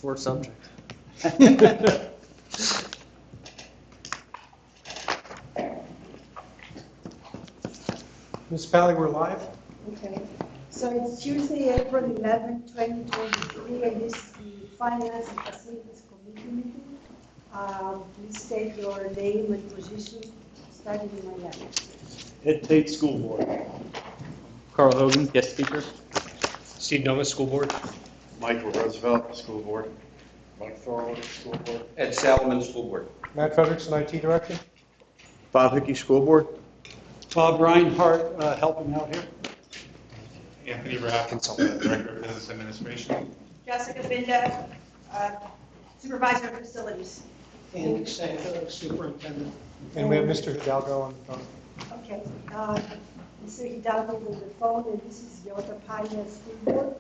sore subject. Ms. Pally, we're live. Okay, so it's Tuesday, April 11, 2023, and this is the Finance and Facilities Committee meeting. Please state your name and position, starting in my left. Ed Tate, School Board. Carl Hogan, guest speaker. Steve Nomas, School Board. Michael Roosevelt, School Board. Mike Thorwood, School Board. Ed Salomon, School Board. Matt Frederickson, IT Director. Bob Hickey, School Board. Bob Reinhardt, helping out here. Anthony Raff, Consultant Director of Business Administration. Jessica Binda, Supervisor of Facilities. Andy Sanko, Superintendent. And we have Mr. Hidalgo on the phone. Okay, Mr. Hidalgo with the phone, and this is Yota Paya School Board.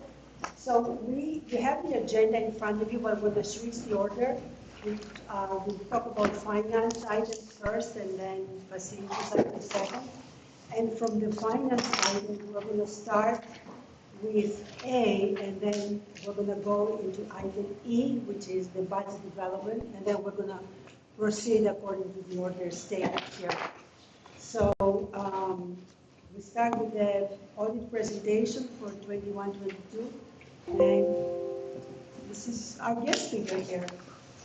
So we have the agenda in front of you, but we're going to switch the order. We'll talk about finance items first and then facilities items second. And from the finance item, we're going to start with A, and then we're going to go into item E, which is the budget development, and then we're going to proceed according to the order stated here. So we start with the audit presentation for 21-22, and this is our guest speaker here,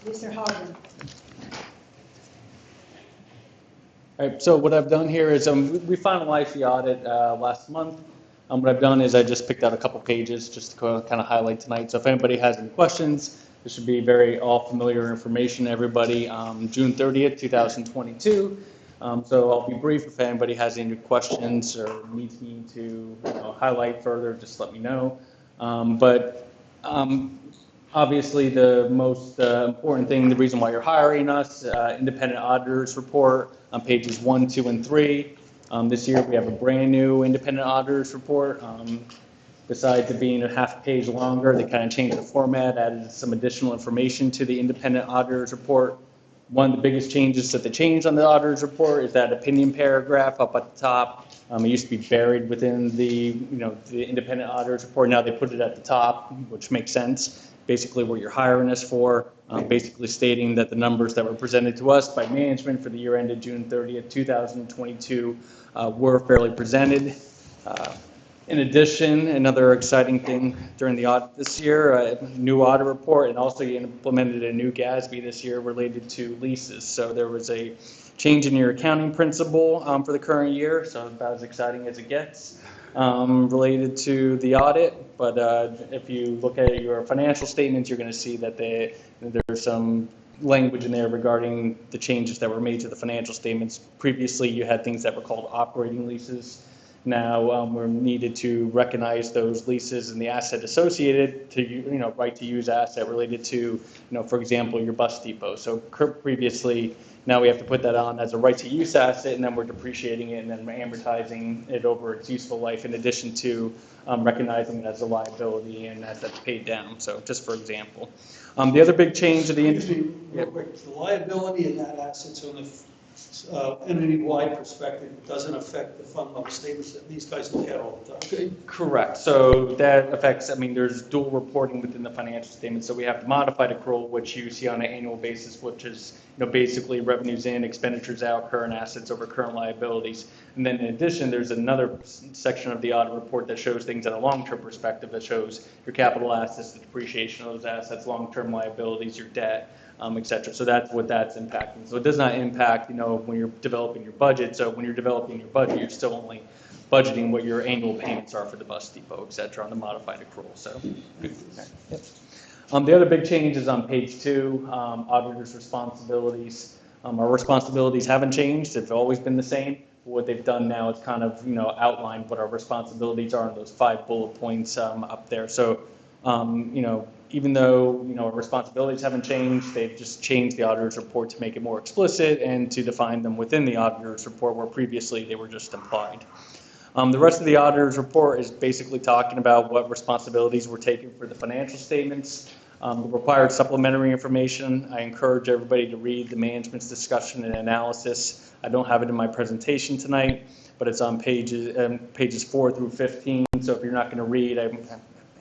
Mr. Hogan. All right, so what I've done here is we finalized the audit last month. What I've done is I just picked out a couple pages just to kind of highlight tonight. So if anybody has any questions, this should be very all familiar information to everybody. June 30th, 2022. So I'll be brief. If anybody has any questions or needs me to highlight further, just let me know. Obviously, the most important thing, the reason why you're hiring us, independent auditors report on pages 1, 2, and 3. This year we have a brand new independent auditors report. Besides it being a half page longer, they kind of changed the format, added some additional information to the independent auditors report. One of the biggest changes that they changed on the auditor's report is that opinion paragraph up at the top. It used to be buried within the independent auditor's report. Now they put it at the top, which makes sense. Basically what you're hiring us for, basically stating that the numbers that were presented to us by management for the year ended June 30th, 2022 were fairly presented. In addition, another exciting thing during the audit this year, a new audit report, and also you implemented a new GASB this year related to leases. So there was a change in your accounting principle for the current year, so about as exciting as it gets related to the audit. But if you look at your financial statements, you're going to see that there's some language in there regarding the changes that were made to the financial statements. Previously, you had things that were called operating leases. Now we're needed to recognize those leases and the asset associated to, right to use asset related to, for example, your bus depot. So previously, now we have to put that on as a right to use asset, and then we're depreciating it and then amortizing it over its useful life, in addition to recognizing it as a liability and as that's paid down. So just for example, the other big change of the industry. Real quick, the liability in that asset's on the entity-wide perspective, it doesn't affect the fund level statements that these guys look at all the time. Correct. So that affects, there's dual reporting within the financial statement. So we have the modified accrual, which you see on an annual basis, which is, basically revenues in, expenditures out, current assets over current liabilities. And then in addition, there's another section of the audit report that shows things at a long-term perspective, that shows your capital assets, the depreciation of those assets, long-term liabilities, your debt, et cetera. So that's what that's impacting. So it does not impact, when you're developing your budget. So when you're developing your budget, you're still only budgeting what your annual payments are for the bus depot, et cetera, on the modified accrual. So, okay. The other big change is on page 2, auditors' responsibilities. Our responsibilities haven't changed. They've always been the same. What they've done now is kind of, outlined what our responsibilities are in those 5 bullet points up there. So, even though, our responsibilities haven't changed, they've just changed the auditor's report to make it more explicit and to define them within the auditor's report, where previously they were just implied. The rest of the auditor's report is basically talking about what responsibilities were taken for the financial statements, the required supplementary information. I encourage everybody to read the management's discussion and analysis. I don't have it in my presentation tonight, but it's on pages 4 through 15. So if you're not going to read, I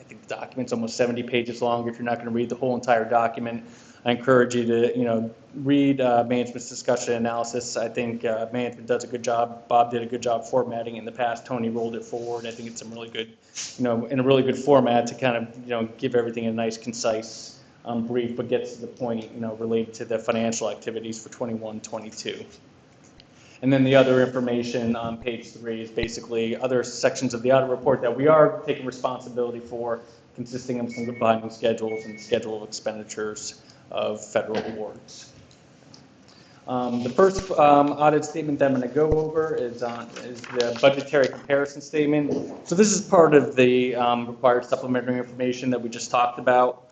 think the document's almost 70 pages long. If you're not going to read the whole entire document, I encourage you to, read management's discussion analysis. I think management does a good job. Bob did a good job formatting in the past. Tony rolled it forward. I think it's some really good, in a really good format to kind of, give everything a nice, concise brief, but gets to the point, related to the financial activities for 21, 22. And then the other information on page 3 is basically other sections of the audit report that we are taking responsibility for, consisting of some binding schedules and schedule of expenditures of federal awards. The first audit statement that I'm going to go over is the budgetary comparison statement. So this is part of the required supplementary information that we just talked about.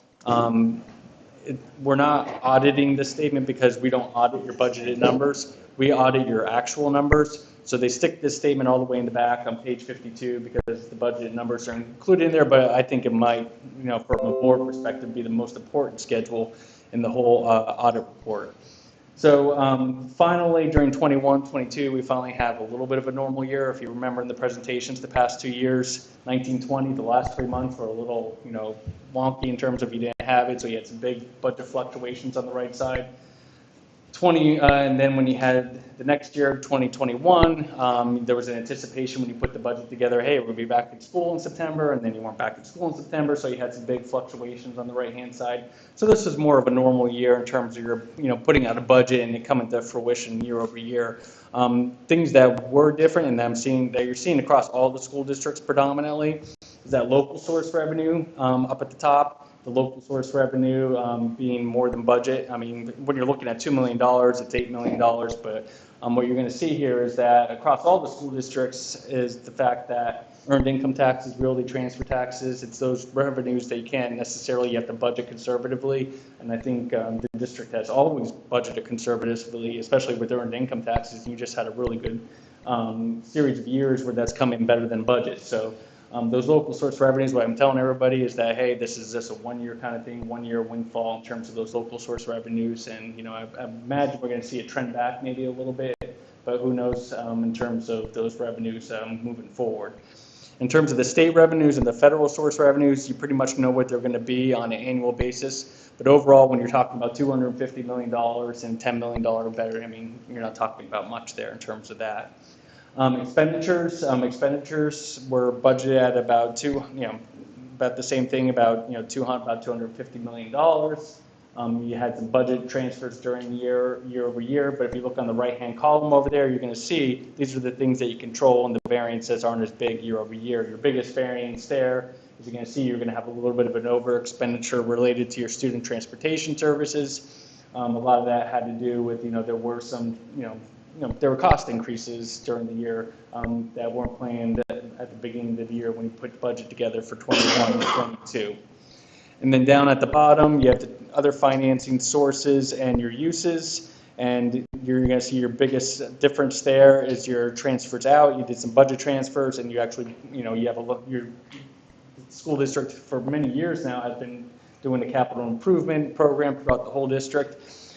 We're not auditing this statement because we don't audit your budgeted numbers. We audit your actual numbers. So they stick this statement all the way in the back on page 52 because the budgeted numbers are included in there, but I think it might, from a board perspective, be the most important schedule in the whole audit report. So finally, during 21, 22, we finally have a little bit of a normal year. If you remember in the presentations the past 2 years, 19, 20, the last 3 months were a little, wonky in terms of you didn't have it, so you had some big budget fluctuations on the right side. 20, and then when you had the next year, 2021, there was an anticipation when you put the budget together, hey, we'll be back in school in September, and then you weren't back in school in September, so you had some big fluctuations on the right-hand side. So this is more of a normal year in terms of your, putting out a budget and it coming to fruition year over year. Things that were different and that you're seeing across all the school districts predominantly is that local source revenue up at the top. The local source revenue being more than budget. I mean, when you're looking at $2 million, it's $8 million, but what you're going to see here is that across all the school districts is the fact that earned income taxes, realty transfer taxes, it's those revenues that you have to budget conservatively, and I think the district has always budgeted conservatively, especially with earned income taxes. You just had a really good series of years where that's come in better than budget. So those local source revenues, what I'm telling everybody is that, hey, this is just a one-year kind of thing, one-year windfall in terms of those local source revenues. And, I imagine we're going to see a trend back maybe a little bit, but who knows in terms of those revenues moving forward. In terms of the state revenues and the federal source revenues, you pretty much know what they're going to be on an annual basis. But overall, when you're talking about $250 million and $10 million or better, I mean, you're not talking about much there in terms of that. Expenditures were budgeted at about about the same thing, about $250 million. You had some budget transfers during the year over year, but if you look on the right-hand column over there, you're going to see these are the things that you control, and the variances aren't as big year over year. Your biggest variance there is you're going to see you're going to have a little bit of an overexpenditure related to your student transportation services. A lot of that had to do with there were some there were cost increases during the year that weren't planned at the beginning of the year when you put the budget together for 21 and 22. And then down at the bottom, you have the other financing sources and your uses. And you're going to see your biggest difference there is your transfers out. You did some budget transfers, and you actually, you have your school district for many years now has been doing a capital improvement program throughout the whole district.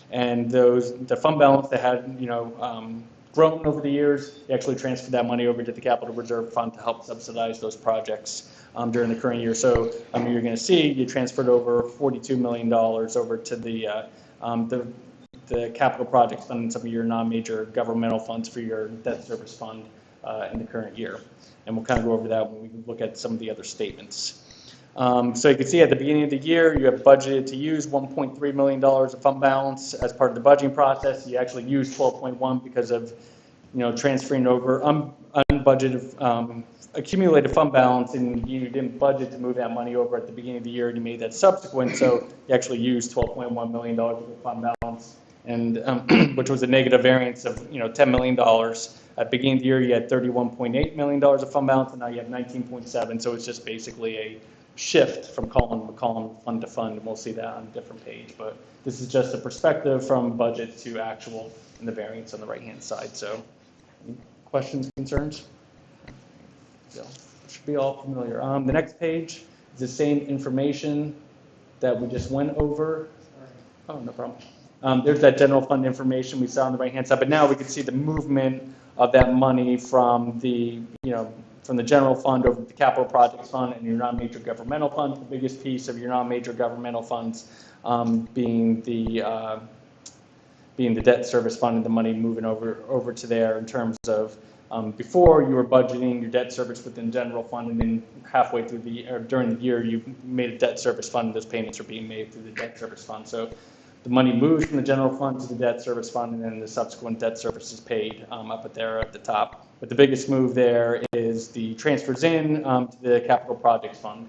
And the fund balance that had, grown over the years, you actually transferred that money over to the capital reserve fund to help subsidize those projects during the current year. So you're going to see you transferred over $42 million over to the capital projects fund and some of your non-major governmental funds for your debt service fund in the current year. And we'll kind of go over that when we look at some of the other statements. So you can see at the beginning of the year, you have budgeted to use $1.3 million of fund balance as part of the budgeting process. You actually used 12.1 because of, transferring over unbudgeted, accumulated fund balance, and you didn't budget to move that money over at the beginning of the year, and you made that subsequent. So you actually used $12.1 million of fund balance, and which was a negative variance of, $10 million. At the beginning of the year, you had $31.8 million of fund balance, and now you have 19.7. So it's just basically a shift from column to column, fund to fund, and we'll see that on a different page. But this is just a perspective from budget to actual and the variance on the right-hand side. So any questions, concerns? So it should be all familiar. The next page is the same information that we just went over. Oh, no problem. There's that general fund information we saw on the right-hand side, but now we can see the movement of that money from the, from the general fund over to the capital projects fund and your non-major governmental funds. The biggest piece of your non-major governmental funds being the debt service fund and the money moving over to there in terms of before you were budgeting your debt service within general fund, and then halfway through during the year you made a debt service fund, and those payments are being made through the debt service fund. So the money moves from the general fund to the debt service fund, and then the subsequent debt service is paid up there at the top. But the biggest move there is the transfers in to the capital projects fund.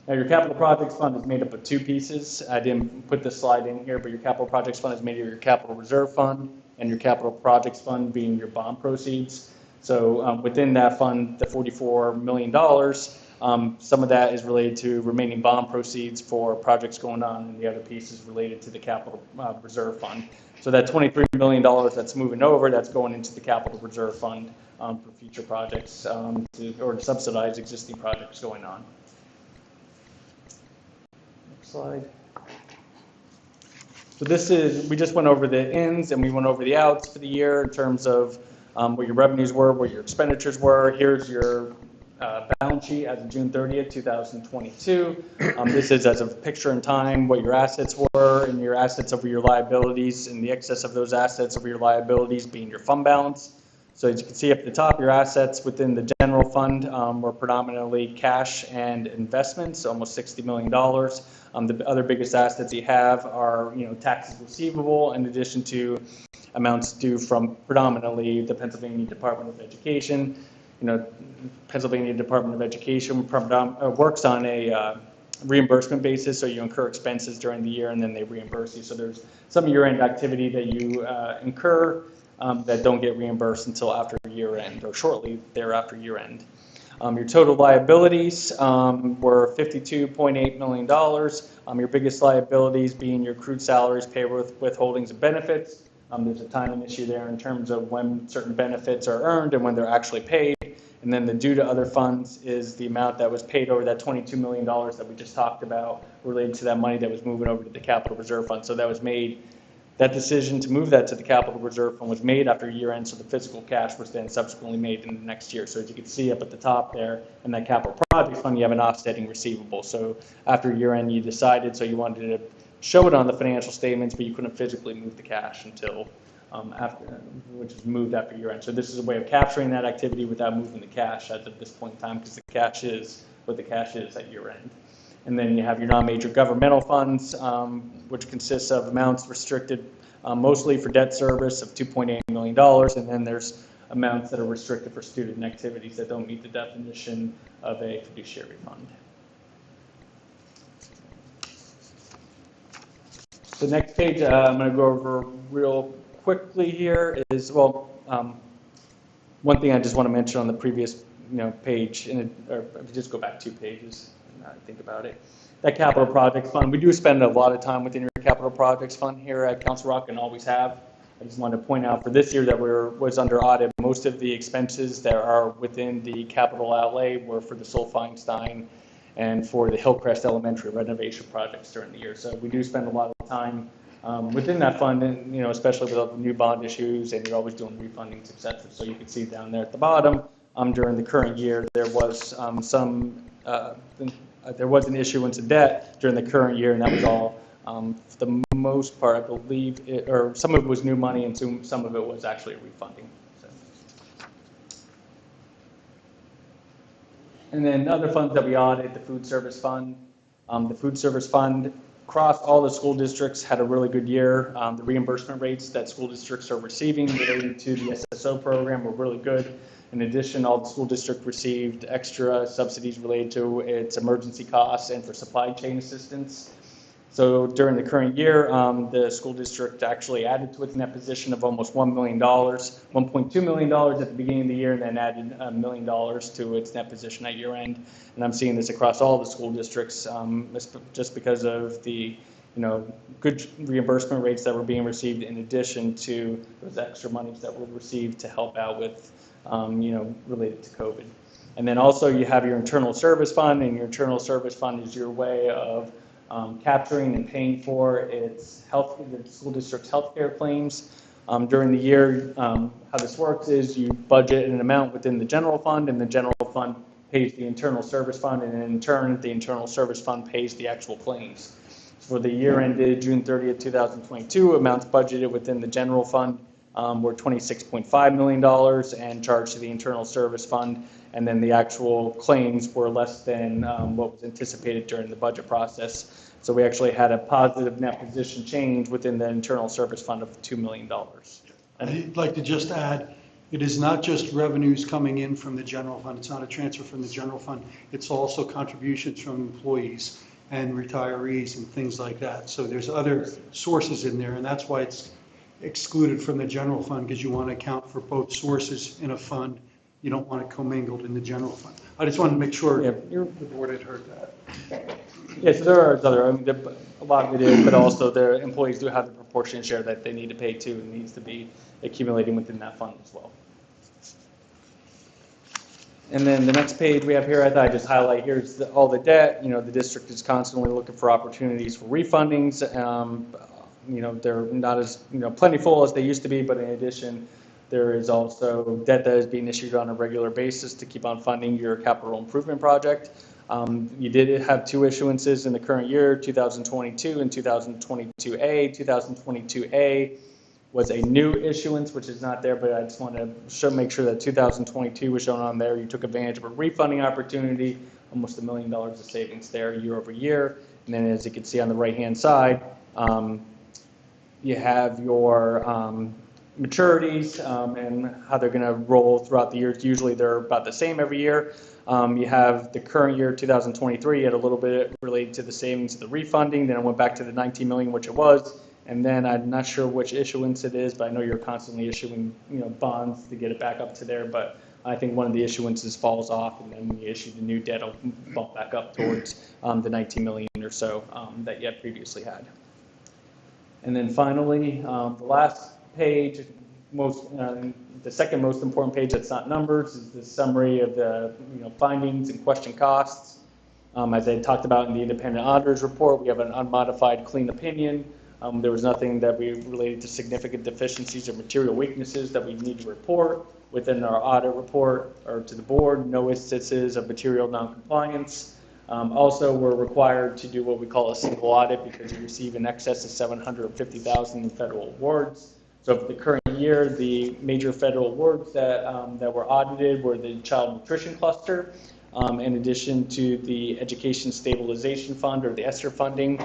Now, your capital projects fund is made up of two pieces. I didn't put this slide in here, but your capital projects fund is made of your capital reserve fund and your capital projects fund being your bond proceeds. So within that fund, the $44 million, some of that is related to remaining bond proceeds for projects going on, and the other piece is related to the capital reserve fund. So that $23 million that's moving over, that's going into the capital reserve fund for future projects or to subsidize existing projects going on. Next slide. So we just went over the ins and we went over the outs for the year in terms of what your revenues were, what your expenditures were. Here's your balance sheet as of June 30th, 2022. This is as of picture in time what your assets were and your assets over your liabilities, and the excess of those assets over your liabilities being your fund balance. So as you can see up at the top, your assets within the general fund were predominantly cash and investments, almost $60 million. The other biggest assets you have are taxes receivable, in addition to amounts due from predominantly the Pennsylvania Department of Education. Pennsylvania Department of Education works on a reimbursement basis, so you incur expenses during the year and then they reimburse you. So there's some year-end activity that you incur that don't get reimbursed until after year-end or shortly thereafter year-end. Your total liabilities were $52.8 million. Your biggest liabilities being your accrued salaries, payroll, withholdings, and benefits. There's a timing issue there in terms of when certain benefits are earned and when they're actually paid. And then the due to other funds is the amount that was paid over that $22 million that we just talked about related to that money that was moving over to the capital reserve fund. So that decision to move that to the capital reserve fund was made after year end, so the physical cash was then subsequently made in the next year. So as you can see up at the top there in that capital project fund, you have an offsetting receivable. So after year end you decided, so you wanted to show it on the financial statements, but you couldn't physically move the cash until which is moved after year end. So this is a way of capturing that activity without moving the cash as of this point in time, because the cash is what the cash is at year end. And then you have your non-major governmental funds, which consists of amounts restricted mostly for debt service of $2.8 million, and then there's amounts that are restricted for student activities that don't meet the definition of a fiduciary fund. The next page I'm going to go over real quickly here is, one thing I just want to mention on the previous page, or if you just go back 2 pages and think about it. That capital projects fund, we do spend a lot of time within your capital projects fund here at Council Rock and always have. I just wanted to point out for this year that was under audit. Most of the expenses that are within the capital outlay were for the Sol Feinstein and for the Hillcrest Elementary renovation projects during the year. So we do spend a lot of time within that fund, and especially with all the new bond issues, and you're always doing refundings, etc. So you can see down there at the bottom, during the current year, there was there was an issuance of debt during the current year, and that was all, for the most part, I believe, or some of it was new money, and some of it was actually refunding. So. And then other funds that we audit, the food service fund. The food service fund across all the school districts had a really good year. The reimbursement rates that school districts are receiving related to the SSO program were really good. In addition, all the school district received extra subsidies related to its emergency costs and for supply chain assistance. So during the current year, the school district actually added to its net position of almost $1 million, $1.2 million at the beginning of the year, and then added $1 million to its net position at year end. And I'm seeing this across all the school districts, just because of the good reimbursement rates that were being received, in addition to those extra monies that were received to help out with related to COVID. And then also you have your internal service fund, and your internal service fund is your way of capturing and paying for the school district's healthcare claims. During the year, how this works is you budget an amount within the general fund, and the general fund pays the internal service fund, and in turn, the internal service fund pays the actual claims. For the year ended June 30th, 2022, amounts budgeted within the general fund were $26.5 million and charged to the internal service fund, and then the actual claims were less than what was anticipated during the budget process. So we actually had a positive net position change within the internal service fund of $2 million. I'd like to just add, it is not just revenues coming in from the general fund. It's not a transfer from the general fund. It's also contributions from employees and retirees and things like that. So there's other sources in there, and that's why it's excluded from the general fund, because you want to account for both sources in a fund. You don't want it commingled in the general fund. I just wanted to make sure Yeah. the board had heard that. Yes, there are other, a lot of it is, but also the employees do have the proportionate share that they need to pay too, and needs to be accumulating within that fund as well. And then the next page we have here, I thought I'd just highlight, here's all the debt. You know, the district is constantly looking for opportunities for refundings. You know, they're not as, plentiful as they used to be, but in addition, there is also debt that is being issued on a regular basis to keep on funding your capital improvement project. You did have two issuances in the current year, 2022 and 2022A. 2022A was a new issuance, which is not there, but I just want to make sure that 2022 was shown on there. You took advantage of a refunding opportunity, almost $1 million of savings there year over year. And then as you can see on the right-hand side, you have your maturities and how they're going to roll throughout the years. Usually they're about the same every year. You have the current year, 2023, you had a little bit related to the savings of the refunding. Then it went back to the 19 million, which it was. And then I'm not sure which issuance it is, but I know you're constantly issuing, bonds to get it back up to there. But I think one of the issuances falls off, and then when you issue the new debt, it'll bump back up towards the 19 million or so that you had previously had. And then finally, the last page, the second most important page that's not numbers, is the summary of the findings and question costs. As I talked about in the independent auditors report, we have an unmodified clean opinion. There was nothing that we related to significant deficiencies or material weaknesses that we need to report within our audit report or to the board. No instances of material noncompliance. Also, we're required to do what we call a single audit because we receive in excess of $750,000 in federal awards. So for the current year, the major federal awards that were audited were the Child Nutrition Cluster, in addition to the Education Stabilization Fund, or the ESSER funding.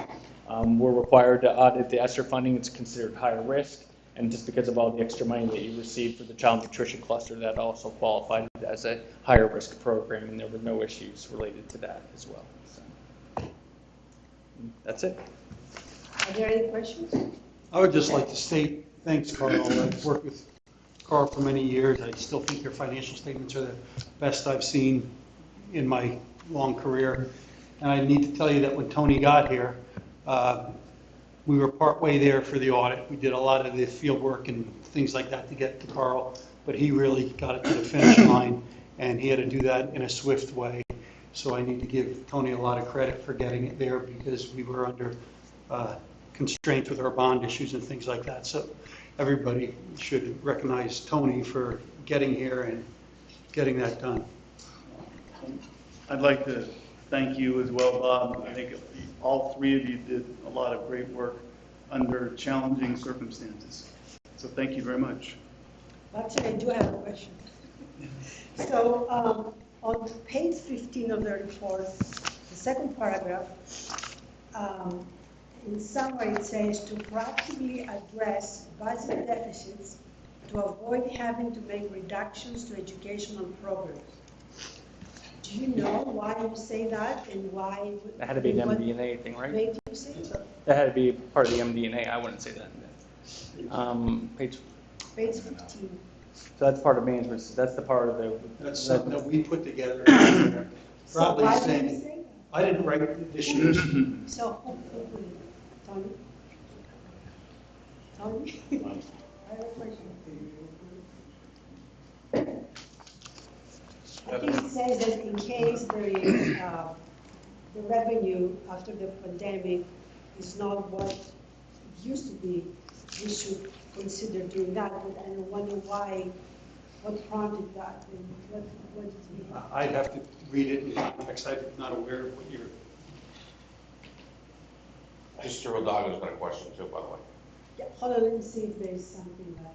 We're required to audit the ESSER funding. It's considered higher risk, and just because of all the extra money that you received for the Child Nutrition Cluster, that also qualified as a higher risk program, and there were no issues related to that as well. So that's it. Are there any questions? I would just like to state, thanks, Carl. I've worked with Carl for many years. I still think your financial statements are the best I've seen in my long career. And I need to tell you that when Tony got here, we were partway there for the audit. We did a lot of the field work and things like that to get to Carl, but he really got it to the finish line, and he had to do that in a swift way. So I need to give Tony a lot of credit for getting it there, because we were under constraints with our bond issues and things like that. So everybody should recognize Tony for getting here and getting that done. I'd like to thank you as well, Bob. I think all three of you did a lot of great work under challenging circumstances. So thank you very much. Actually, I do have a question. So on page 15 of the report, the second paragraph, in summary, it says to proactively address budget deficits to avoid having to make reductions to educational programs. Do you know why you say that, and why? That had to be an MD&A thing, right? Made you say so? That had to be part of the MD&A. I wouldn't say that. Page. Page 15. So that's part of management. That's the part of the. That's something that we put together. So Probably why do you saying, say that? I didn't write it this year. So, Tony? Tony? I have a question. I think it says that in case there is, the revenue after the pandemic is not what it used to be, we should consider doing that, but I wonder why, what prompted that, and what did we have? I'd have to read it in context. I'm not aware of what you're. Mr. Hidalgo's got a question too, by the way. Yeah, hold on, let me see if there's something that.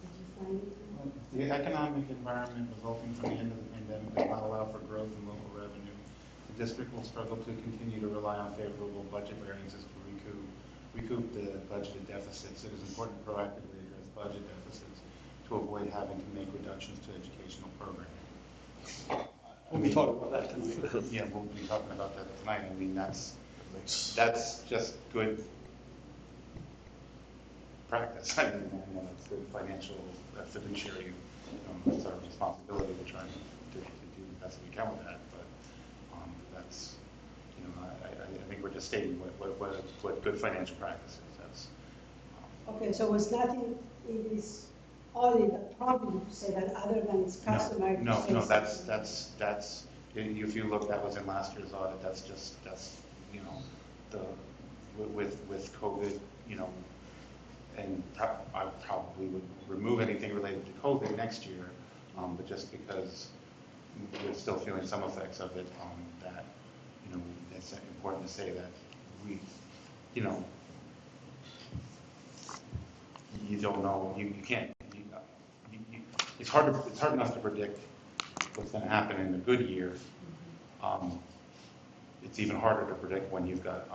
Did you find it? The economic environment resulting from the end of the pandemic does not allow for growth in local revenue. The district will struggle to continue to rely on favorable budget variances to recoup the budgeted deficits. It is important to proactively address budget deficits to avoid having to make reductions to educational programming. We'll be talking about that tonight. Yeah, we'll be talking about that tonight. I mean, that's just good practice. I mean, it's good financial fiduciary. It's our responsibility to try to do the best we can with that. But that's, I think we're just stating what good financial practice is. That's. Okay, so was nothing in this audit that prompted you to say that other than it's customary? to say No, something? that's, if you look, that was in last year's audit, that's with COVID, and I probably would remove anything related to COVID next year, but just because we're still feeling some effects of it, that, it's important to say that we, you don't know, you can't, it's hard enough to predict what's going to happen in a good year. It's even harder to predict when you've got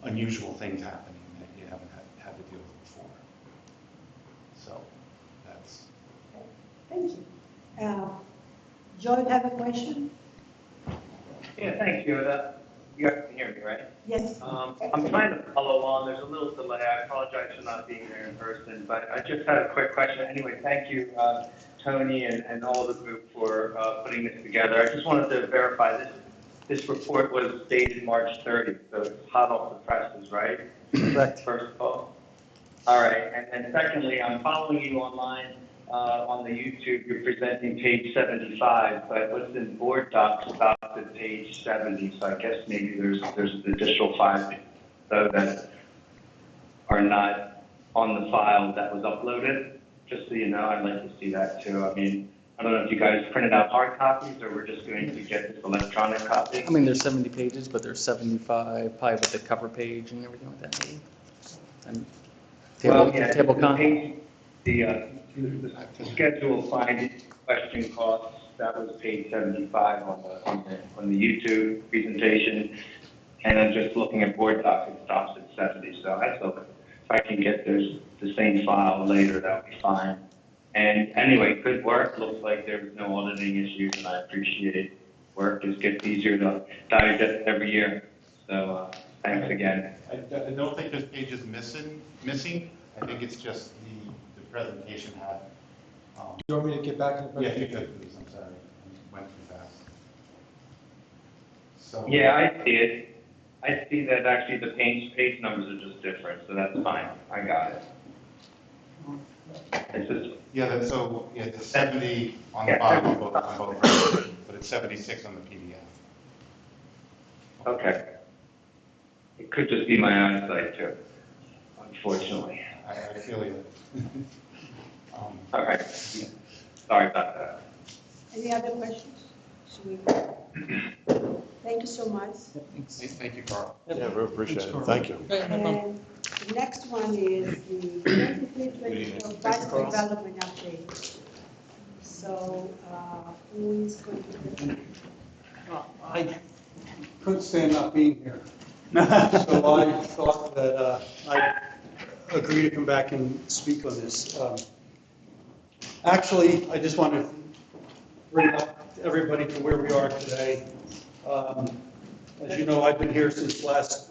unusual things happening that you haven't had to deal with before. So that's. Thank you. Joy, have a question? Yeah, thank you. You guys can hear me, right? Yes. I'm trying to follow along. There's a little delay. I apologize for not being there in person, but I just had a quick question. Anyway, thank you, Tony, and all the group for putting this together. I just wanted to verify this report was dated March 30th, so it's hot off the presses, right? Correct. First of all. All right, and then secondly, I'm following you online on the YouTube. You're presenting page 75, but what's in board docs stops at page 70. So I guess maybe there's an additional 5 so that are not on the file that was uploaded. Just so you know, I'd like to see that too. I mean, I don't know if you guys printed out hard copies or we're just going to get this electronic copy. I mean, there's 70 pages, but there's 75, probably with the cover page and everything like that, maybe. And table content. The schedule finding question costs, that was page 75 on the YouTube presentation. And I'm just looking at board docs, it stops at 70. So I thought if I can get the same file later, that would be fine. And anyway, good work. Looks like there's no auditing issues, and I appreciate work. Just gets easier to digest every year. So thanks again. I don't think there's pages missing. I think it's just the presentation had. Do you want me to get back in the Yeah, if you presentation? could, please. I'm sorry. I went too fast. So. Yeah, I see it. I see that actually the page numbers are just different, so that's fine. I got it. It's just. Yeah, it's 70 on the bottom of both, but it's 76 on the PDF. Okay. It could just be my eyesight too, unfortunately. I feel you. All right. Sorry about that. Any other questions? Thank you so much. Thank you, Carl. Yeah, we appreciate it. Thank you. And the next one is the 23-24 budget development update. So who is going to? I couldn't stand not being here. So I thought that I'd agree to come back and speak on this. Actually, I just want to bring up everybody to where we are today. As you know, I've been here since last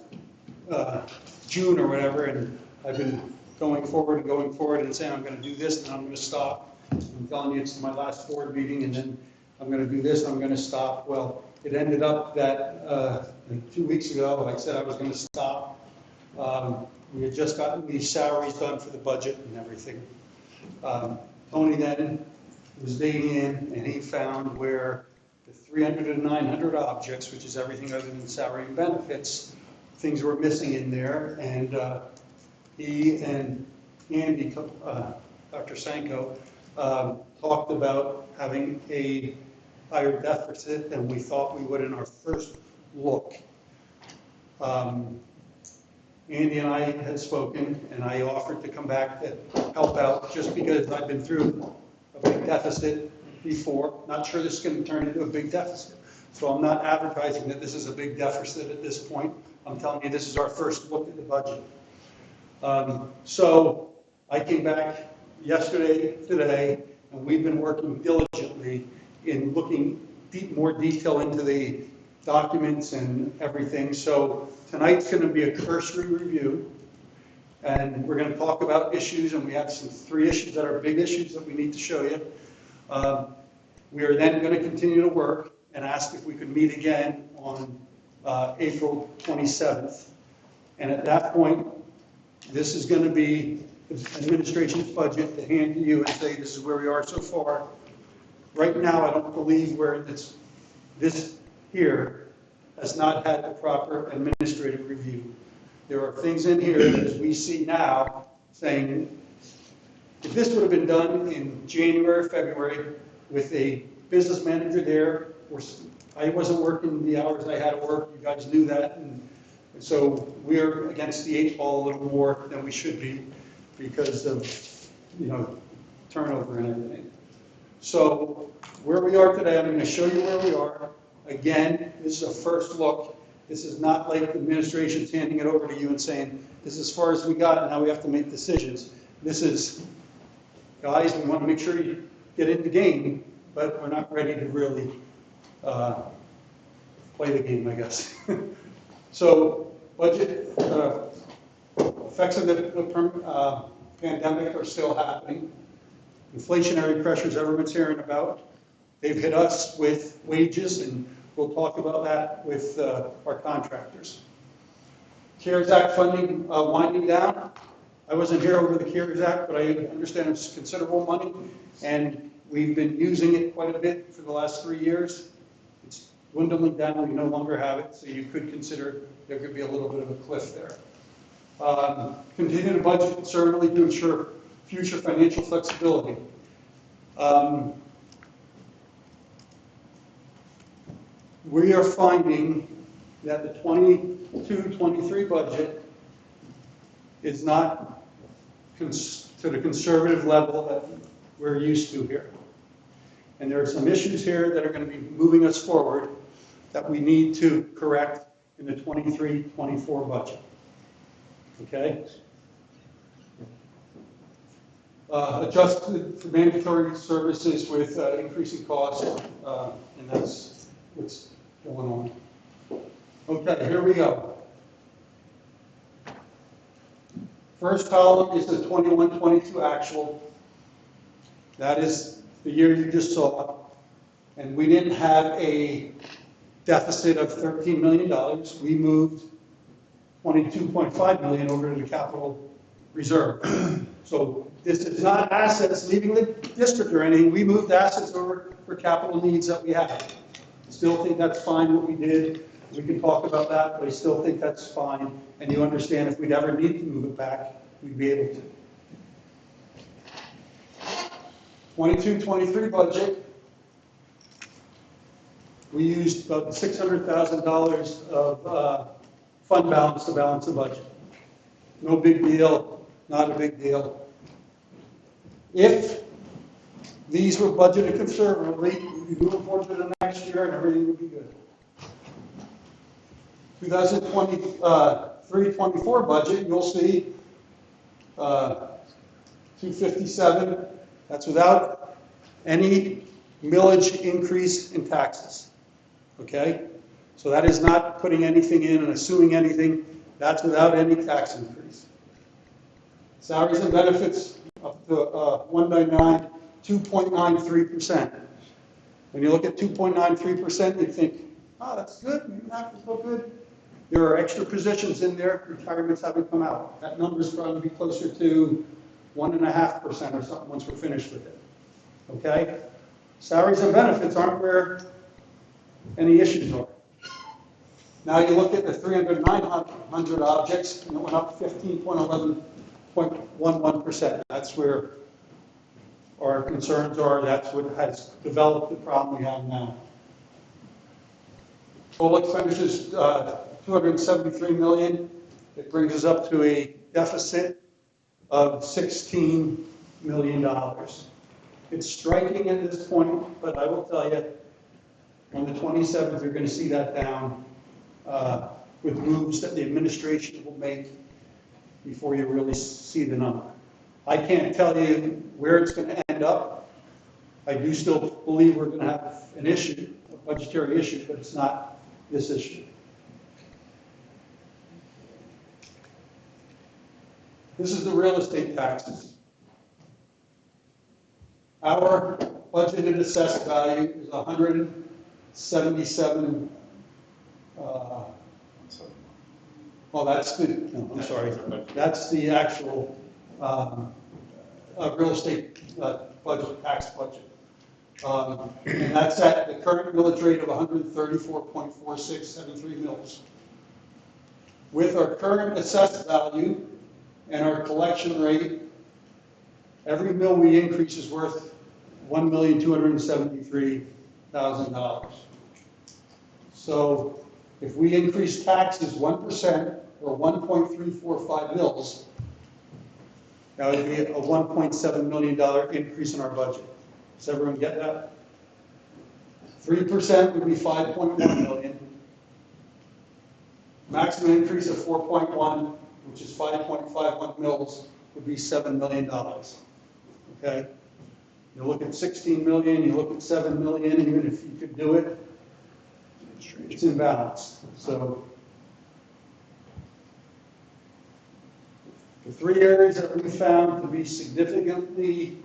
June or whatever, and I've been going forward and saying I'm going to do this and I'm going to stop. I'm telling you it's my last board meeting, and then I'm going to do this, I'm going to stop. Well, it ended up that 2 weeks ago, I said I was going to stop. We had just gotten these salaries done for the budget and everything. Tony then was digging in, and he found where the 300 and 900 objects, which is everything other than salary and benefits, things were missing in there, and he and Andy, Dr. Sanko, talked about having a higher deficit than we thought we would in our first look. Andy and I had spoken, and I offered to come back to help out, just because I've been through a big deficit before. Not sure this is going to turn into a big deficit. So I'm not advertising that this is a big deficit at this point. I'm telling you, this is our first look at the budget. So I came back yesterday, today, and we've been working diligently in looking more detail into the documents and everything. So tonight's going to be a cursory review, and we're going to talk about issues, and we have three issues that are big issues that we need to show you. We are then going to continue to work and ask if we could meet again on April 27th. And at that point, this is going to be the administration's budget to hand to you and say, this is where we are so far. Right now, I don't believe where this here has not had the proper administrative review. There are things in here that, as we see now, saying, if this would have been done in January, February, with a business manager there, I wasn't working the hours I had to work, you guys knew that, and so we're against the 8 ball a little more than we should be because of, turnover and everything. So where we are today, I'm going to show you where we are. Again, this is a first look. This is not like the administration's handing it over to you and saying, this is as far as we got, and now we have to make decisions. This is, guys, we want to make sure you get in the game, but we're not ready to really play the game, I guess. So budget effects of the pandemic are still happening. Inflationary pressures everyone's hearing about. They've hit us with wages, and we'll talk about that with our contractors. CARES Act funding winding down. I wasn't here over the CARES Act, but I understand it's considerable money, and we've been using it quite a bit for the last 3 years. It's dwindling down. We no longer have it, so you could consider there could be a little bit of a cliff there. Continue to budget conservatively to ensure future financial flexibility. We are finding that the 22-23 budget is not to the conservative level that we're used to here. And there are some issues here that are going to be moving us forward that we need to correct in the 23-24 budget. Okay? Adjusted for mandatory services with increasing costs, and that's what's going on. Okay, here we go. First column is the 21-22 actual. That is the year you just saw. And we didn't have a deficit of $13 million. We moved $22.5 million over to the capital reserve. So this is not assets leaving the district or anything. We moved assets over for capital needs that we have. Still think that's fine what we did. We can talk about that, but I still think that's fine. And you understand if we'd ever need to move it back, we'd be able to. 22-23 budget. We used about $600,000 of fund balance to balance the budget. No big deal, not a big deal. If these were budgeted conservatively, we'd be moving forward to the next year and everything would be good. 2023-24 budget, you'll see 257. That's without any millage increase in taxes. Okay? So that is not putting anything in and assuming anything. That's without any tax increase. Salaries and benefits up to 199, 2.93%. When you look at 2.93%, you think, oh, that's good, maybe not so good. There are extra positions in there, retirements haven't come out. That number is going to be closer to 1.5% or something once we're finished with it. Okay? Salaries and benefits aren't where any issues are. Now you look at the 300 objects, and it went up 15.11%. That's where our concerns are. That's what has developed the problem we have now. Total expenditures, 273 million. It brings us up to a deficit of $16 million. It's striking at this point, but I will tell you, on the 27th, you're going to see that down with moves that the administration will make before you really see the number. I can't tell you where it's going to end up. I do still believe we're going to have an issue, a budgetary issue, but it's not this issue. This is the real estate taxes. Our budgeted assessed value is 177. Well, that's the. No, I'm sorry. That's the actual real estate budget, tax budget, and that's at the current millage rate of 134.4673 mils. With our current assessed value and our collection rate, every mill we increase is worth $1,273,000. So if we increase taxes 1% or 1.345 mils, that would be a $1.7 million increase in our budget. Does everyone get that? 3% would be 5.1 million. Maximum increase of 4.1, which is 5.51 mils, would be $7 million. Okay? You look at 16 million, you look at 7 million, even if you could do it, it's imbalanced. So the three areas that we found to be significantly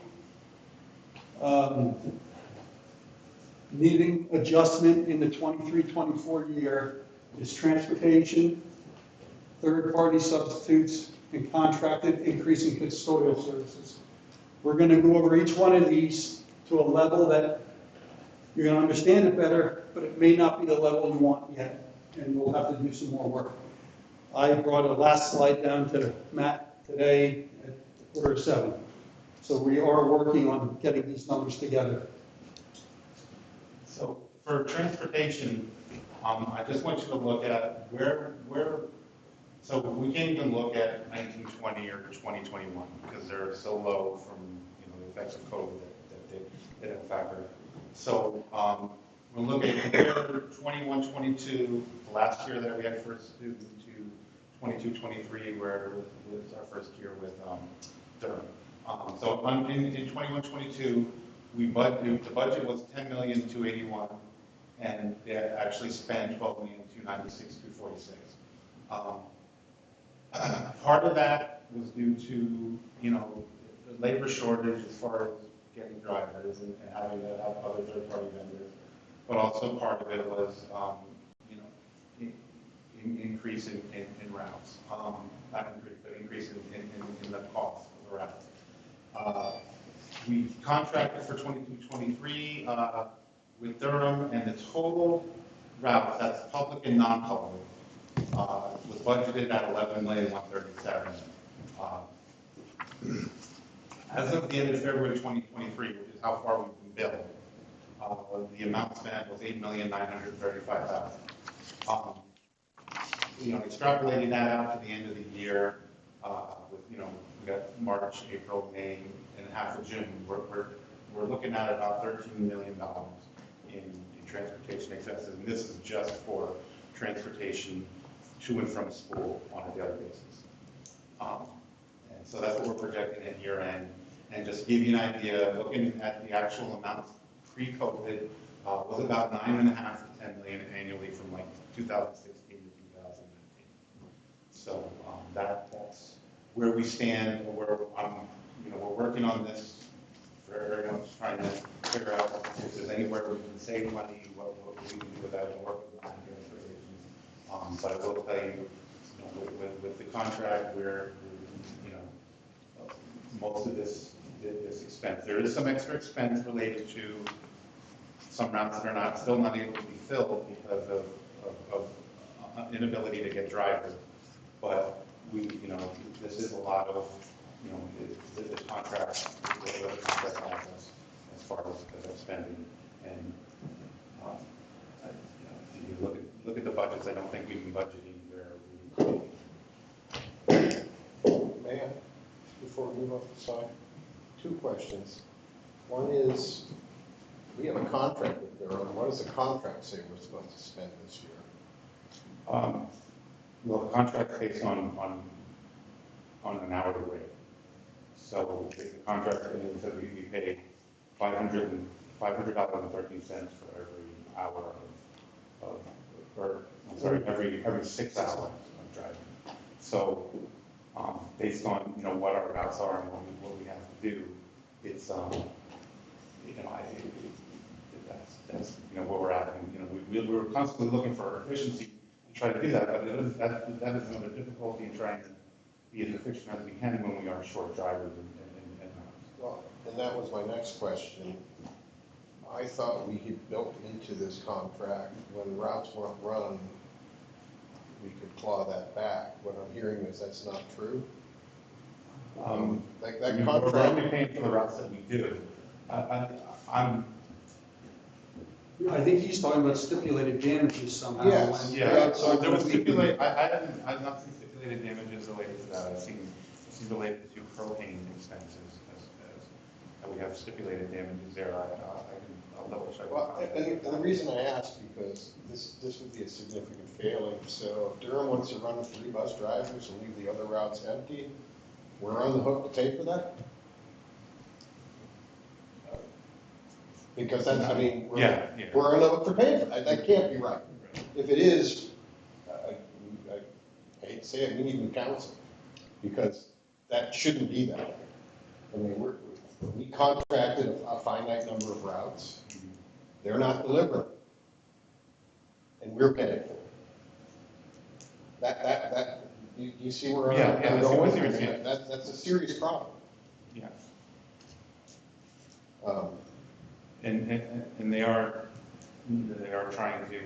needing adjustment in the 23-24 year is transportation, third-party substitutes, and contracted increasing custodial services. We're going to go over each one of these to a level that you're going to understand it better, but it may not be the level you want yet, and we'll have to do some more work. I brought a last slide down to Matt today at 6:45. So we are working on getting these numbers together. So for transportation, I just want you to look at where, so we can't even look at 1920 or 2021 because they're so low from the effects of COVID that they didn't factor. So we'll look at compare 21-22, last year that we had first student, to 22-23, where it was our first year with Durham. So in 21-22, the budget was 10,281,000, and they actually spent 12,296,246. Part of that was due to the labor shortage as far as getting drivers and having to have other third-party vendors, but also part of it was increase in routes, not increase, but increase in the cost of the routes. We contracted for 22-23 with Durham, and the total routes, that's public and non-public, was budgeted at 11,137,000. As of the end of February 2023, which is how far we've been billed, the amount spent was 8,935,000. Extrapolating that out to the end of the year, with we got March, April, May, and half of June, we're looking at about $13 million in transportation expenses, and this is just for transportation to and from school on a daily basis. And so that's what we're projecting at year end. And just to give you an idea, looking at the actual amounts pre-COVID, was about 9.5 to 10 million annually from like 2016 to 2019. So that's where we stand. We're working on this. We're just trying to figure out if there's anywhere we can save money, what we can do with that, and work with the organizations. But I will tell you, with the contract, we're most of this expense. There is some extra expense related to some routes that are still not able to be filled because of inability to get drivers. But we, you know, this is a lot of, you know, the contract, the contract process as far as spending. And, if you look at the budgets, I don't think we've been budgeting where we. May I, before we move off the side, 2 questions. One is, we have a contract with Durham. What does the contract say we're supposed to spend this year? Well, the contract's based on an hourly rate. So the contract is that we pay $500.13 for every hour every 6 hours of driving. So based on, you know, what our routes are and what we have to do, it's, you know, that's you know, where we're at. And, you know, we're constantly looking for efficiency and try to do that, but that is another difficulty in trying to be as efficient as we can when we are short drivers and Well, and that was my next question. I thought we had built into this contract, when routes weren't run, we could claw that back. What I'm hearing is that's not true. Like that we're contract. only paying for the routes that we do. I think he's talking about stipulated damages somehow. Yes. Yeah, so there was stipulated, I've not seen stipulated damages related to that. I've seen related to propane expenses as we have stipulated damages there. I'll double check. Well, and the reason I ask, because this would be a significant failing. So if Durham wants to run 3 bus drivers and leave the other routes empty, we're on the hook to pay for that? Because that's, I mean, we're on the hook for paying for that. That can't be right. If it is, I hate to say it, we need new counsel, because that shouldn't be that way. I mean, we contracted a finite number of routes. They're not delivering, and we're paying for it. That you see where I'm going? That's a serious problem. Yes. And they are trying to.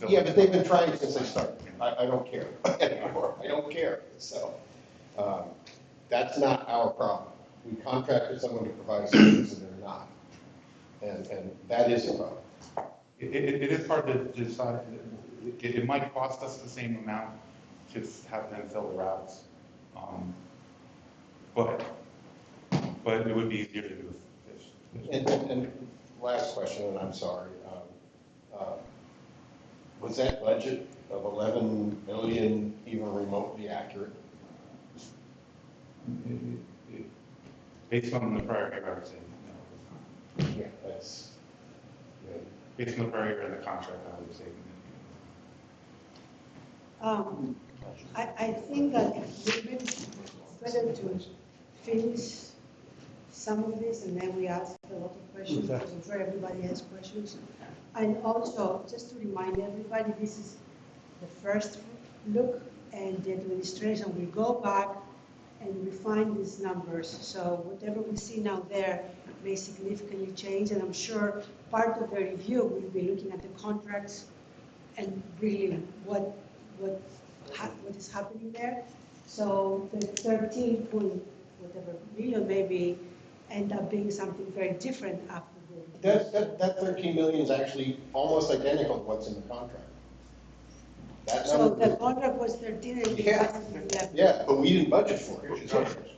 Yeah, but they've been trying since they started. I don't care anymore. I don't care. So that's not our problem. We contracted someone to provide services and they're not, and that is a problem. It is hard to decide. It might cost us the same amount to have them fill the routes, but it would be easier to do with fish. And last question, and I'm sorry. Was that budget of 11 million even remotely accurate? Based on the prior year, I would say no. Yeah, that's. Based on the prior year and the contract, I would say. I think that it's better to finish some of this and then we ask a lot of questions, because I'm sure everybody has questions. And also, just to remind everybody, this is the first look, and the administration will go back and refine these numbers. So whatever we see now there may significantly change, and I'm sure part of the review will be looking at the contracts and really what is happening there. So the 13 point whatever million maybe end up being something very different after the. That 13 million is actually almost identical to what's in the contract. That So number the contract was 13 and the Yeah. price is 11. Yeah, but we didn't budget for it.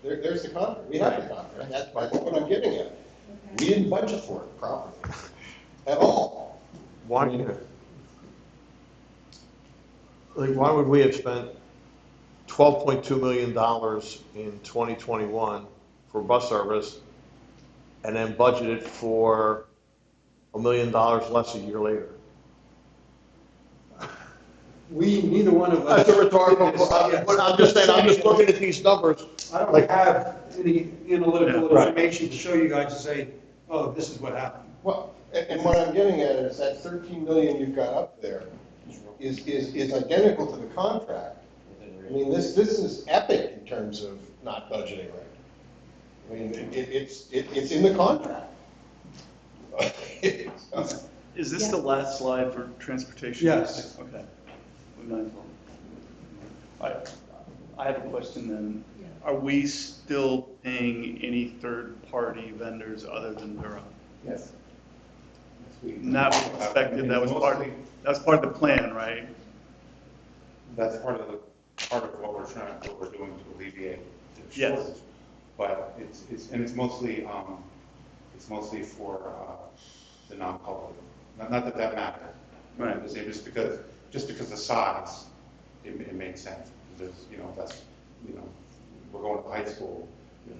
There's the contract. We have the contract. That's what I'm getting at. We didn't budget for it properly at all. Why, why would we have spent $12.2 million in 2021 for bus service and then budgeted for $1 million less a year later? Neither one of us. That's a rhetorical, but I'm just saying, I'm just looking at these numbers. I don't like- have any analytical Yeah, right. information to show you guys to say, oh, this is what happened. Well, and what I'm getting at is that 13 million you've got up there is identical to the contract. I mean, this is epic in terms of not budgeting right. I mean, it's in the contract. Is this the last slide for transportation? Yes. Okay. I have a question then. Are we still paying any third-party vendors other than Durham? Yes. And that was expected, that was part of the plan, right? That's part of what we're doing to alleviate the Yes. shortage. But it's mostly for the non-public. Not that that matters. Right. I'm saying just because the size, it makes sense. Because, we're going to high school,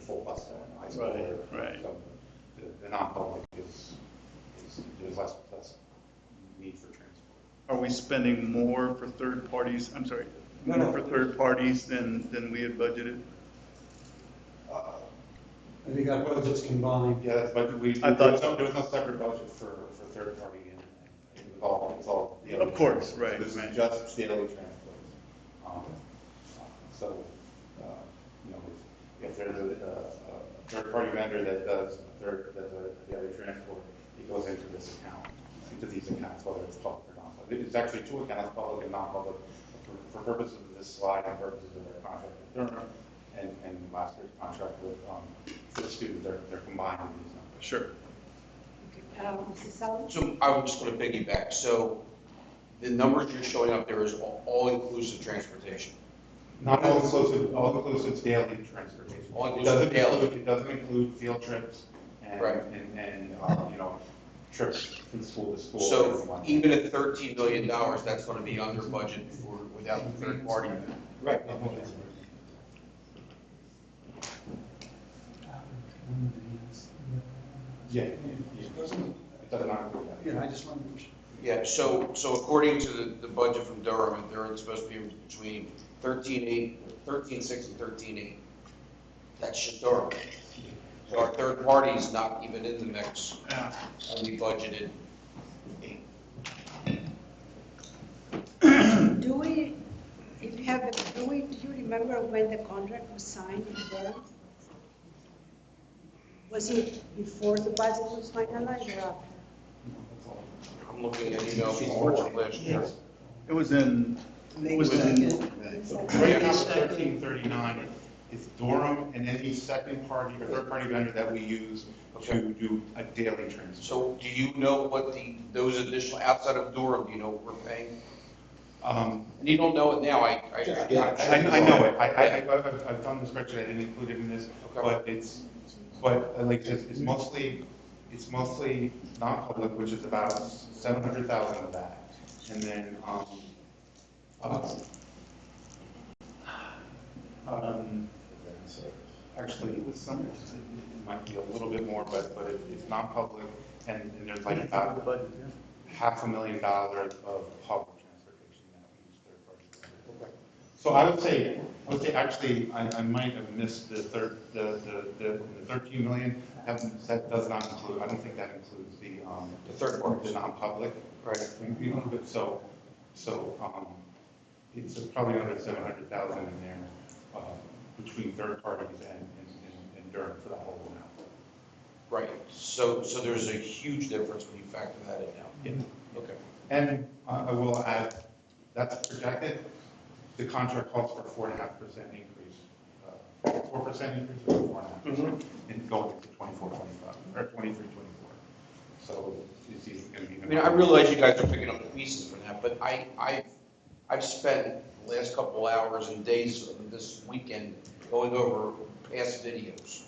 full bus there, high school. Right. So the non-public there's less need for transport. Are we spending more for third parties, I'm sorry, No. more for third parties than we had budgeted? I think our budget's combined. Yeah, that's budget. I thought so. There was no separate budget for third party, and it was all. Of course, right, This right. is just daily transport. So, if there's a third party vendor that does daily transport, it goes into this account, into these accounts, whether it's public or non-public. It's actually two accounts, public and non-public, for purposes of this slide and purposes of their contract with Durham and last year's contract with for the students. They're combining these numbers. Sure. Mrs. Sullivan? So I was just going to piggyback. So the numbers you're showing up there is all-inclusive transportation. Not all inclusive daily transportation. All-inclusive daily. It doesn't include field trips and, Right. and trips from school to school. So even at $13 million, that's going to be under budget without the third party. Right. Yeah. It does not include that. Yeah, I just wanted to. Yeah, so according to the budget from Durham, they're supposed to be between 13.6 and 13.8. That's just Durham. So our third party's not even in the mix. Only budgeted 8. Do we, if you have, do you remember when the contract was signed with them? Was it before the budget was finalized or after? I'm looking at emails from March of last year. It was in, Right now, 1339 is Durham and any second party or third party vendor that we use to do a daily transport. So do you know what those additional, outside of Durham, do you know what we're paying? And you don't know it now, I know it. I've done the spreadsheet. I didn't include it in this, Okay. but like it's mostly non-public, which is about 700,000 of that, and then actually it might be a little bit more, but it's non-public, and there's like about $500,000 of public. So I would say actually, I might have missed the 13 million. That does not include. I don't think that includes the third party, the non-public. Right. So it's probably under 700,000 in there between third parties and Durham for that whole amount. Right, so there's a huge difference when you factor that in now. Yeah. Okay. And I will add, that's projected. The contract calls for 4.5% increase, 4% increase or 4.5%, and going to 24, 25 or 23, 24. So it's going to be. I mean, I realize you guys are picking up the pieces for that, but I've spent the last couple hours and days of this weekend going over past videos,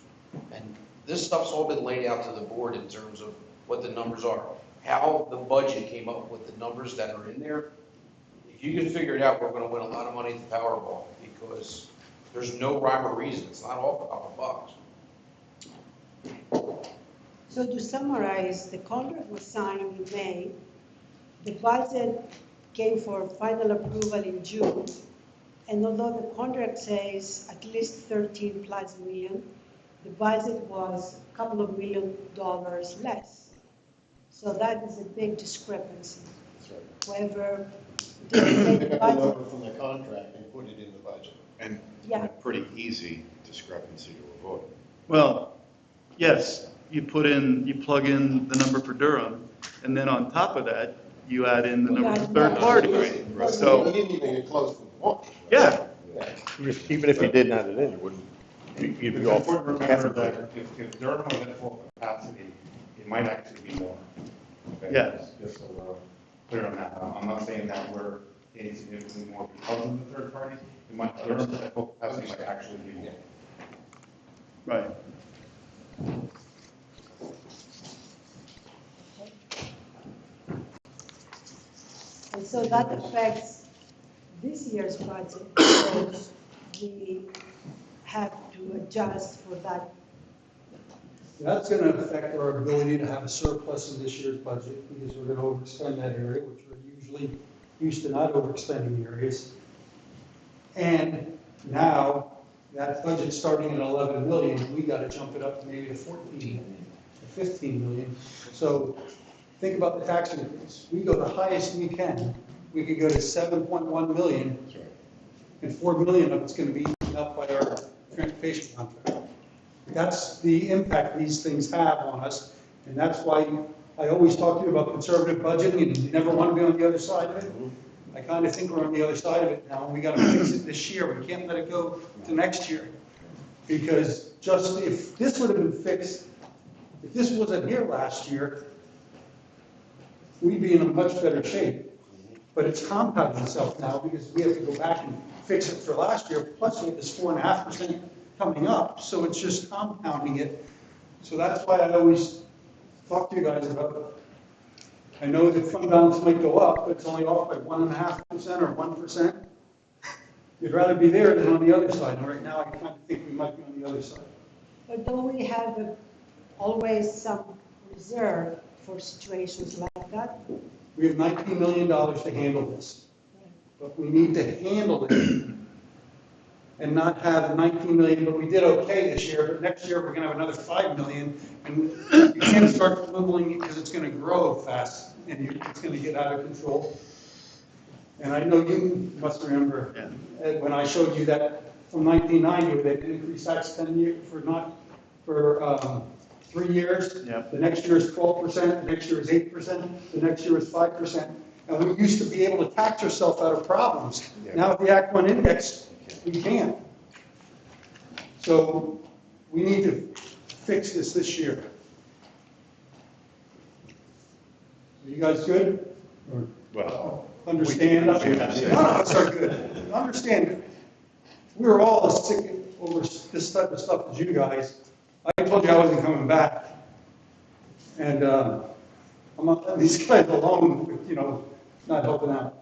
and this stuff's all been laid out to the board in terms of what the numbers are, how the budget came up with the numbers that are in there. If you can figure it out, we're going to win a lot of money at the Powerball, because there's no rhyme or reason. It's not all a couple bucks. So to summarize, the contract was signed in May. The budget came for final approval in June. And although the contract says at least 13 plus million, the budget was a couple of $1 million less. So that is a big discrepancy. That's right. Whoever Pick did the up the budget, number from the contract and put it in the budget. And Yeah. a pretty easy discrepancy to avoid. well, yes, you plug in the number for Durham, and then on top of that, you add in the number for third party. because So- We didn't even get close to the one. Yeah, Even if you didn't add it in, you wouldn't, you'd be It's off important to half a remember million. that if Durham was at full capacity, it might actually be more. Okay? Yes. Just so we're clear on that. I'm not saying that we're paying significantly more because of the third party. It might, Durham at full capacity might actually be more. right. And so that affects this year's budget, because we have to adjust for that. That's going to affect our ability to have a surplus in this year's budget, because we're going to overspend that area, which we're usually used to not overspending areas. And now, that budget's starting at 11 million, we got to jump it up to maybe to 14 million, to 15 million. So think about the tax increase. We go the highest we can. We could go to 7.1 million, and 4 million of it's going to be eaten up by our transportation contract. That's the impact these things have on us, and that's why I always talk to you about conservative budgeting, and you never want to be on the other side of it. I kind of think we're on the other side of it now, and we got to fix it this year. We can't let it go to next year, because just if this would have been fixed, if this wasn't here last year, we'd be in a much better shape. But it's compounding itself now, because we have to go back and fix it for last year, plus we have this 4.5% coming up, so it's just compounding it. So that's why I always talk to you guys about, I know the fund balance might go up, but it's only off by 1.5% or 1%. You'd rather be there than on the other side, and right now I kind of think we might be on the other side. But don't we have always some reserve for situations like that? We have $19 million to handle this, but we need to handle it and not have 19 million, but we did okay this year, but next year we're going to have another 5 million, and you can't start dwindling it because it's going to grow fast, and it's going to get out of control. And I know you must remember, Ed, when I showed you that from 1990, they increased tax 10 years for 3 years. Yep. The next year is 12%, the next year is 8%, the next year is 5%. And we used to be able to tax ourselves out of problems. Now with the Act 1 index, we can't. So we need to fix this year. Are you guys good? Or Well, understand? No, it's not good. Understand it. We were all as sick over this type of stuff as you guys. I told you I wasn't coming back. And I'm not letting these guys alone with, not helping out.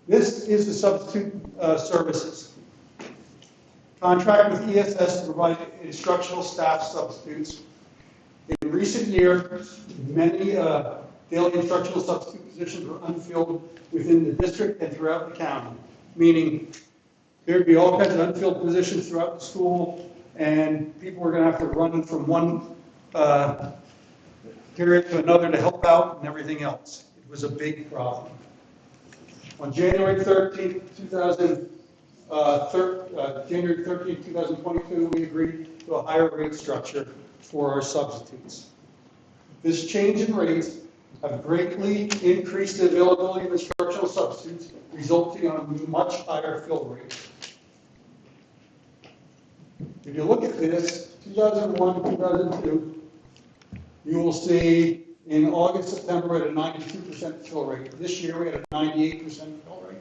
This is the substitute services. Contract with ESS to provide instructional staff substitutes. In recent years, many daily instructional substitute positions were unfilled within the district and throughout the county, meaning there'd be all kinds of unfilled positions throughout the school, and people were going to have to run from one period to another to help out and everything else. It was a big problem. On January 13th, 2022, we agreed to a higher rate structure for our substitutes. This change in rates have greatly increased the availability of instructional substitutes, resulting in a much higher fill rate. If you look at this, 2001, 2002, you will see in August, September, we had a 92% fill rate. This year, we had a 98% fill rate.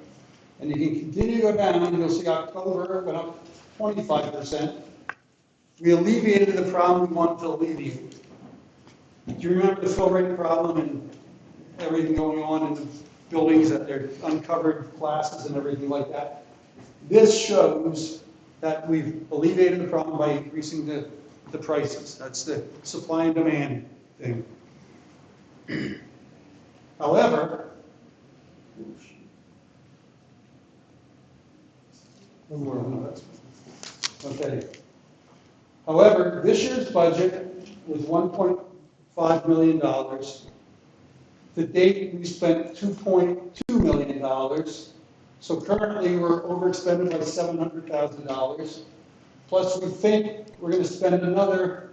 And you can continue to go down, and you'll see October went up 25%. We alleviated the problem we wanted to alleviate. Do you remember the fill rate problem and everything going on in the buildings, that they're uncovered classes and everything like that? This shows that we've alleviated the problem by increasing the prices. That's the supply and demand thing. However, okay. However, this year's budget was $1.5 million. To date, we spent $2.2 million. So currently, we're overexpended by $700,000. Plus, we think we're going to spend another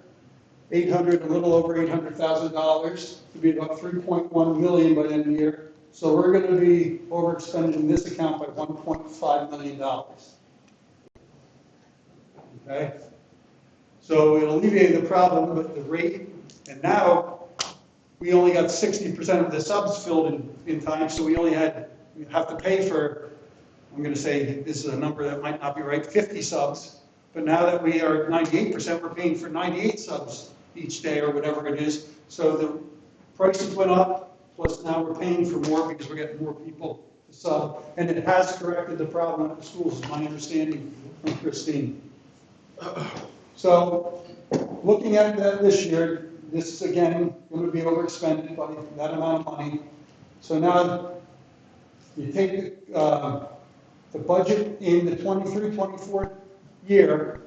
a little over $800,000 to be about 3.1 million by the end of the year. So we're going to be overexpending this account by $1.5 million. Okay? So it alleviated the problem with the rate, and now we only got 60% of the subs filled in time, so we have to pay for, I'm going to say this is a number that might not be right, 50 subs, but now that we are at 98%, we're paying for 98 subs each day or whatever it is. So the prices went up, plus now we're paying for more because we're getting more people to sub, and it has corrected the problem at the schools, is my understanding from Christine. So, looking at that this year, this is again going to be overexpended by that amount of money. So now you take the budget in the 23-24 year,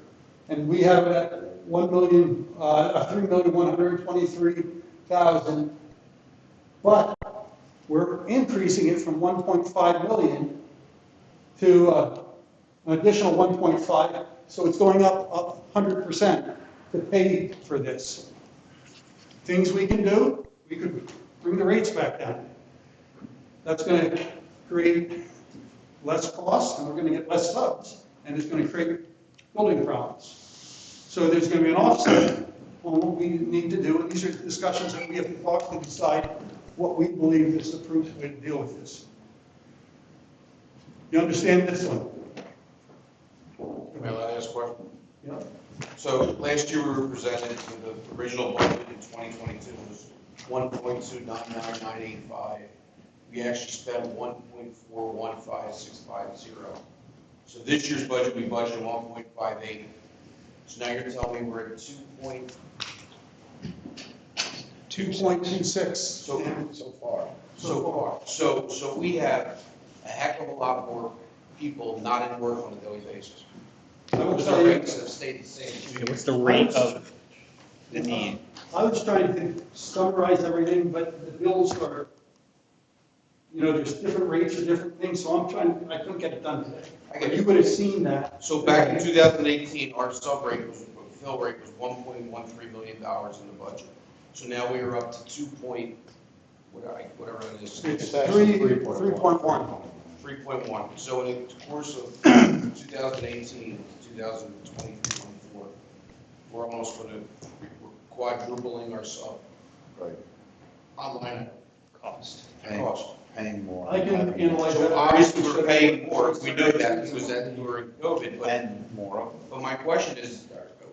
and we have it at $3,123,000, but we're increasing it from 1.5 million to an additional 1.5. So it's going up 100% to pay for this. Things we can do, we could bring the rates back down. That's going to create less cost, and we're going to get less subs, and it's going to create building problems. So there's going to be an offset on what we need to do, and these are discussions that we have to talk to decide what we believe is the prudent way to deal with this. You understand this one? May I ask a question? Yeah. So last year we were presented with the original budget in 2022 was 1.299985. We actually spent 1.415650. So this year's budget, we budgeted 1.58. So now you're telling me we're at 2.26 so far. so far. So we have a heck of a lot more people not in work on a daily basis. I will The tell you, rates have stayed the same. What's the rate of the need? I was trying to summarize everything, but the bills are, there's different rates for different things, so I couldn't get it done today. You would have seen that. So back in 2018, our fill rate was $1.13 million in the budget. So now we are up to whatever it is. It's actually 3.1. 3.1. So in the course of 2018 to 2024, we're almost we're quadrupling our sub. Right. Online Cost. Paying more. I can analyze that. So obviously we're paying more, we know that because that we were in COVID, but, And more. but my question is,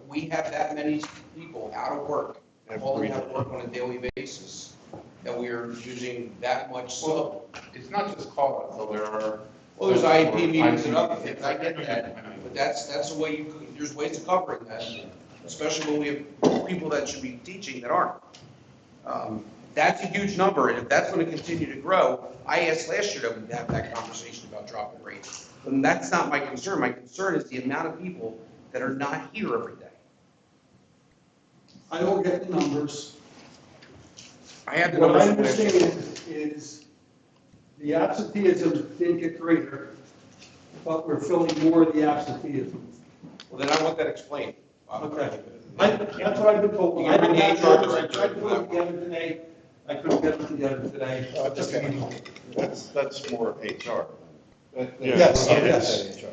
we have that many people out of work, calling out of work on a daily basis, that we are using that much sub. It's not just call it, so there are. Well, there's IEP meetings and other things, I get that, but that's the way there's ways of covering that, especially when we have people that should be teaching that aren't. That's a huge number, and if that's going to continue to grow, I asked last year that we'd have that conversation about dropping rates. And that's not my concern. My concern is the amount of people that are not here every day. I don't get the numbers. I have the What I numbers. from last year. understand is the absenteeism didn't get greater, but we're filling more of the absenteeism. Well, then I want that explained. Okay. That's what I've been told. You I can bring the have HR numbers. I director tried to into put that it together today. I couldn't get it together today. That's okay. That's more HR. Yes, Yes.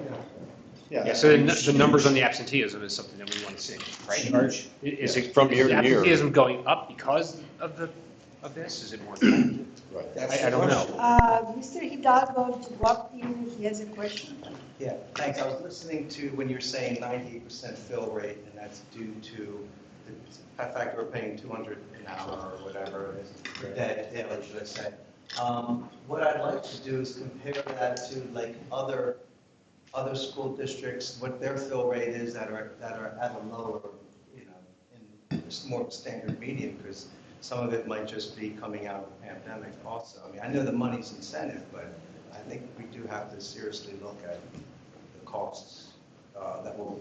Yeah, so the numbers on the absenteeism is something that we want to see, right? Is it From year is to year. absenteeism going up because of this? Is it more? Right. That's I the don't question. know. Mr. Hidalgo interrupted you, he has a question. Yeah, thanks. I was listening to when you're saying 98% fill rate, and that's due to the fact we're paying 200 an hour or whatever it is, per day, daily, should I say. What I'd like to do is compare that to like other school districts, what their fill rate is that are at a lower, in more standard medium, because some of it might just be coming out of the pandemic also. I mean, I know the money's incentive, but I think we do have to seriously look at the costs that we're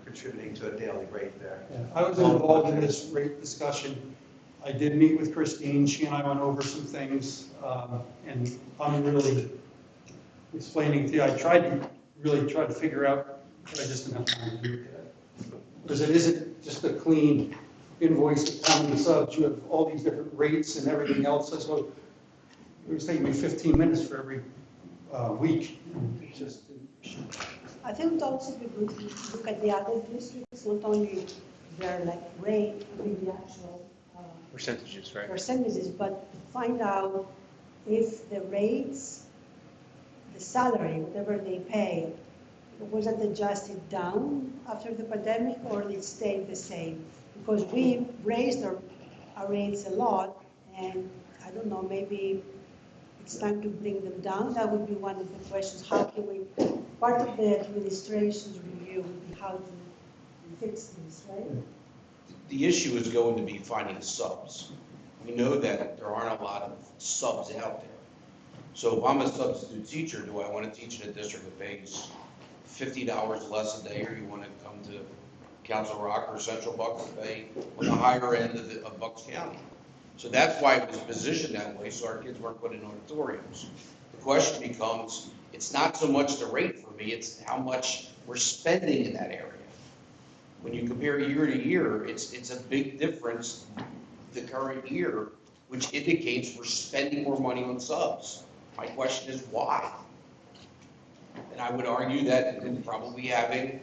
contributing to a daily rate there. I was involved in this rate discussion. I did meet with Christine. She and I went over some things, and I'm really explaining to you. I tried to figure out, but I just didn't have time to do it. Because it isn't just a clean, invoice, how many subs, you have all these different rates and everything else. So it was taking me 15 minutes for every week. It's just, I think it would also be good to look at the other districts, not only their like rate, I mean the actual Percentages, right? percentages, but find out if the rates, the salary, whatever they pay, was it adjusted down after the pandemic or it stayed the same? Because we raised our rates a lot, and I don't know, maybe it's time to bring them down. That would be one of the questions. How can we, part of the administration's review would be how to fix this, right? The issue is going to be finding subs. We know that there aren't a lot of subs out there. So if I'm a substitute teacher, do I want to teach in a district that pays $50 less a day, or you want to come to Council Rock or Central Bucks and pay on the higher end of Bucks County? So that's why it was positioned that way, so our kids weren't put in auditoriums. The question becomes, it's not so much the rate for me, it's how much we're spending in that area. When you compare year to year, it's a big difference the current year, which indicates we're spending more money on subs. My question is why? And I would argue that we're probably having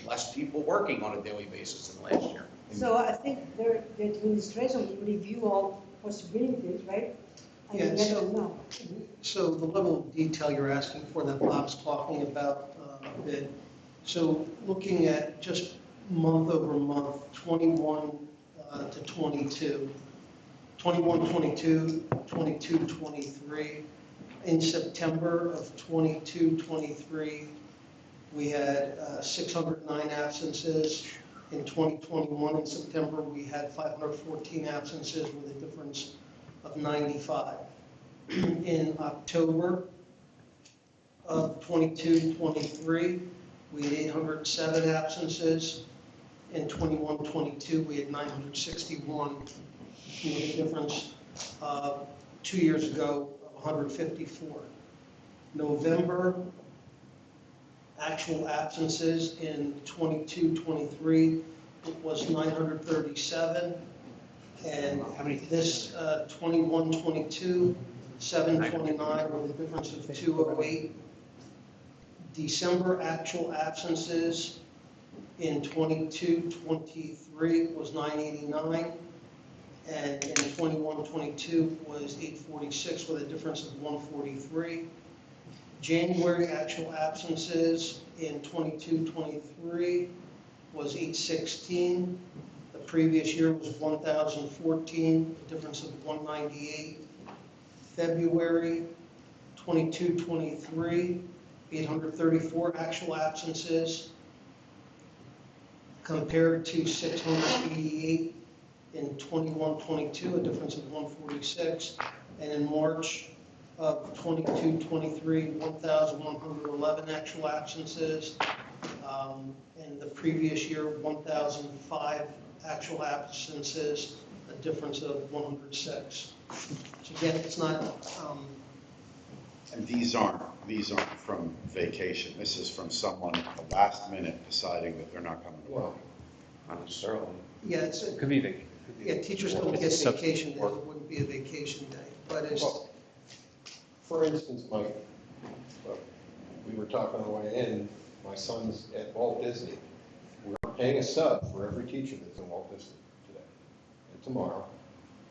less people working on a daily basis than last year. So I think the administration will review all possibilities, right? And Yeah, let so- them know. So the level of detail you're asking for that Bob's talking about a bit. So looking at just month over month, 21 to 22, 21, 22, 22, 23. In September of 22, 23, we had 609 absences. In 2021, in September, we had 514 absences with a difference of 95. In October of 22, 23, we had 807 absences. In 21, 22, we had 961, with a difference 2 years ago of 154. November, actual absences in 22, 23 was 937. And this 21, 22, 729 with a difference of 208. December actual absences in 22, 23 was 989. And in 21, 22 was 846 with a difference of 143. January actual absences in 22, 23 was 816. The previous year was 1,014, a difference of 198. February 22, 23, 834 actual absences compared to 688 in 21, 22, a difference of 146. And in March of 22, 23, 1,111 actual absences. And the previous year, 1,005 actual absences, a difference of 106. So again, it's not, And these aren't from vacation. This is from someone at the last minute deciding that they're not coming to work. Not necessarily. yeah, it's, Could be vacation. yeah, teachers don't get vacation days, it wouldn't be a vacation day, but it's, Well, for instance, Mike, we were talking on the way in, my son's at Walt Disney. We're paying a sub for every teacher that's in Walt Disney today, and tomorrow,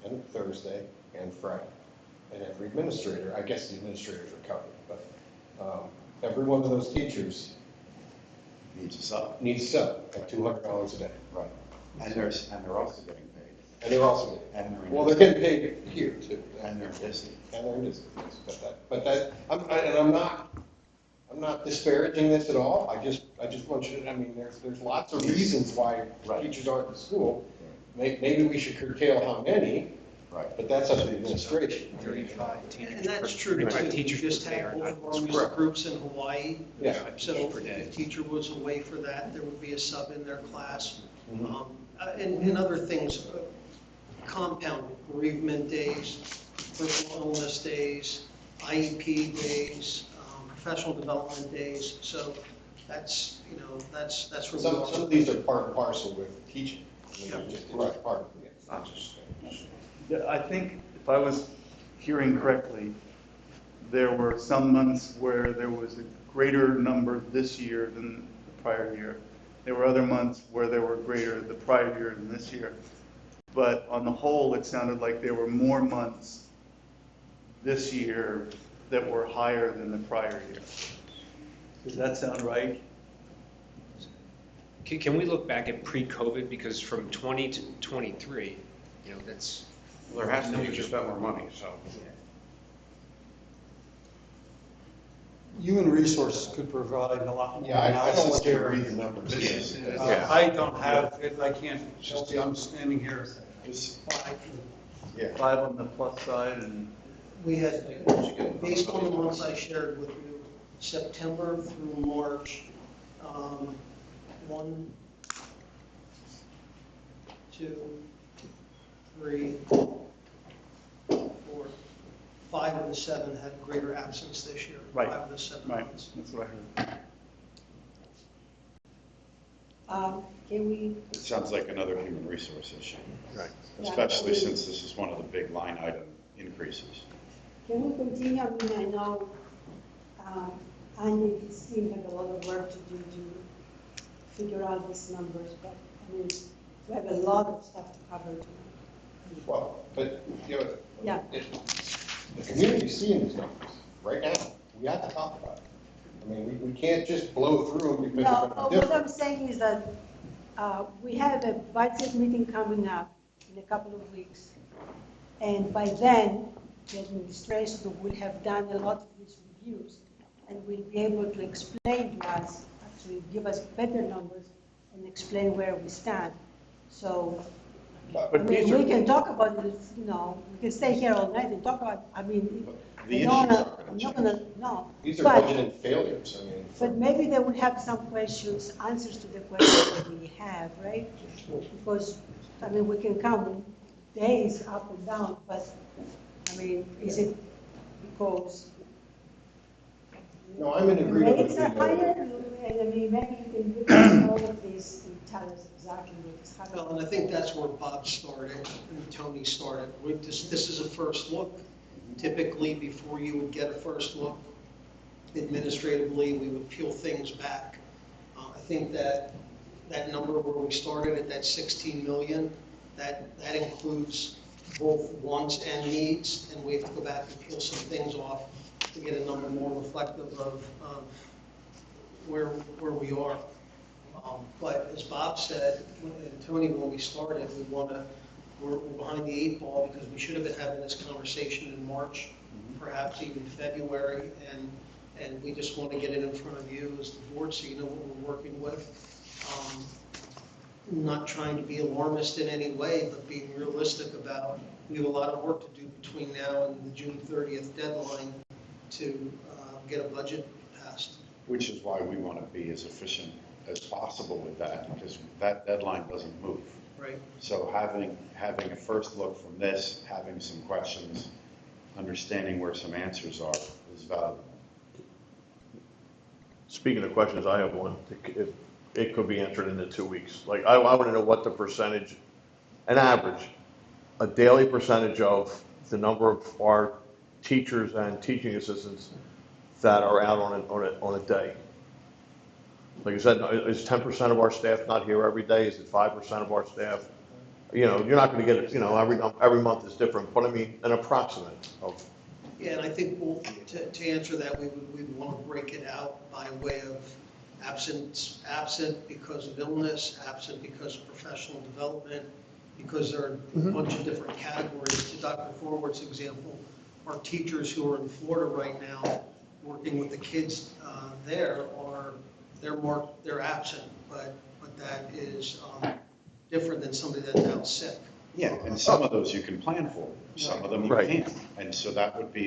and Thursday, and Friday. And every administrator, I guess the administrators are covered, but every one of those teachers Needs a sub. needs a sub at $200 a day. Right. And they're also getting paid. And they're also, And they're in well, they're Disney. getting paid here too. And they're Disney. And there it is, I'm not disparaging this at all, I just want you to, I mean, there's lots of reasons why teachers aren't in school. Maybe we should curtail how many, Right. but that's up to the administration. 35 teachers. and that's per- true 35 too. teachers We just per day had are not in overall school. music groups in Hawaii. Yeah. So Per day. if the teacher was away for that, there would be a sub in their class. Mhm. And other things, compounded, bereavement days, personal illness days, IEP days, professional development days. So that's, that's where we Some are. of these are part and parcel with teaching. Right, part of it, it's not just. Yeah, I think if I was hearing correctly, there were some months where there was a greater number this year than the prior year. There were other months where there were greater the prior year than this year. But on the whole, it sounded like there were more months this year that were higher than the prior year. Does that sound right? Can we look back at pre-COVID, because from 20 to 23, that's. Well, there has to be, you spent more money, so. Human resources could provide a lot more Yeah, I don't analysis want you to there. read the numbers. I don't have it, I can't, I'm standing here. Yeah. 5 on the plus side and. We had, based on the months I shared with you, September through March, 1, 2, 3, 4, 5 of the 7 had greater absence this year. Right. 5 of the 7 Right, months. that's what I heard. Can we, It sounds like another human resource issue. Right. Especially since this is one of the big line item increases. can we continue? I mean, I know Anya and his team have a lot of work to do to figure out these numbers, but I mean, we have a lot of stuff to cover tonight. Well, but, Yeah. The community's seeing these numbers right now. We have to talk about it. I mean, we can't just blow through them because No, they're going to be what different. I'm saying is that we have a budget meeting coming up in a couple of weeks. And by then, the administration will have done a lot of these reviews and will be able to explain to us, actually give us better numbers and explain where we stand. So, But I mean, these we are, can talk about it, we can stay here all night and talk about, I mean, the I issues don't aren't I'm going not to gonna, change. no. These are But- budgeted failures. I mean, But maybe they will have some questions, answers to the questions that we have, right? Because, I mean, we can count days up and down, but, I mean, is it because no, I'm in agreement with rates you. are higher? And I mean, maybe you can look at all of this and tell us exactly what's happening. Well, and I think that's where Bob started and Tony started. This is a first look. Typically, before you would get a first look, administratively, we would peel things back. I think that number where we started at that 16 million, that includes both wants and needs, and we have to go back and peel some things off to get a number more reflective of where we are. But as Bob said, and Tony, when we started, we're behind the 8 ball because we should have been having this conversation in March, perhaps even February, and we just want to get it in front of you as the board so you know what we're working with. Not trying to be alarmist in any way, but being realistic about, we have a lot of work to do between now and the June 30th deadline to get a budget passed. Which is why we want to be as efficient as possible with that, because that deadline doesn't move. Right. So having a first look from this, having some questions, understanding where some answers are is valuable. Speaking of questions, I have one. It could be answered in the 2 weeks. Like, I want to know what the percentage, an average, a daily percentage of the number of our teachers and teaching assistants that are out on a day. Like I said, is 10% of our staff not here every day? Is it 5% of our staff? You're not going to get it, every month is different, but I mean, an approximate of. Yeah, and I think to answer that, we would want to break it out by way of absent because of illness, absent because of professional development, because there are a bunch of different categories. To Dr. Forward's example, our teachers who are in Florida right now, working with the kids they're absent, but that is different than somebody that's out sick. Yeah, and some of those you can plan for, some of them you Right. can't. And so that would be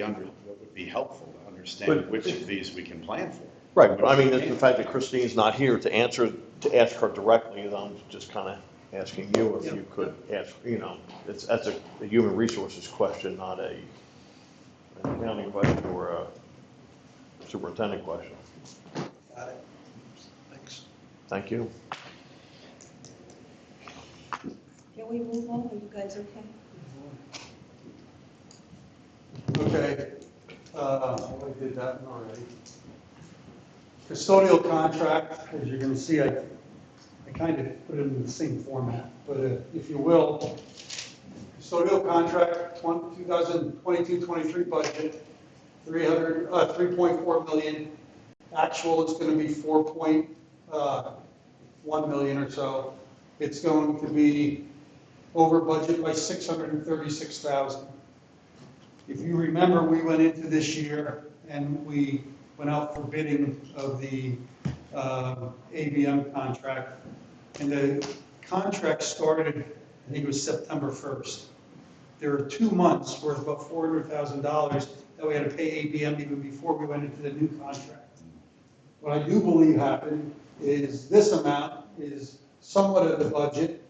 helpful to understand which of these we can plan for. Right, but I mean, the fact that Christine's not here to ask her directly, I'm just kind of asking you if you could ask, that's a human resources question, not an accounting question or a superintendent question. Got it. Thanks. Thank you. Can we move on? Are you guys okay? Okay, I did that already. Custodial contract, as you're gonna see, I kind of put it in the same format, but if you will, custodial contract, 2022-23 budget, 3.4 million. Actual is gonna be 4.1 million or so. It's going to be over budget by 636,000. If you remember, we went into this year and we went out for bidding of the ABM contract. And the contract started, I think it was September 1st. There were 2 months worth about $400,000 that we had to pay ABM even before we went into the new contract. What I do believe happened is this amount is somewhat of the budget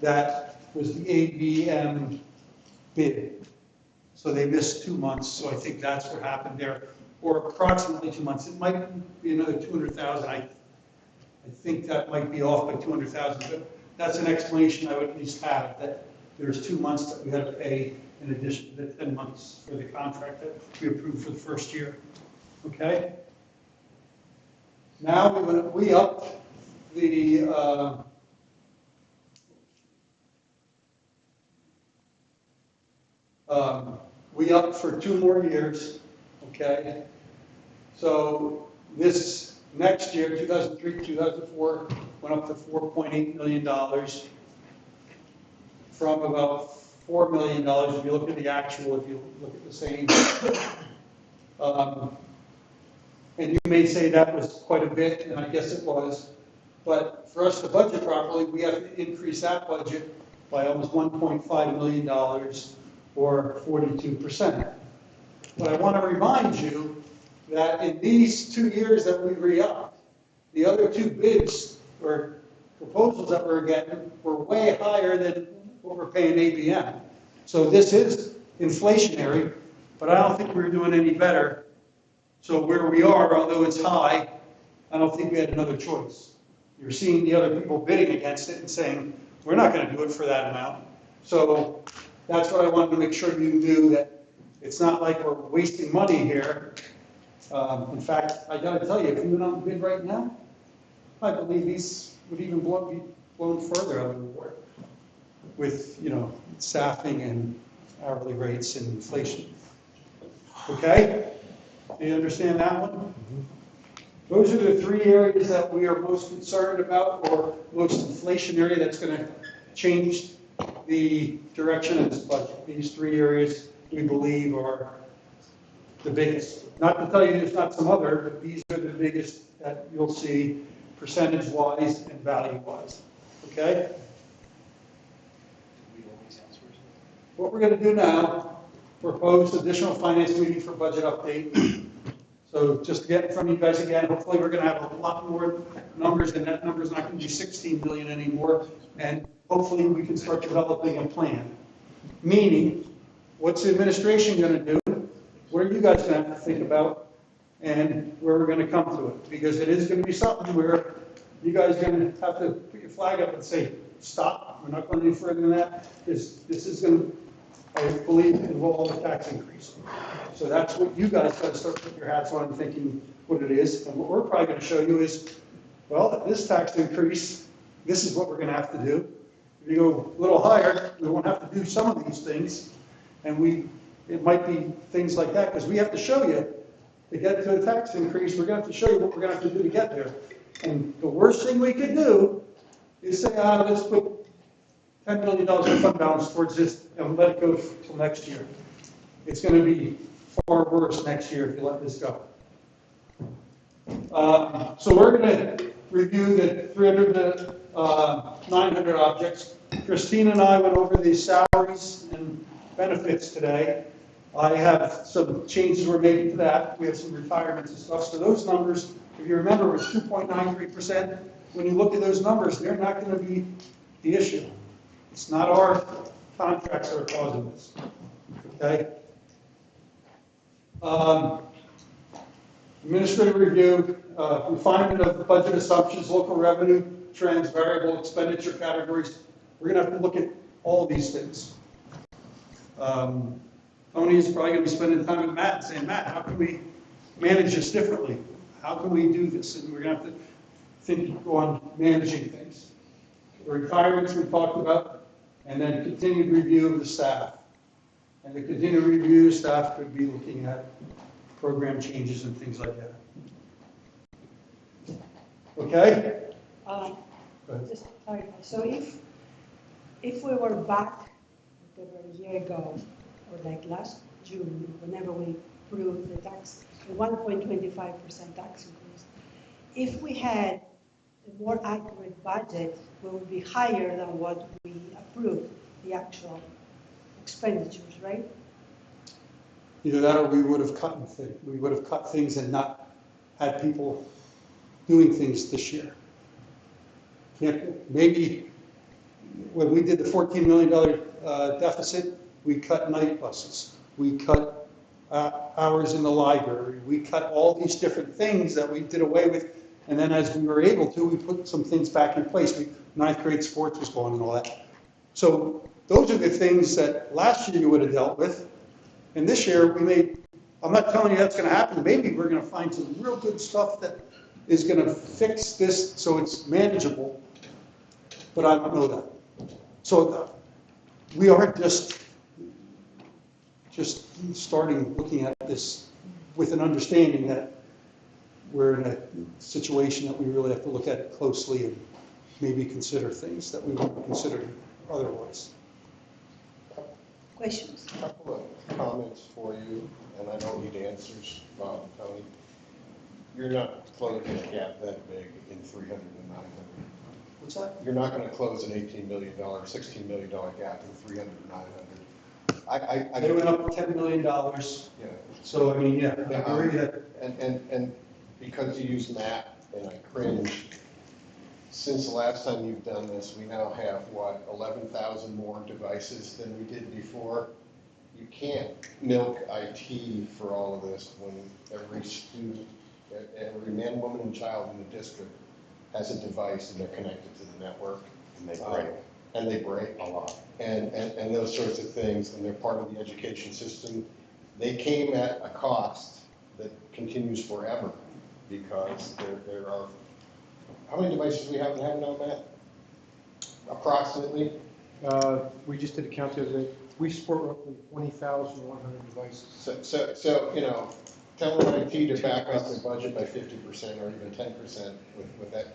that was the ABM bid. So they missed 2 months, so I think that's what happened there, or approximately 2 months. It might be another 200,000. I think that might be off by 200,000, but that's an explanation I would at least have, that there's 2 months that we had to pay in addition to the 10 months for the contract that we approved for the first year. Okay? Now we upped the we upped for 2 more years, okay? So this next year, 2003, 2004, went up to $4.8 million from about $4 million. If you look at the actual, if you look at the same. And you may say that was quite a bit, and I guess it was. But for us to budget properly, we have to increase that budget by almost $1.5 million, or 42%. But I want to remind you that in these 2 years that we re-upped, the other 2 bids or proposals that we're getting were way higher than what we're paying ABM. So this is inflationary, but I don't think we're doing any better. So where we are, although it's high, I don't think we had another choice. You're seeing the other people bidding against it and saying, we're not going to do it for that amount. So that's what I wanted to make sure you knew, that it's not like we're wasting money here. In fact, I got to tell you, if you went on bid right now, I believe these would even be blown further out of the water with, staffing and hourly rates and inflation. Okay? Do you understand that one? Those are the 3 areas that we are most concerned about, or most inflationary, that's going to change the direction of this budget. These 3 areas we believe are the biggest. Not to tell you there's not some other, but these are the biggest that you'll see percentage-wise and value-wise. Okay? What we're going to do now, propose additional finance meeting for budget update. So just to get in front of you guys again, hopefully we're going to have a lot more numbers, and that number is not going to be 16 million anymore. And hopefully we can start developing a plan. Meaning, what's the administration going to do? What are you guys going to have to think about? And where we're going to come to it? Because it is going to be something where you guys are going to have to put your flag up and say, stop, we're not going any further than that. This is going to, I believe, involve a tax increase. So that's what you guys got to start putting your hats on and thinking what it is. And what we're probably going to show you is, well, this tax increase, this is what we're going to have to do. If you go a little higher, we won't have to do some of these things. And it might be things like that, because we have to show you, to get to a tax increase, we're going to have to show you what we're going to have to do to get there. And the worst thing we could do is say, let's put $10 million in fund balance towards this and let it go till next year. It's going to be far worse next year if you let this go. So we're going to review the 300 to 900 objects. Christina and I went over the salaries and benefits today. I have some changes we're making to that. We have some retirements and stuff. So those numbers, if you remember, was 2.93%. When you look at those numbers, they're not going to be the issue. It's not our contracts that are causing this. Okay? Administrative review, refinement of the budget assumptions, local revenue trends, variable expenditure categories, We're gonna have to look at all these things. Tony is probably gonna be spending time with Matt and saying, Matt, how can we manage this differently? How can we do this? And we're gonna have to think on managing things. The retirements we talked about, and then continued review of the staff. And the continued review of staff could be looking at program changes and things like that. Okay? Just to clarify, so if we were back whatever, a year ago, or like last June, whenever we approved the 1.25% tax increase, if we had a more accurate budget, we would be higher than what we approved, the actual expenditures, right? Either that or we would have cut things and not had people doing things this year. Maybe when we did the $14 million deficit, we cut night buses. We cut hours in the library. We cut all these different things that we did away with. And then as we were able to, we put some things back in place. Ninth grade sports was gone and all that. So those are the things that last year you would have dealt with. And this year we made, I'm not telling you that's going to happen. Maybe we're going to find some real good stuff that is going to fix this so it's manageable. But I don't know that. So we are just starting looking at this with an understanding that we're in a situation that we really have to look at closely and maybe consider things that we wouldn't consider otherwise. Questions? A couple of comments for you, and I don't need answers, Bob and Tony. You're not closing a gap that big in 300 and 900. What's that? You're not going to close an $18 million, $16 million gap in 300 and 900. They went up $10 million. Yeah. So, I mean, yeah, I agree that. And because you use Matt, and I cringe, since the last time you've done this, we now have, 11,000 more devices than we did before. You can't milk IT for all of this when every student, every man, woman, and child in the district has a device and they're connected to the network. And they break. And they break. A lot. And those sorts of things, and they're part of the education system. They came at a cost that continues forever because there are, how many devices we have now, Matt? Approximately? We just did a count the other day. We support roughly 20,100 devices. So you know, telling IT to back up their budget by 50% or even 10% with that,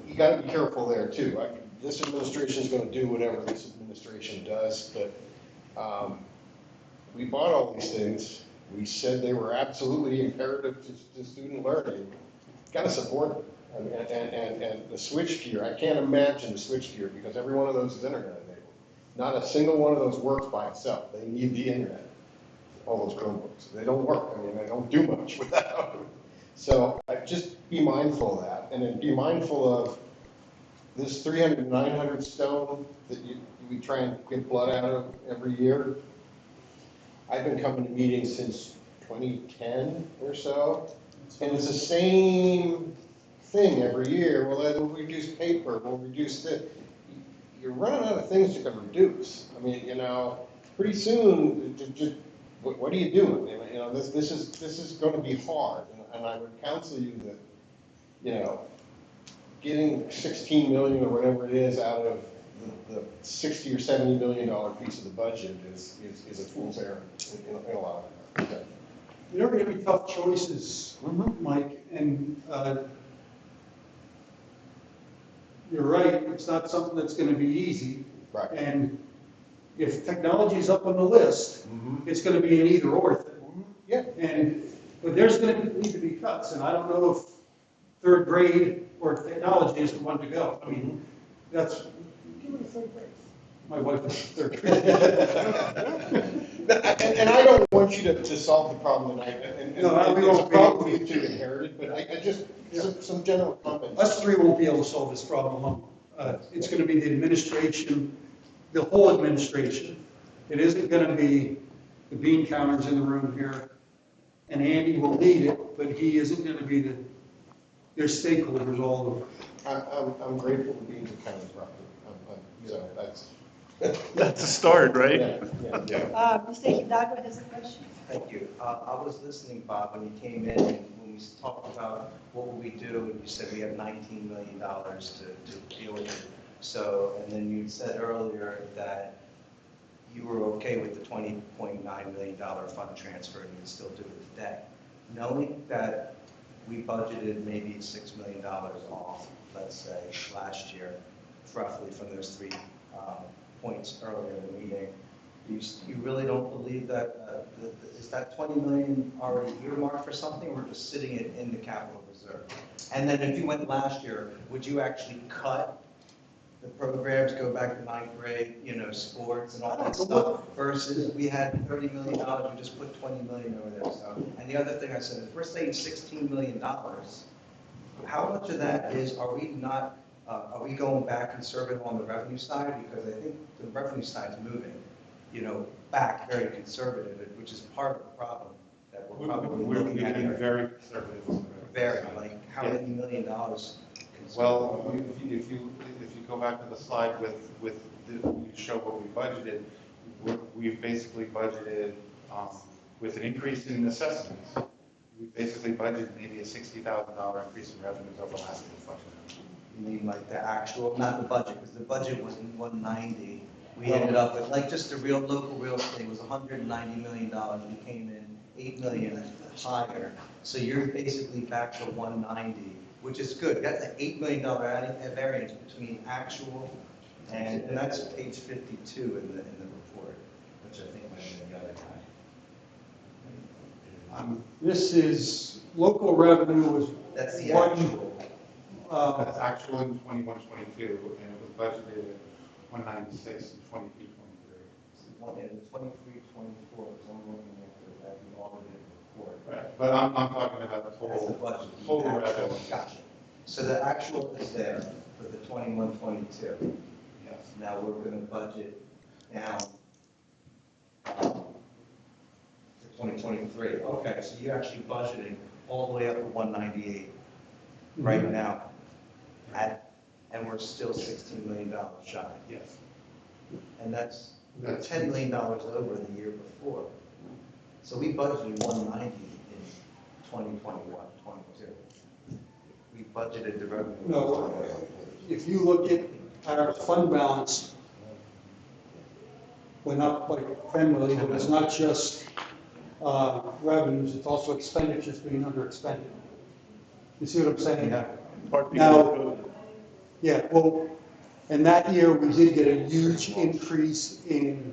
you got to be careful there too. This administration is going to do whatever this administration does, but we bought all these things. We said they were absolutely imperative to student learning. Got to support them. And the switch gear, I can't imagine the switch gear because every one of those is internet enabled. Not a single one of those works by itself. They need the internet. All those Chromebooks, they don't work. I mean, they don't do much without them. So just be mindful of that, and then be mindful of this 300, 900 stone that we try and get blood out of every year. I've been coming to meetings since 2010 or so, and it's the same thing every year. We'll reduce paper, we'll reduce this. You're running out of things you can reduce. I mean, you know, pretty soon, just what are you doing? You know, this is going to be hard, and I would counsel you that, you know, getting 16 million or whatever it is out of the 60 or 70 million dollar piece of the budget is a fool's errand in a lot of it. There are going to be tough choices, Mike, and you're right, it's not something that's going to be easy. Right. And if technology is up on the list, it's going to be an either or thing. Yeah. But there's going to need to be cuts, and I don't know if third grade or technology is the one to go. I mean, that's, give me the third grade. My wife is third grade. And I don't want you to solve the problem tonight, and No, we it's a won't be. problem you two inherited, but I just, some general comments. Us three won't be able to solve this problem alone. It's going to be the administration, the whole administration. It isn't going to be the bean counters in the room here, and Andy will lead it, but he isn't going to be there's stakeholders all over. I'm grateful the beans are kind of roughly. So that's. That's a start, right? Mr. Hidalgo has a question. Thank you. I was listening, Bob, when you came in, and when we talked about what will we do, and you said we have $19 million to deal with it. So, and then you said earlier that you were okay with the $20.9 million fund transfer, and you would still do it today. Knowing that we budgeted maybe $6 million off, let's say, last year, roughly from those 3 points earlier in the meeting, you really don't believe that, is that 20 million already earmarked for something, or just sitting it in the capital reserve? And then if you went last year, would you actually cut the programs, go back to 9th grade, sports and all that stuff, versus we had $30 million, we just put 20 million over there, so. And the other thing I said, if we're saying $16 million, how much of that is, are we going back conservative on the revenue side? Because I think the revenue side's moving, back very conservative, which is part of the problem that we're probably looking at here. Very conservative. Very, like how many $1 million? Well, if you go back to the slide with you show what we budgeted, we've basically budgeted with an increase in assessments. We basically budgeted maybe a $60,000 increase in revenues over last year's budget. You mean like the actual, not the budget, because the budget was 190. We ended up with, like, just the local real estate was $190 million. We came in $8 million higher. So you're basically back to 190, which is good. That's an $8 million variance between actual and that's page 52 in the report, which I think might be the other guy. This is, local revenue was. That's the actual. That's actual in 21, 22, and it was budgeted at 196 and 23, 23. In 23, 24, because I'm looking at the audited report. Right. But I'm talking about the That's the total, budget. total revenue. Gotcha. So the actual is there for the 21, 22. Yes. Now we're going to budget down to 2023. Okay, so you're actually budgeting all the way up to 198 right now. And we're still $16 million shy. Yes. And that's $10 million over the year before. So we budgeted 190 in 2021, 22. We budgeted the revenue. No, if you look at our fund balance, went up like 10 million, but it's not just revenues, it's also expenditures being under expended. You see what I'm saying? Yeah. Now, yeah, well, and that year we did get a huge increase in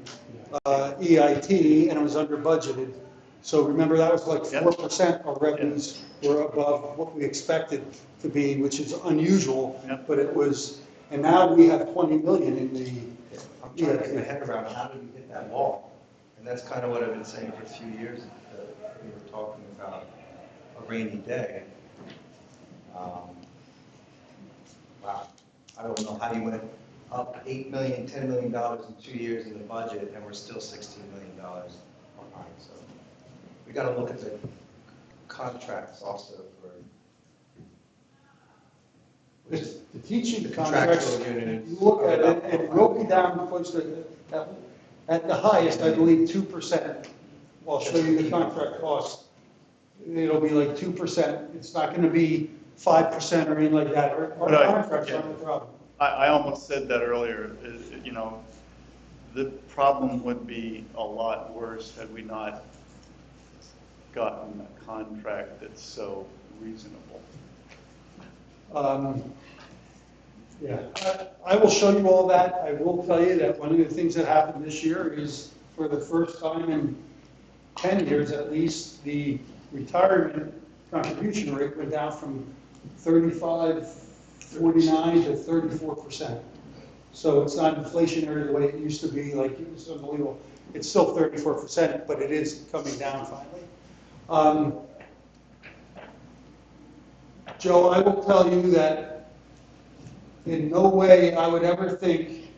EIT, and it was under budgeted. So remember, that was like 4% of revenues were above what we expected to be, which is unusual, but it was, and now we have 20 million in the. I'm trying to get my head around how did we hit that wall? And that's kind of what I've been saying for a few years. We were talking about a rainy day. Wow. I don't know how you went up $8 million, $10 million in 2 years in the budget, and we're still $16 million behind. So we got to look at the contracts also for. The teaching contracts, you look at it, and it will be down close to, at the highest, I believe, 2%. I'll show you the contract cost. It'll be like 2%. It's not going to be 5% or anything like that. Our contracts aren't a problem. I almost said that earlier, the problem would be a lot worse had we not gotten a contract that's so reasonable. Yeah, I will show you all that. I will tell you that one of the things that happened this year is, for the first time in 10 years at least, the retirement contribution rate went down from 35.49 to 34%. So it's not inflationary the way it used to be, like it was unbelievable. It's still 34%, but it is coming down finally. Joe, I will tell you that in no way I would ever think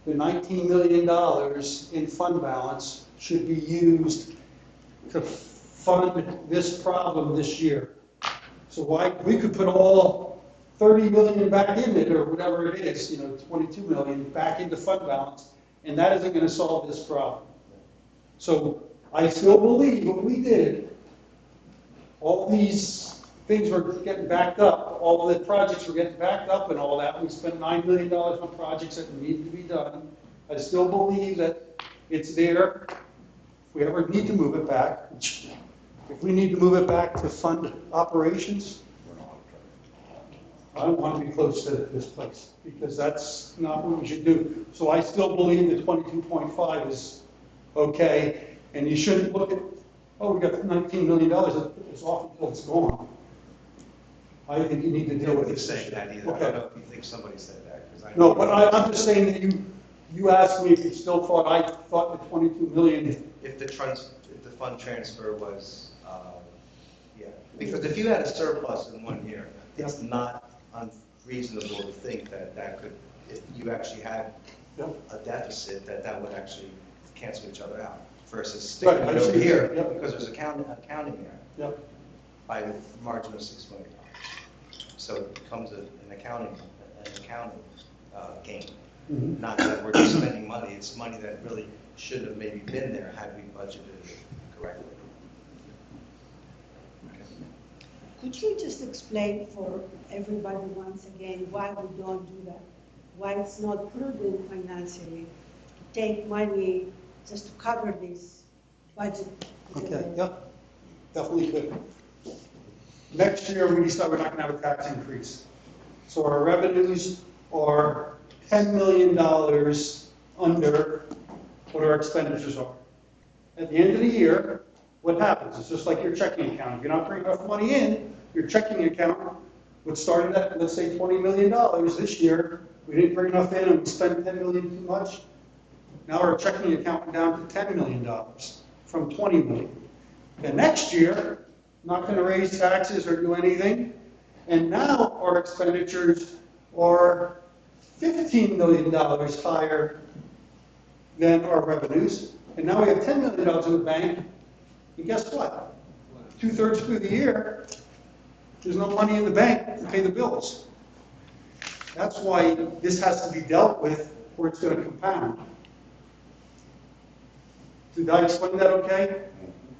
the $19 million in fund balance should be used to fund this problem this year. So we could put all 30 million back in it, or whatever it is, 22 million back into fund balance, and that isn't gonna solve this problem. So I still believe what we did, all these things were getting backed up, all the projects were getting backed up and all that. We spent $9 million on projects that needed to be done. I still believe that it's there. If we ever need to move it back, if we need to move it back to fund operations, I don't want to be close to this place, because that's not what we should do. So I still believe that 22.5 is okay, and you shouldn't look at, oh, we got $19 million, it's off until it's gone. I think you need to deal with Nobody's this. saying that either. I Okay. don't know if you think somebody said that, because I. No, but I'm just saying that you asked me if you still thought, I thought the 22 million. If the fund transfer was, yeah, because if you had a surplus in 1 year, it's not unreasonable to think that could, if you actually had a deficit, that would actually cancel each other out, versus sticking Right, it over here, yep. because there's accounting there Yep. by the margin of $6 million. So it becomes an accounting gain. Mhm. Not that we're just spending money, it's money that really should have maybe been there had we budgeted it correctly. Could you just explain for everybody once again why we don't do that? Why it's not prudent financially to take money just to cover this budget? Okay, yep, definitely could. Next year, we're not gonna have a tax increase. So our revenues are $10 million under what our expenditures are. At the end of the year, what happens? It's just like your checking account. If you're not bringing enough money in, your checking account, which started at, let's say, $20 million this year, we didn't bring enough in and we spent $10 million too much. Now our checking account went down to $10 million from $20 million. And next year, not going to raise taxes or do anything. And now our expenditures are $15 million higher than our revenues. And now we have $10 million in the bank. And guess what? 2/3 through the year, there's no money in the bank to pay the bills. That's why this has to be dealt with, or it's going to compound. Did I explain that okay?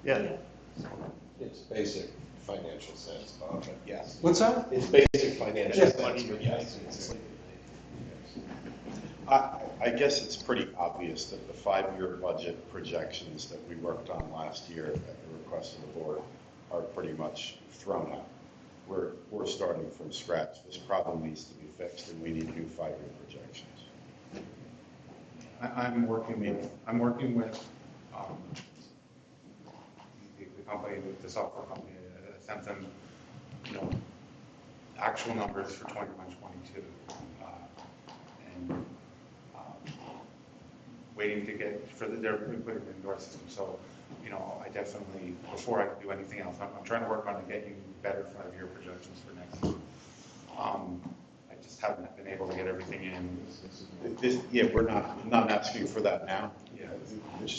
Yeah. It's basic financial sense, Bob, but yes. What's that? It's basic financial Yeah. sense, but yes. I guess it's pretty obvious that the 5-year budget projections that we worked on last year at the request of the board are pretty much thrown out. We're starting from scratch. This problem needs to be fixed, and we need new 5-year projections. I'm working with the company, the software company, sent them, actual numbers for 21, 22, and waiting to get they're putting it into our system. So, I definitely, before I do anything else, I'm trying to work on getting better 5-year projections for next year. I just haven't been able to get everything in. Yeah, I'm not asking for that now. Yeah.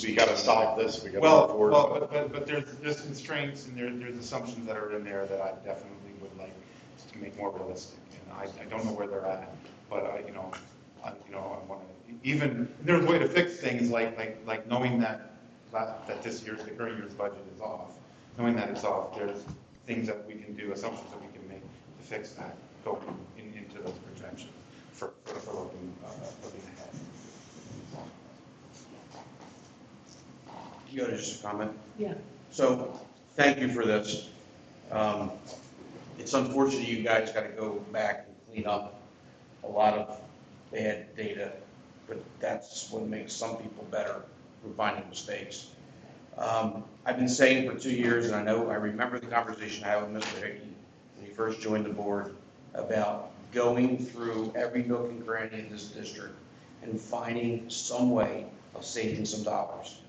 We got to solve this. We got to move forward. But there's constraints and there's assumptions that are in there that I definitely would like to make more realistic. And I don't know where they're at, but I want to, even, there's a way to fix things like knowing that this year's, the current year's budget is off. Knowing that it's off, there's things that we can do, assumptions that we can make to fix that going into those projections for looking ahead. You got just a comment? Yeah. So, thank you for this. It's unfortunate you guys got to go back and clean up a lot of bad data, but that's what makes some people better for finding mistakes. I've been saying for 2 years, and I remember the conversation I had with Mr. Hickey when he first joined the board about going through every nook and cranny in this district and finding some way of saving some dollars.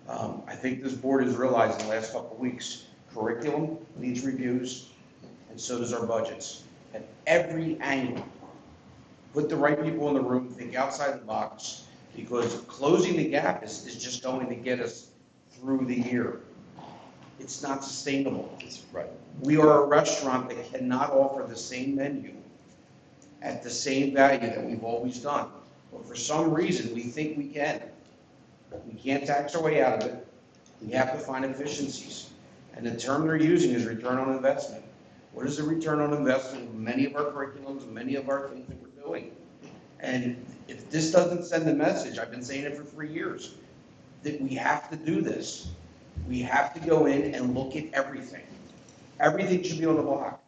I think this board has realized in the last couple of weeks, curriculum needs reviews, and so does our budgets. At every angle, put the right people in the room, think outside the box, because closing the gap is just going to get us through the year. It's not sustainable. Right. We are a restaurant that cannot offer the same menu at the same value that we've always done. But for some reason, we think we can. We can't tax our way out of it. We have to find efficiencies. And the term they're using is return on investment. What is the return on investment of many of our curriculums and many of our things that we're doing? And if this doesn't send the message, I've been saying it for 3 years, that we have to do this. We have to go in and look at everything. Everything should be on the block.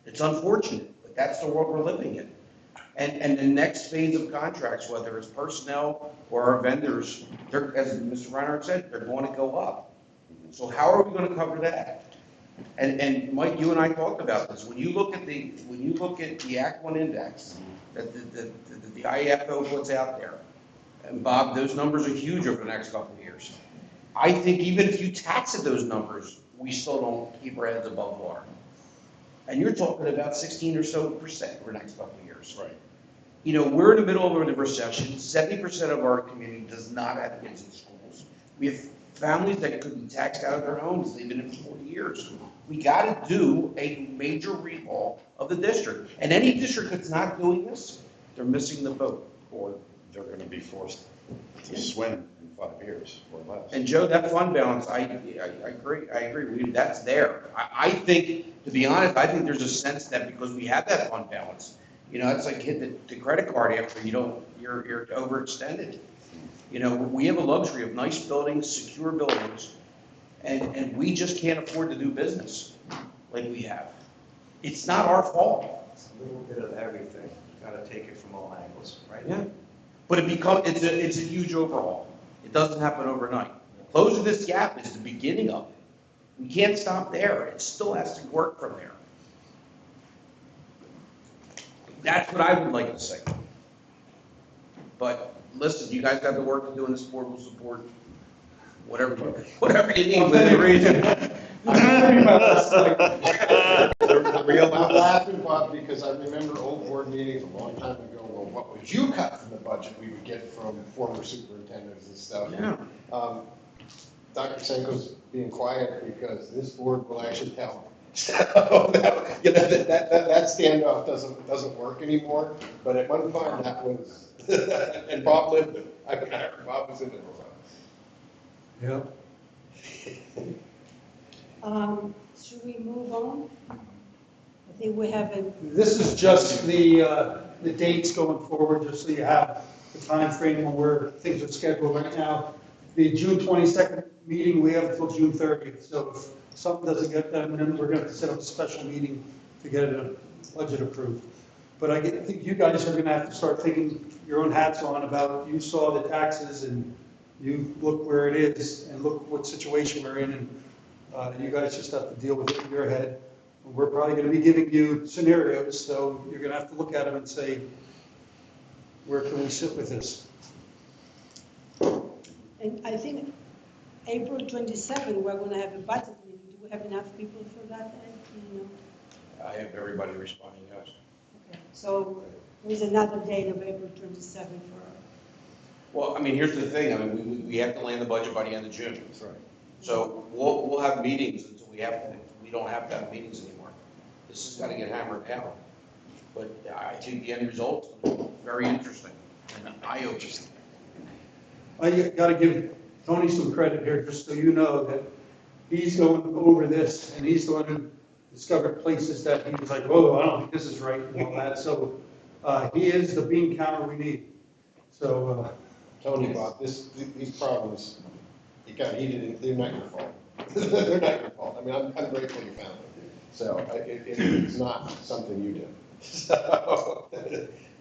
It's unfortunate, but that's the world we're living in. And the next phase of contracts, whether it's personnel or our vendors, as Mr. Reinhardt said, they're going to go up. So how are we going to cover that? And Mike, you and I talked about this. When you look at the Act 1 index that the IFO puts out there, and Bob, those numbers are huge over the next couple of years. I think even if you tax at those numbers, we still don't keep our heads above water. And you're talking about 16% or so over the next couple of years. Right. You know, we're in the middle of a recession. 70% of our community does not have kids in schools. We have families that could be taxed out of their homes. They've been in for 40 years. We got to do a major rehaul of the district. And any district that's not doing this, they're missing the boat. Or they're going to be forced to swim in 5 years or less. And Joe, that fund balance, I agree. That's there. I think, to be honest, I think there's a sense that because we have that fund balance, you know, it's like hitting the credit card after you're overextended. You know, we have a luxury of nice buildings, secure buildings, and we just can't afford to do business like we have. It's not our fault. It's a little bit of everything. You gotta take it from all angles, right? Yeah. But it's a huge overhaul. It doesn't happen overnight. Closing this gap is the beginning of it. We can't stop there. It still has to work from there. That's what I would like to say. But listen, you guys got the work to do, and this board will support whatever you need within reason. I'm laughing, Bob, because I remember old board meetings a long time ago, well, what would you cut from the budget we would get from former superintendents and stuff. Yeah. Dr. Senko's being quiet because this board will actually help. So that standoff doesn't work anymore, but at one time that was, and Bob lived it. Bob was in it. Yeah. Should we move on? I think we have a, This is just the dates going forward, just so you have the time frame on where things are scheduled right now. The June 22nd meeting, we have until June 30th, so if something doesn't get done, then we're going to set up a special meeting to get a budget approved. But I think you guys are going to have to start taking your own hats on about, you saw the taxes and you look where it is and look what situation we're in, and you guys just have to deal with it in your head. We're probably going to be giving you scenarios, so you're going to have to look at them and say, where can we sit with this? and I think April 27, we're going to have a budget meeting. Do we have enough people for that? You know? I have everybody responding yes. Okay. So there's another date of April 27 for. Well, I mean, here's the thing. I mean, we have to land the budget by the end of June. That's right. So we'll have meetings until we don't have to have meetings anymore. This has got to get hammered out. But I think the end result is very interesting and eye-opening. I got to give Tony some credit here, just so you know that he's going over this and he's the one who discovered places that he was like, whoa, I don't think this is right and all that. So he is the bean counter we need. So Tony, Bob, these problems, you got heated, they're not your fault. They're not your fault. I mean, I'm grateful you found them. So it's not something you did. So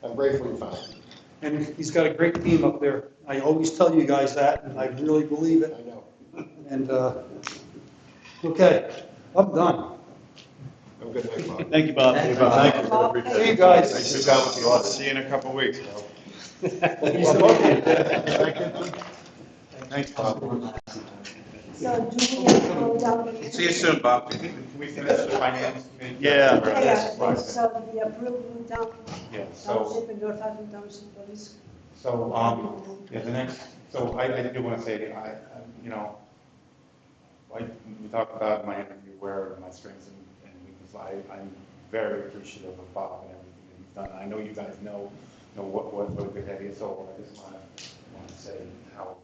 I'm grateful you found them. and he's got a great team up there. I always tell you guys that, and I really believe it. I know. And, okay, I'm done. Have a good night, Bob. Thank you, Bob. Thank you, Bob. See you guys. Nice to go with you all. See you in a couple of weeks. Thanks, Bob. So do we have to go down? See you soon, Bob. Can we finish the finance? Yeah. Yeah, so the approval down. Yeah, Township and Northampton Township Police. Yeah, the next, I do want to say, you know, like we talked about in my interview, where my strengths and weaknesses lie. I'm very appreciative of Bob and everything that he's done. I know you guys know what a good head he is, so I just want to say how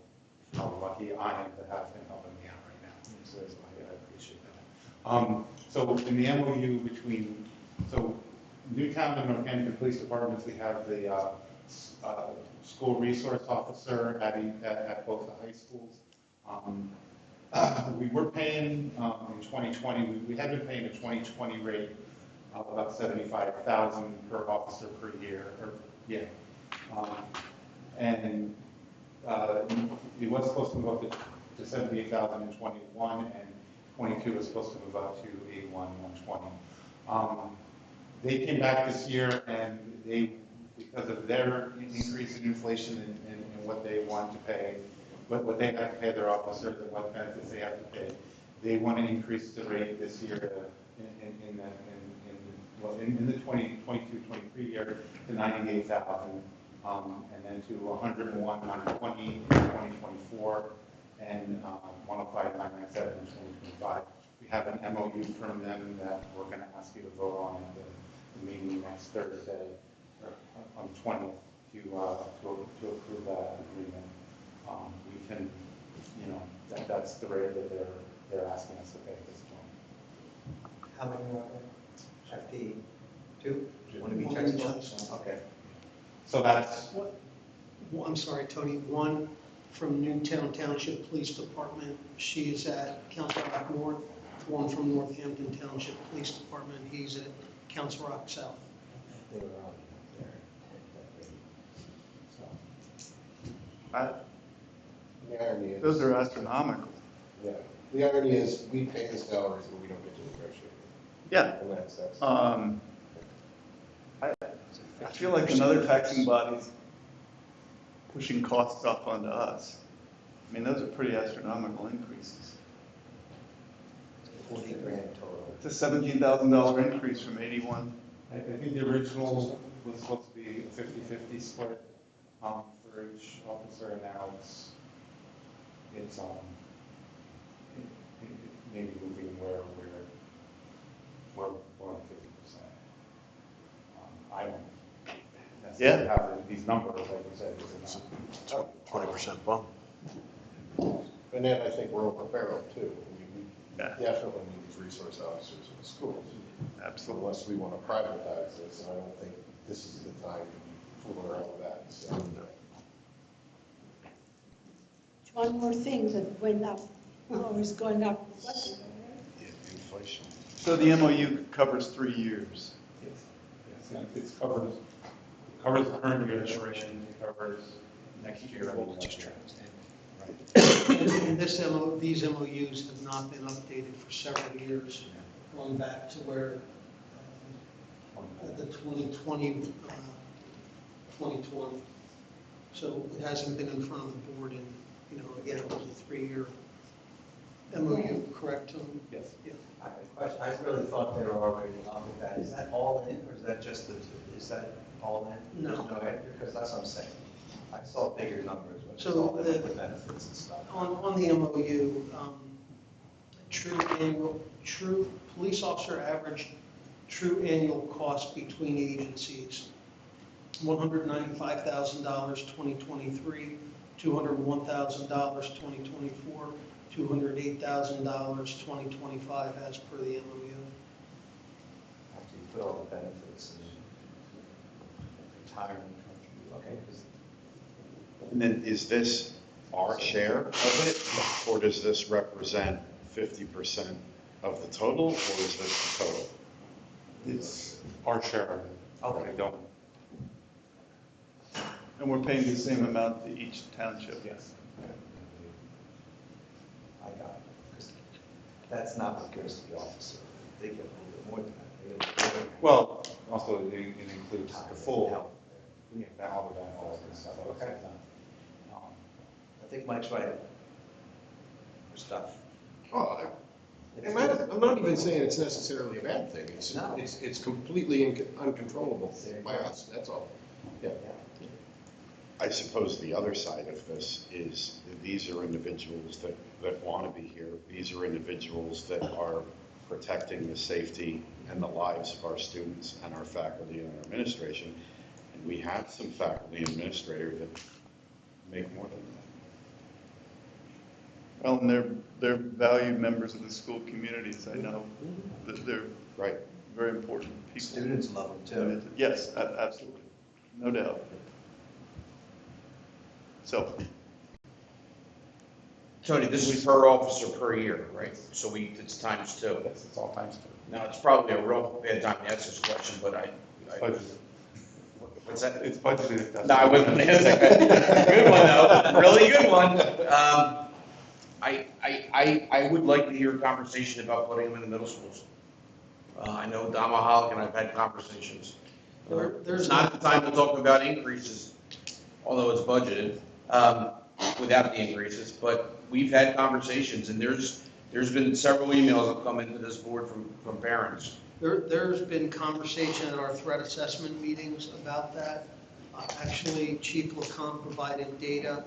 lucky I am to have him helping me out right now. So I appreciate that. So in the MOU between, so Newtown and Northampton Police Departments, we have the school resource officer at both the high schools. We were paying in 2020, we had been paying a 2020 rate of about $75,000 per officer per year, and it was supposed to move up to $78,000 in 21, and 22 was supposed to move up to $81,120. They came back this year, and they, because of their increase in inflation and what they want to pay, what they have to pay their officers and what benefits they have to pay, they want to increase the rate this year in the 22-23 year to $98,000, and then to $101,920 in 2024, and $105,997 in 2025. We have an MOU from them that we're going to ask you to vote on at the meeting next Thursday, on the 20th, to approve that agreement. We can, that's the rate that they're asking us to pay at this point. How many are there? Check the two? Want to be checked? Okay. So that's. I'm sorry, Tony, one from Newtown Township Police Department, she is at Council Rock North. One from Northampton Township Police Department, he's at Council Rock South. They were on there. The irony is. Those are astronomical. Yeah, the irony is, we pay the salaries, but we don't get to negotiate. Yeah. And that's. I feel like another taxing body's pushing costs up onto us. I mean, those are pretty astronomical increases. 40 grand total. It's a $17,000 increase from 81. I think the original was supposed to be a 50-50 split for each officer, and now it's maybe moving where we're on 50%. I don't necessarily have these numbers, like you said. It's a 20% bump. And then I think we're over barrel too. We definitely need these resource officers in the schools. Absolutely. Unless we want to privatize this, and I don't think this is the time to be fooling around with that. So. One more thing that went up, is going up. Inflation. So the MOU covers 3 years. Yes, it covers the current year duration, it covers next year. And these MOUs have not been updated for several years, going back to where the 2020. So it hasn't been in front of the board, and again, it was a 3-year MOU, correct, Tony? Yes. Yeah. I have a question. I really thought they were already on with that. Is that all in, or is that just is that all in? No. There's no extra, because that's what I'm saying. I saw bigger numbers, but it's So all in with the benefits and stuff. On the MOU, true police officer average true annual cost between agencies, $195,000 2023, $201,000 2024, $208,000 2025 as per the MOU. After you put all the benefits and retirement contribution, okay. And then is this our share of it, or does this represent 50% of the total, or is this the total? It's our share of it. Okay. I don't. And we're paying the same amount to each township. Yes. I got it. 'Cause that's not what goes to the officer. They get a little bit more than that. They get Well, also it includes the full, all the benefits and stuff. Okay. I think Mike's right. For stuff. Oh, I'm not even saying it's necessarily a bad thing. No. It's completely uncontrollable by us, that's all. Yeah. I suppose the other side of this is that these are individuals that want to be here. These are individuals that are protecting the safety and the lives of our students and our faculty and our administration. And we have some faculty and administrators that make more than that. Well, and they're valued members of the school communities. I know that they're Right. very important people. Students love them too. Yes, absolutely, no doubt. So, Tony, this is per officer per year, right? So it's times two. Yes, it's all times two. Now, it's probably a real bad time to ask this question, but I Budgeted. what's that? It's budgeted. No, I wasn't gonna ask that. Good one, though, really good one. I would like to hear a conversation about putting them in the middle schools. I know Don Mahalik and I've had conversations. It's not the time to talk about increases, although it's budgeted, without the increases, but we've had conversations, and there's been several emails that have come into this board from parents. There's been conversation at our threat assessment meetings about that. Actually, Chief LeComte provided data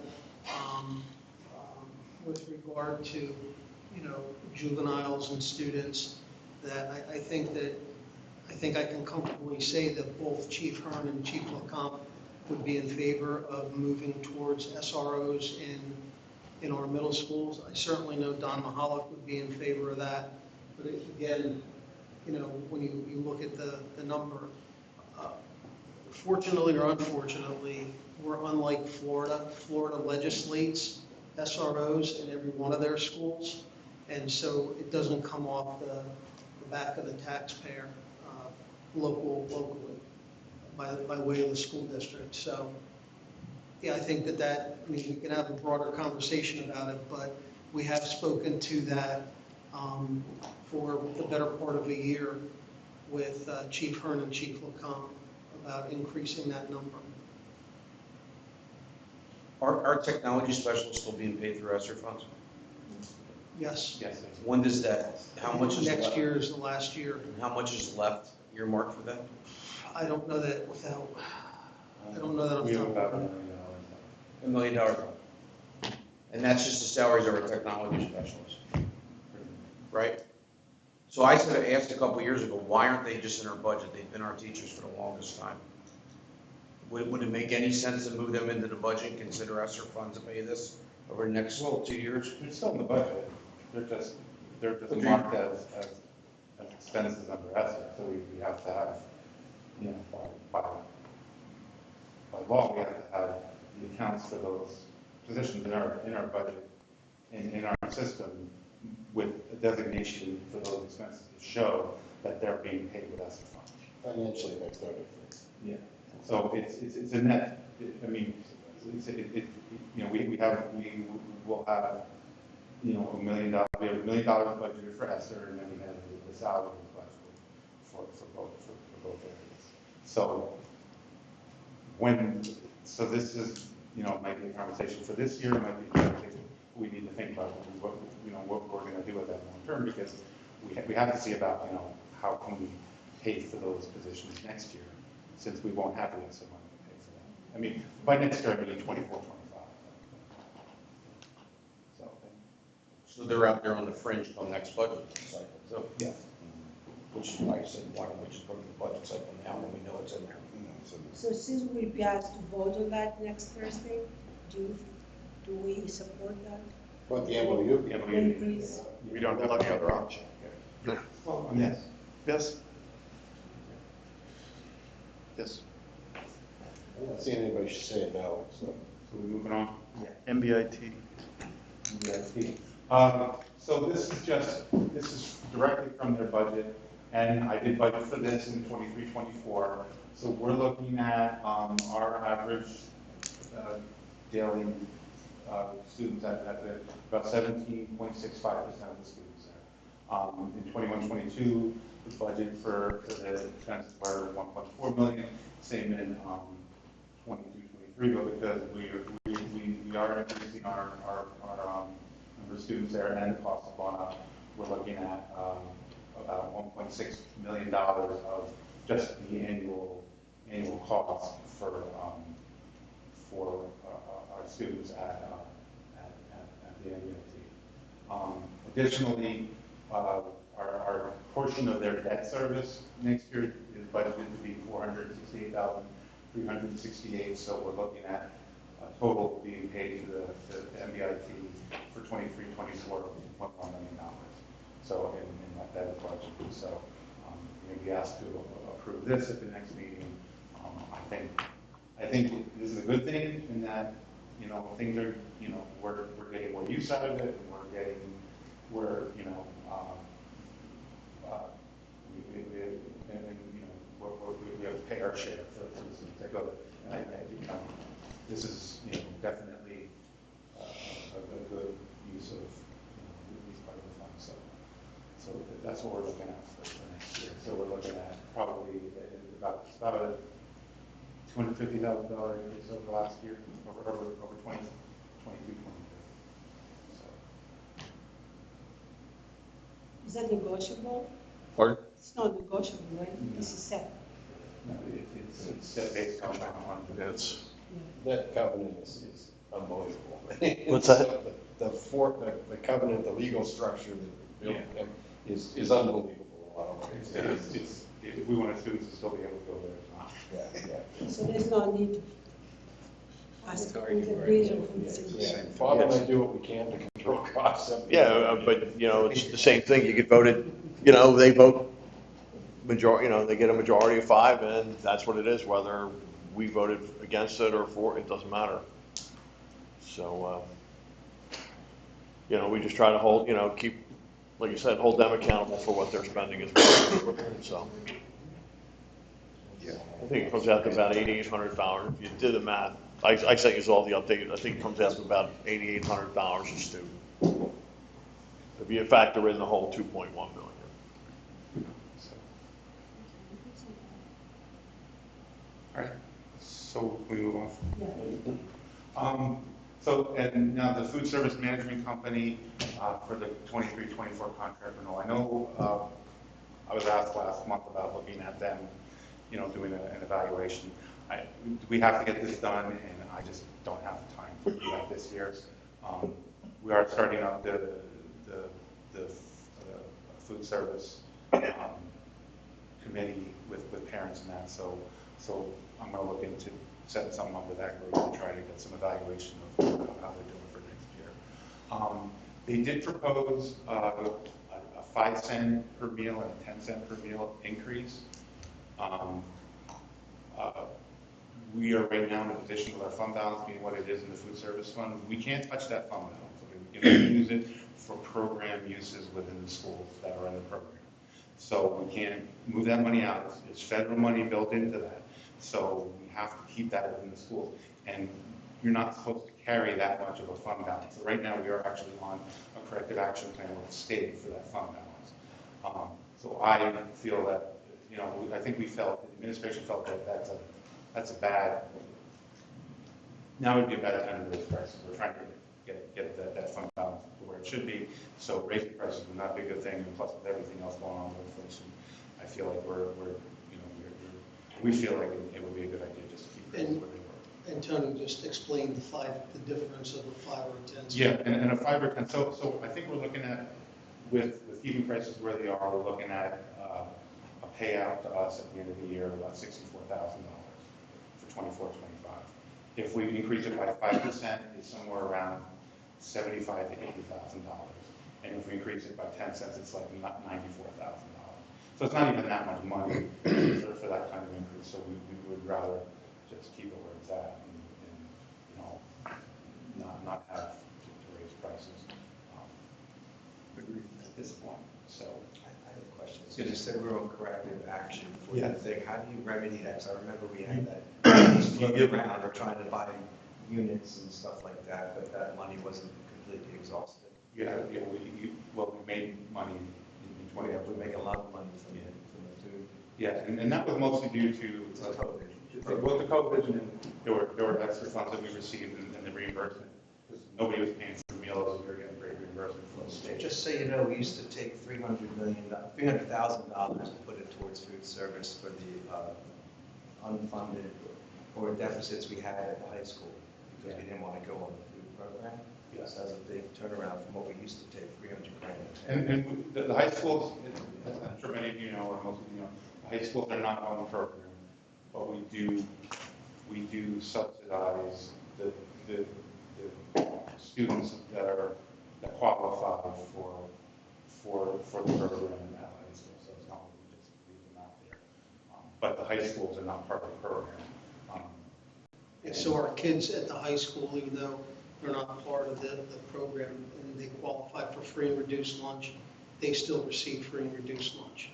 with regard to, juveniles and students that I think I can comfortably say that both Chief Hearn and Chief LeComte would be in favor of moving towards SROs in our middle schools. I certainly know Don Mahalik would be in favor of that. But again, when you look at the number, fortunately or unfortunately, we're unlike Florida. Florida legislates SROs in every one of their schools, and so it doesn't come off the back of the taxpayer locally by way of the school district. So, yeah, I think we can have a broader conversation about it, but we have spoken to that for the better part of a year with Chief Hearn and Chief LeComte about increasing that number. Are technology specialists still being paid through ESSER funds? Yes. Yes. When does that, how much is left? Next year is the last year. And how much is left earmarked for that? I don't know that I don't know that We have off the top about of $1 $1 million. million. And that's just the salaries of our technology specialists, right? So I asked a couple years ago, why aren't they just in our budget? They've been our teachers for the longest time. Would it make any sense to move them into the budget and consider ESSER funds to pay this over the next 2 years? They're still in the budget. They're just marked as expenses under ESSER, so we have to have, by law, we have to have the accounts for those positions in our budget, in our system, with a designation for those expenses to show that they're being paid with ESSER funds. Financially, it makes no difference. Yeah. So it's a net, I mean, we will have, $1 million, we have $1 million budgeted for ESSER, and then we have the salary budget for both areas. So this is, might be a conversation for this year, might be something we need to think about what we're going to do with that long term, because we have to see about, how can we pay for those positions next year, since we won't have the ESSER money to pay for that. I mean, by next year, I mean 24, 25. So they're out there on the fringe till next budget cycle, so. Yeah. Which is why I said, why don't we just put it in the budget cycle now when we know it's in there? So since we passed to vote on that next Thursday, do we support that? But the MOU? Increase? We don't have any other option. Well, yes. Yes. Yes. I'm not seeing anybody should say no, so. So we're moving on. MBIT. MBIT. So this is directly from their budget, and I did budget for this in 23-24. So we're looking at our average daily students at about 17.65% of the students there. In 21-22, the budget for the expenses were 1.4 million. Same in 22-23, but because we are increasing our number of students there, and the costs have gone up, we're looking at about $1.6 million of just the annual cost for our students at the MBIT. Additionally, our portion of their debt service next year is budgeted to be $468,368. So we're looking at a total being paid to the MBIT for 23-24 of $1 million. So in that is budgeted. So we'll be asked to approve this at the next meeting. I think this is a good thing in that, you know, things are, you know, we're getting more use out of it, and we have to pay our share for this particular. And I think this is, you know, definitely a good use of, you know, these part of the funds. So that's what we're looking at for next year. So we're looking at probably about a $250,000 increase over last year, over 22, 23. So. Is that negotiable? Pardon? It's not negotiable, right? This is set. No, it's set based on It's, That covenant is unbelievable. What's that? The covenant, the legal structure that is unbelievable in a lot of ways. if we want students to still be able to go there, it's not. Yeah. So there's no need to ask for the regional food service. Bob and I do what we can to control costs. yeah, but, you know, it's the same thing. You could vote it, you know, they vote majority, you know, they get a majority of 5, and that's what it is, whether we voted against it or for it, it doesn't matter. So, you know, we just try to hold, you know, keep, like you said, hold them accountable for what they're spending as well. So, I think it comes out to about $8,800. If you did the math, I sent you all the update. I think it comes out to about $8,800 a student. If you factor in the whole 2.1 million. All right, so we move on. So, and now the food service management company for the 23-24 contract renewal. I know I was asked last month about looking at them, you know, doing an evaluation. We have to get this done, and I just don't have the time to do that this year. We are starting up the food service committee with parents and that. So I'm going to look into setting something up with that group and try to get some evaluation of how they're doing for next year. They did propose a 5 cent per meal and a 10 cent per meal increase. We are right now in a position with our fund balance being what it is in the food service fund. We can't touch that fund balance. We can only use it for program uses within the schools that are in the program. So we can't move that money out. It's federal money built into that. So we have to keep that within the schools. And you're not supposed to carry that much of a fund balance. So right now we are actually on a corrective action plan with the state for that fund balance. So I feel that, you know, I think the administration felt that that's a bad, now would be a bad time to raise prices. We're trying to get that fund balance to where it should be. So raising prices would not be a good thing. And plus with everything else going on with inflation, I feel like we feel like it would be a good idea just to keep prices where they were. And Tony just explained the difference of the 5 or 10 cents. Yeah, and a 5 or 10. So I think we're looking at, with keeping prices where they are, we're looking at a payout to us at the end of the year of about $64,000 for 24-25. If we increase it by 5%, it's somewhere around $75,000 to $80,000. And if we increase it by 10 cents, it's like $94,000. So it's not even that much money for that kind of increase. So we would rather just keep it where it's at and you know, not have to raise prices at this point. So I have a question. So you said we're on corrective action for Yeah. the thing. How do you remedy that? Because I remember we had that floating around or trying to buy units and stuff like that, but that money wasn't completely exhausted. we made money in 20. We make a lot of money from the food. Yeah, and that was mostly due to COVID. Both the COVID and there were extra funds that we received in the reimbursement because nobody was paying for meals. We were getting great reimbursement from the state. Just so you know, we used to take $300,000 and put it towards food service for the unfunded or deficits we had at the high school because we didn't want to go on the food program. Yeah. So that was a big turnaround from what we used to take $300,000 and And the high schools, I'm sure many of you know, or most of you know, the high schools are not on the program, but we do subsidize the students that qualify for the program at high school. So it's not like we just leave them out there. But the high schools are not part of the program. And so our kids at the high school, even though they're not part of the program and they qualify for free and reduced lunch, they still receive free and reduced lunch.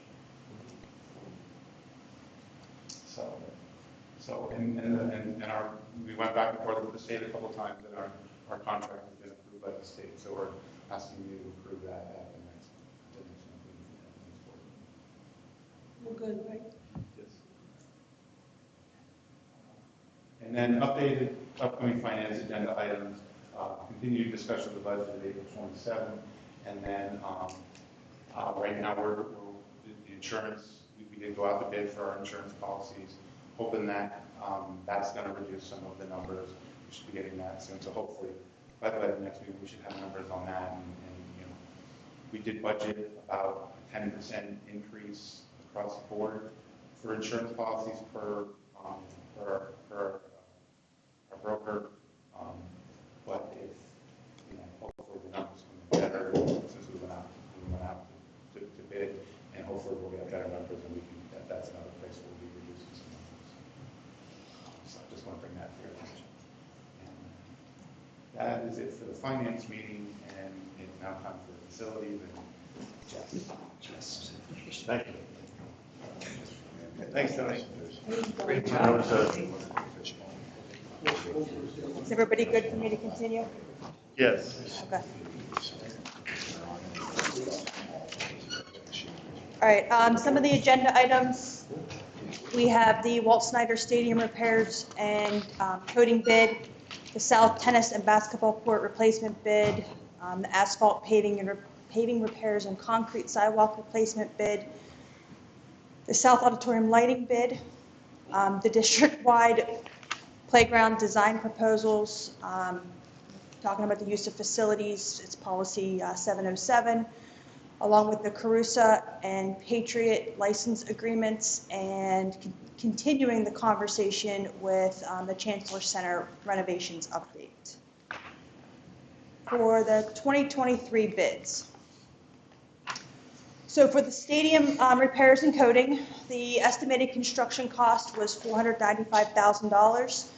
So we went back and forth with the state a couple of times, and our contract has been approved by the state, so we're asking you to approve that at the next meeting. We're good, right? Yes. And then updated upcoming finance agenda items, continued discussion of the budget of April 27th, and then right now the insurance, we did go out to bid for our insurance policies, hoping that that's going to reduce some of the numbers. We should be getting that soon, so hopefully by the next meeting we should have numbers on that. And you know, we did budget about a 10% increase across the board for insurance policies per our broker. But if you know, hopefully the numbers come in better since we went out to bid, and hopefully we'll get better numbers, and we can. That's another place where we'll be reducing some numbers. So I just want to bring that to your attention. And that is it for the finance meeting, and it's now time for facilities and Jeff. Thank you. Thanks, Tony. Great job. Is everybody good for me to continue? Yes. Okay. All right, some of the agenda items, we have the Walt Snyder Stadium repairs and coating bid, the South Tennis and Basketball Court replacement bid, the asphalt paving repairs and concrete sidewalk replacement bid, the South Auditorium lighting bid, the district-wide playground design proposals, talking about the use of facilities, it's policy 707, along with the Carusa and Patriot license agreements, and continuing the conversation with the Chancellor Center renovations update. For the 2023 bids. So for the stadium repairs and coating, the estimated construction cost was $495,000.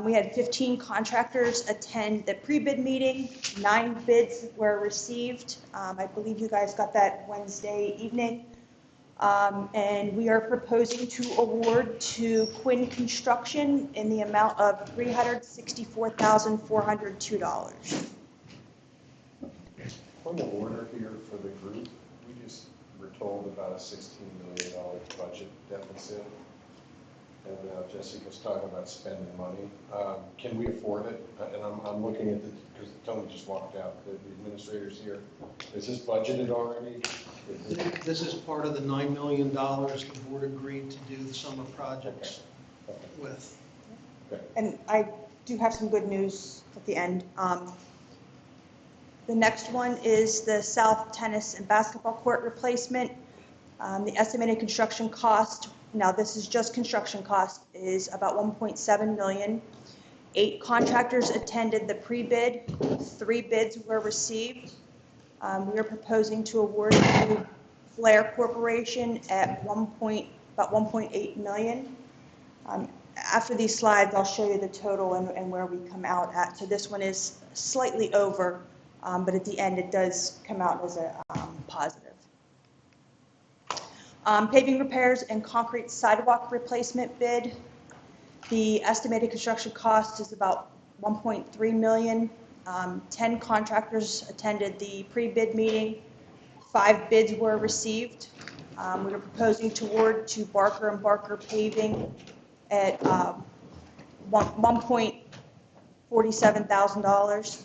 We had 15 contractors attend the pre-bid meeting. 9 bids were received. I believe you guys got that Wednesday evening. And we are proposing to award to Quinn Construction in the amount of $364,402. Point of order here for the group, we just were told about a $16 million budget deficit. And Jessica's talking about spending money. Can we afford it? And I'm looking at because Tony just walked out, the administrator's here. Is this budgeted already? This is part of the $9 million the board agreed to do the summer projects with. Okay. And I do have some good news at the end. The next one is the South Tennis and Basketball Court replacement. The estimated construction cost, now this is just construction cost, is about $1.7 million. 8 contractors attended the pre-bid. 3 bids were received. We are proposing to award to Flair Corporation at about $1.8 million. After these slides, I'll show you the total and where we come out at. So this one is slightly over, but at the end it does come out as a positive. Paving repairs and concrete sidewalk replacement bid. The estimated construction cost is about $1.3 million. 10 contractors attended the pre-bid meeting. 5 bids were received. We are proposing to award to Barker & Barker Paving at $1,47,000.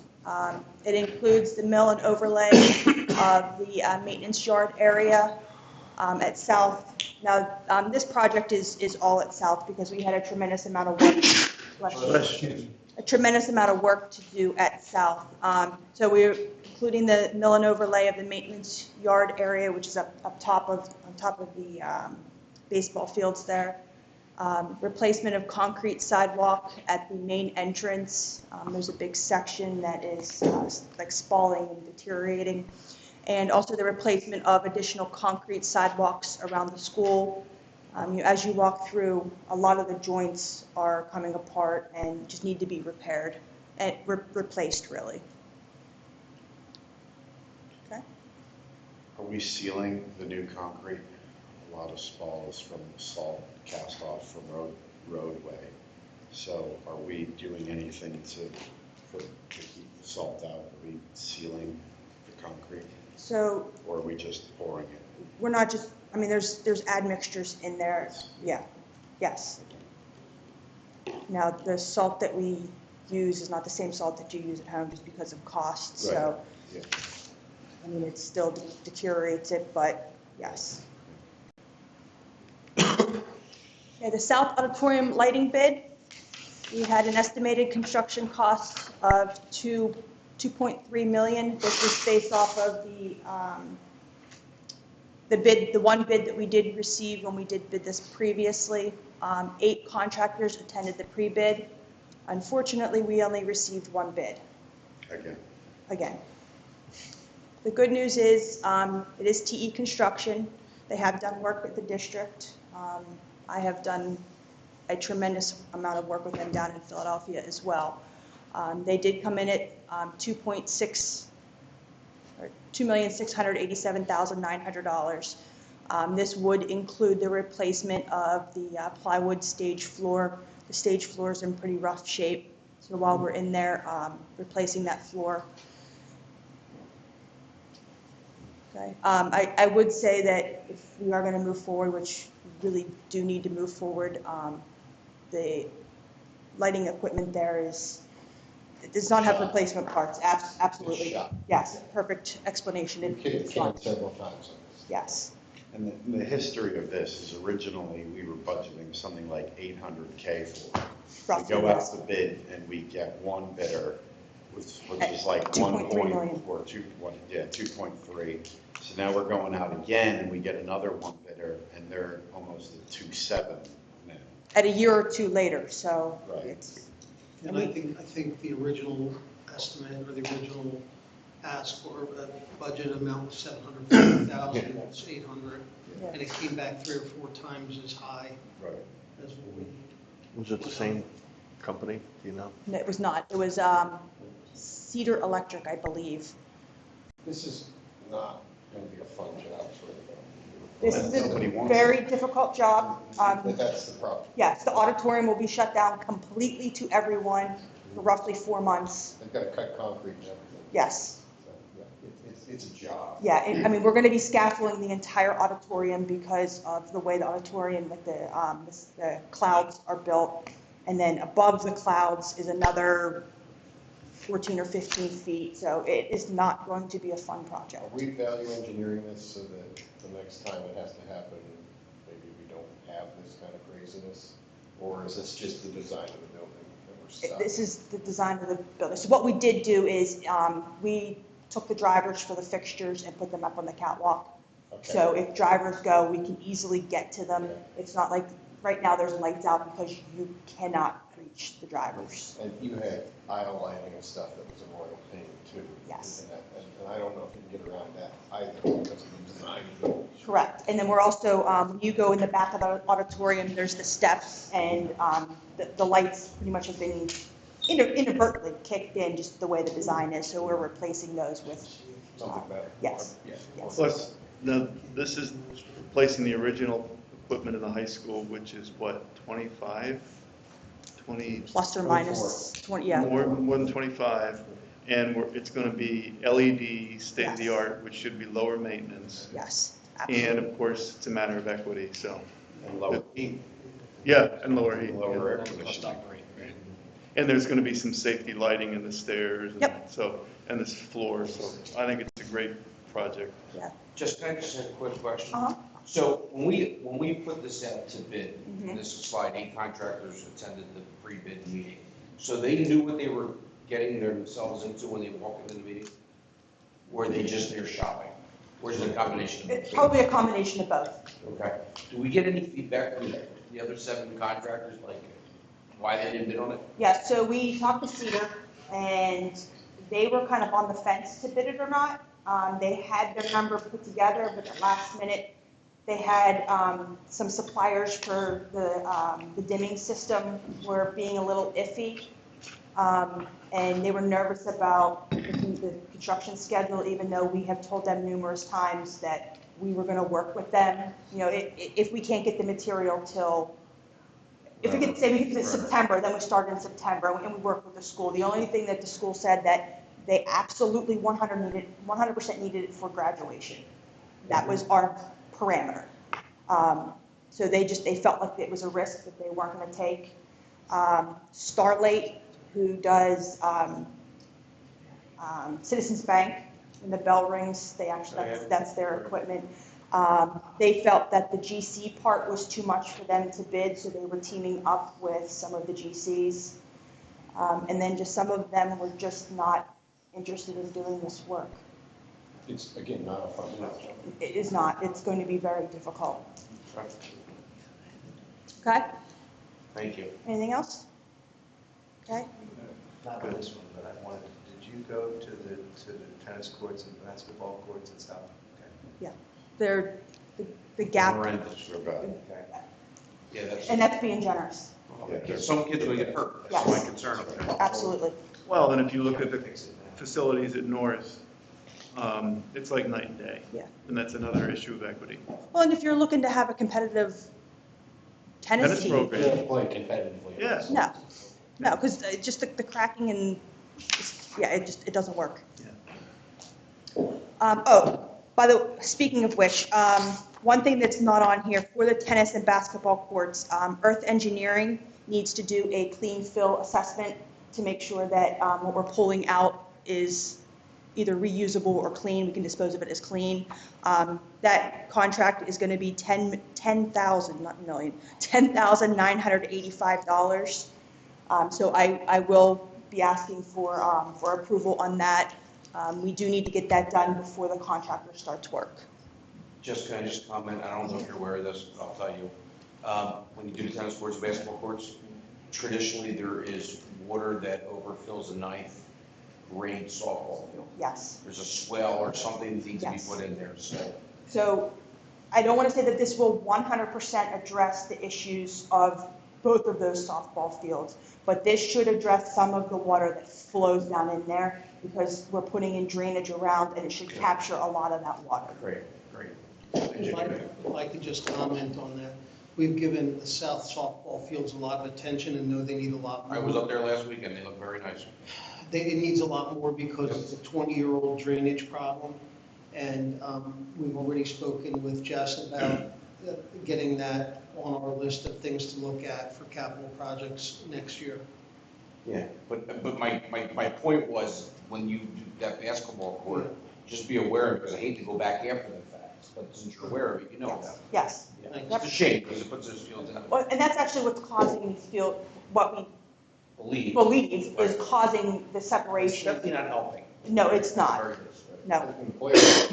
It includes the mill and overlay of the maintenance yard area at South. Now, this project is all at South because we had a tremendous amount of work. A tremendous amount of work to do at South. So we're including the mill and overlay of the maintenance yard area, which is on top of the baseball fields there. Replacement of concrete sidewalk at the main entrance. There's a big section that is like spalling and deteriorating. And also the replacement of additional concrete sidewalks around the school. As you walk through, a lot of the joints are coming apart and just need to be repaired and replaced, really. Okay. Are we sealing the new concrete? A lot of spalls from salt cast off from roadway. So are we doing anything to keep the salt out? Are we sealing the concrete? So. Or are we just pouring it? We're not just, I mean, there's admixtures in there. Yeah. Yes. Now, the salt that we use is not the same salt that you use at home just because of cost. Right. So, Yeah. I mean, it still deteriorates it, but yes. Yeah, the South Auditorium lighting bid, we had an estimated construction cost of $2.3 million. This was based off of the one bid that we did receive when we did bid this previously. 8 contractors attended the pre-bid. Unfortunately, we only received 1 bid. Again. The good news is it is TE Construction. They have done work with the district. I have done a tremendous amount of work with them down in Philadelphia as well. They did come in at $2,687,900. This would include the replacement of the plywood stage floor. The stage floor is in pretty rough shape, so while we're in there replacing that floor. Okay. I would say that if we are going to move forward, which we really do need to move forward, the lighting equipment there it does not have replacement parts. Absolutely. Yes. Perfect explanation. It's fine. Several times. Yes. And the history of this is originally we were budgeting something like $800K for it. We go out to bid and we get one bidder, which is like 2.3 million. 2.3. So now we're going out again and we get another one bidder and they're almost at 2.7 now. At a year or two later, so Right. it's. And I think the original estimate or the original ask for a budget amount was 750,000, it's 800, and it came back 3 or 4 times as high Right. as what we. Was it the same company, do you know? No, it was not. It was Cedar Electric, I believe. This is not going to be a fun job for anybody. This is a very difficult job. But that's the problem. Yes, the auditorium will be shut down completely to everyone for roughly 4 months. They've got to cut concrete and everything. Yes. So, yeah, it's a job. Yeah, I mean, we're going to be scaffolding the entire auditorium because of the way the auditorium, like the clouds are built. And then above the clouds is another 14 or 15 feet. So it is not going to be a fun project. Are we value engineering this so that the next time it has to happen, maybe we don't have this kind of craziness? Or is this just the design of the building that we're stuck? This is the design of the building. So what we did do is we took the drivers for the fixtures and put them up on the catwalk. Okay. So if drivers go, we can easily get to them. It's not like right now there's lights out because you cannot reach the drivers. And you had aisle lighting and stuff that was a royal pain too. Yes. And I don't know if you can get around that either because of the design of it. Correct. And then we're also, when you go in the back of the auditorium, there's the steps and the lights pretty much have been inadvertently kicked in just the way the design is. So we're replacing those with Something better. yes. Yeah. Yes. Plus, now, this is replacing the original equipment in the high school, which is what, 25? 20? Plus or minus 20, yeah. More than 25. And it's going to be LED, state-of-the-art, which should be lower maintenance. Yes, absolutely. And of course, it's a matter of equity, so. And lower heat. Yeah, and lower heat. Lower air conditioning. And there's going to be some safety lighting in the stairs. And Yep. So, and this floor, so I think it's a great project. Yeah. Can I just ask a quick question? Uh-huh. So when we put this out to bid, Mhm. this slide, 8 contractors attended the pre-bid meeting. So they knew what they were getting themselves into when they walked into the meeting? Or are they just there shopping? Or is it a combination of It's both? probably a combination of both. Okay. Do we get any feedback from the other 7 contractors, like why they didn't bid on it? Yeah, so we talked to Cedar, and they were kind of on the fence to bid it or not. They had their number put together, but at last minute, they had some suppliers for the dimming system were being a little iffy. And they were nervous about the construction schedule, even though we have told them numerous times that we were going to work with them. You know, if we can't get the material till, if we could say we get to September, then we start in September, and we work with the school. The only thing that the school said that they absolutely 100% needed it for graduation. That was our parameter. So they felt like it was a risk that they weren't going to take. Starlight, who does Citizens Bank, when the bell rings, that's their equipment. They felt that the GC part was too much for them to bid, so they were teaming up with some of the GCs. And then just some of them were just not interested in doing this work. It's, again, not a fun job. It is not. It's going to be very difficult. Okay? Thank you. Anything else? Okay. Not on this one, but I wanted, did you go to the tennis courts and basketball courts and stuff? Okay. Yeah. They're the gap, Horrendous. Okay. Yeah, that's. and that's being generous. Some kids will get hurt. That's my concern up there. Absolutely. Well, and if you look at the facilities at Norris, it's like night and day. Yeah. And that's another issue of equity. Well, and if you're looking to have a competitive tennis team, program. Play competitively. Yes. no, because just the cracking and, it doesn't work. Speaking of which, one thing that's not on here, for the tennis and basketball courts, Earth Engineering needs to do a clean fill assessment to make sure that what we're pulling out is either reusable or clean. We can dispose of it as clean. That contract is going to be $10,985. So I will be asking for approval on that. We do need to get that done before the contractor starts work. Can I just comment? I don't know if you're aware of this, but I'll tell you. When you do the tennis courts, basketball courts, traditionally there is water that overfills a 9th grade softball field. Yes. There's a swell or something that needs to be put in there, So I don't want to say that this will 100% address the issues of both of those softball fields, but this should address some of the water that flows down in there, because we're putting in drainage around, and it should capture a lot of that water. Great. If I could just comment on that. We've given the south softball fields a lot of attention and know they need a lot more. I was up there last weekend. They look very nice. It needs a lot more because it's a 20-year-old drainage problem. And we've already spoken with Jess about getting that on our list of things to look at for capital projects next year. Yeah, but my point was, when you do that basketball court, just be aware, because I hate to go back after the fact, but since you're aware of it, you know about it. Yes. Yeah. It's a shame, because it puts those fields in. Well, and that's actually what's causing these field, what we Believe. believe is causing the separation. Definitely not helping. No, it's not. No. And the player's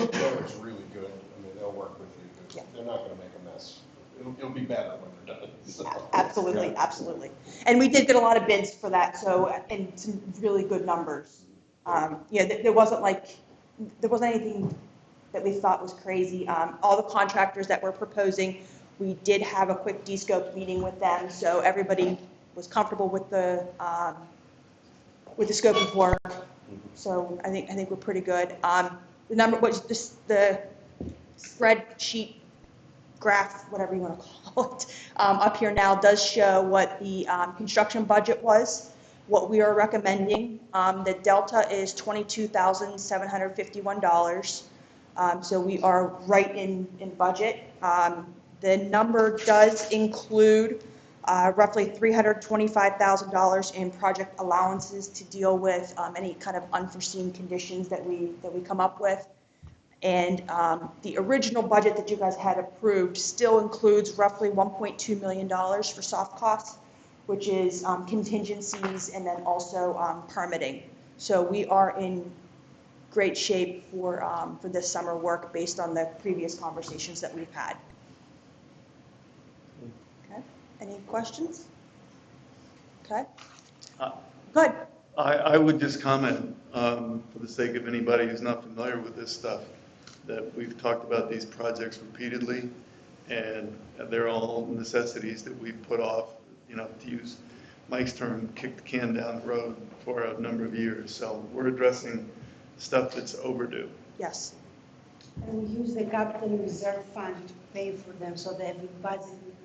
really good. I mean, they'll work with you. They're not going to make a mess. It'll be better when they're done. So, Absolutely, yeah. absolutely. And we did get a lot of bids for that, so, and some really good numbers. There wasn't anything that we thought was crazy. All the contractors that we're proposing, we did have a quick D-scope meeting with them, so everybody was comfortable with the scope of work. So I think we're pretty good. The number was just the spreadsheet graph, whatever you want to call it, up here now does show what the construction budget was, what we are recommending. The delta is $22,751. So we are right in budget. The number does include roughly $325,000 in project allowances to deal with any kind of unforeseen conditions that we come up with. And the original budget that you guys had approved still includes roughly $1.2 million for soft costs, which is contingencies and then also permitting. So we are in great shape for this summer work based on the previous conversations that we've had. Okay, any questions? Okay, good. I would just comment, for the sake of anybody who's not familiar with this stuff, that we've talked about these projects repeatedly, and they're all necessities that we've put off, to use Mike's term, kick the can down the road for a number of years. So we're addressing stuff that's overdue. Yes. And we use the capital reserve fund to pay for them so that we budget it.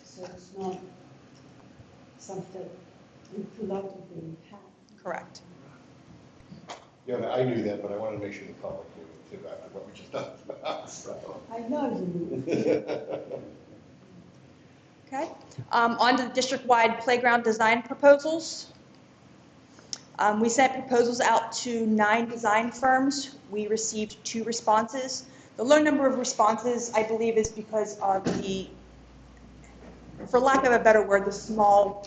So it's not something we pull out of the hat. Correct. Yeah, I knew that, but I wanted to make sure the public knew too, after what we just talked about, so. I know you do. Okay, on to the district-wide playground design proposals. We sent proposals out to 9 design firms. We received 2 responses. The low number of responses, I believe, is because of for lack of a better word, the small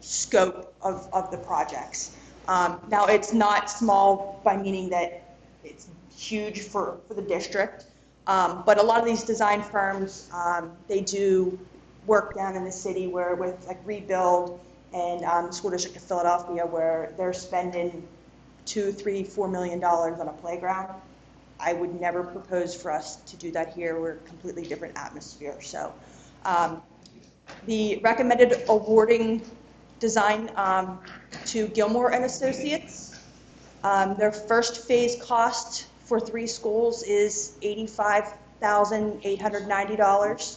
scope of the projects. Now, it's not small by meaning that it's huge for the district, but a lot of these design firms, they do work down in the city with like Rebuild and the School District of Philadelphia, where they're spending $2, $3, $4 million on a playground. I would never propose for us to do that here. We're a completely different atmosphere. So the recommended awarding design to Gilmore and Associates. Their first phase cost for 3 schools is $85,890.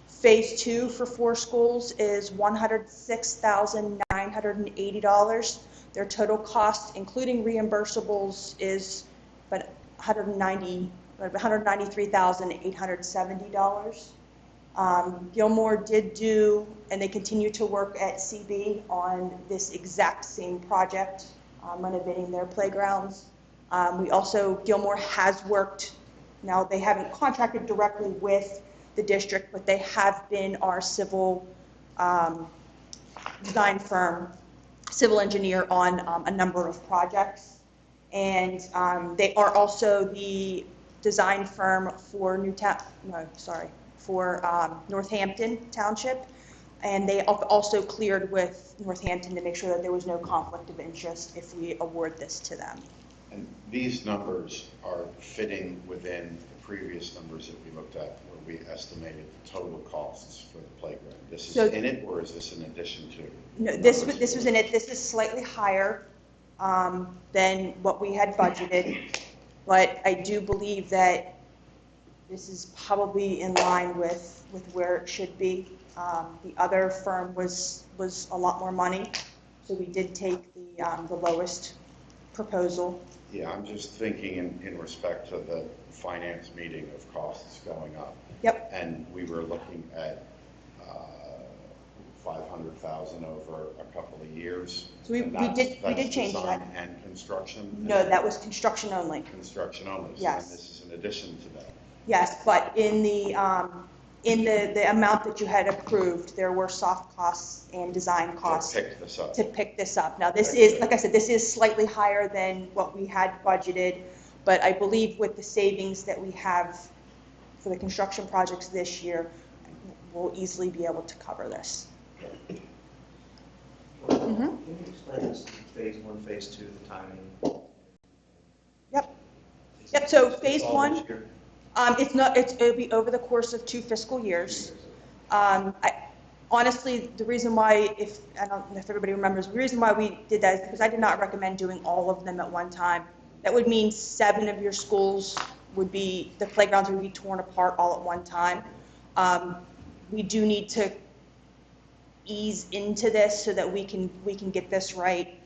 Phase 2 for 4 schools is $106,980. Their total cost, including reimbursables, is about $193,870. Gilmore did do, and they continue to work at CB on this exact same project, renovating their playgrounds. Gilmore has worked, now they haven't contracted directly with the district, but they have been our civil design firm, civil engineer on a number of projects. And they are also the design firm for Northampton Township. And they also cleared with Northampton to make sure that there was no conflict of interest if we award this to them. And these numbers are fitting within the previous numbers that we looked at, where we estimated the total costs for the playground. This is in it, or is this in addition to? No, this was in it. This is slightly higher than what we had budgeted, but I do believe that this is probably in line with where it should be. The other firm was a lot more money, so we did take the lowest proposal. Yeah, I'm just thinking in respect to the finance meeting of costs going up. Yep. And we were looking at $500,000 over a couple of years. So we did change that. Design and construction? No, that was construction only. Construction only. Yes. So this is in addition to that. Yes, but in the amount that you had approved, there were soft costs and design costs To pick this up. to pick this up. Now, this is, like I said, this is slightly higher than what we had budgeted, but I believe with the savings that we have for the construction projects this year, we'll easily be able to cover this. Can you explain this phase 1, phase 2, the timing? Yep. So phase 1, it'll be over the course of 2 fiscal years. Honestly, the reason why, I don't know if everybody remembers, the reason why we did that is because I did not recommend doing all of them at one time. That would mean 7 of your schools the playgrounds would be torn apart all at one time. We do need to ease into this so that we can get this right,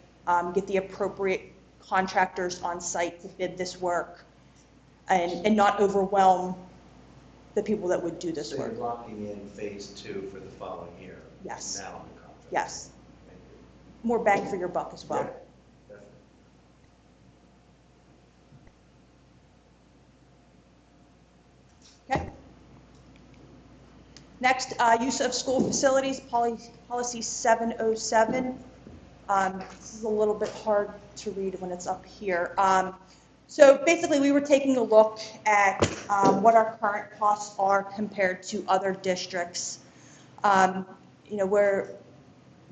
get the appropriate contractors on site to bid this work, and not overwhelm the people that would do this work. So you're locking in phase 2 for the following year? Yes. Now in the contract? Yes. More bang for your buck as well. Yeah, definitely. Okay. Next, use of school facilities, policy 707. This is a little bit hard to read when it's up here. So basically, we were taking a look at what our current costs are compared to other districts. Where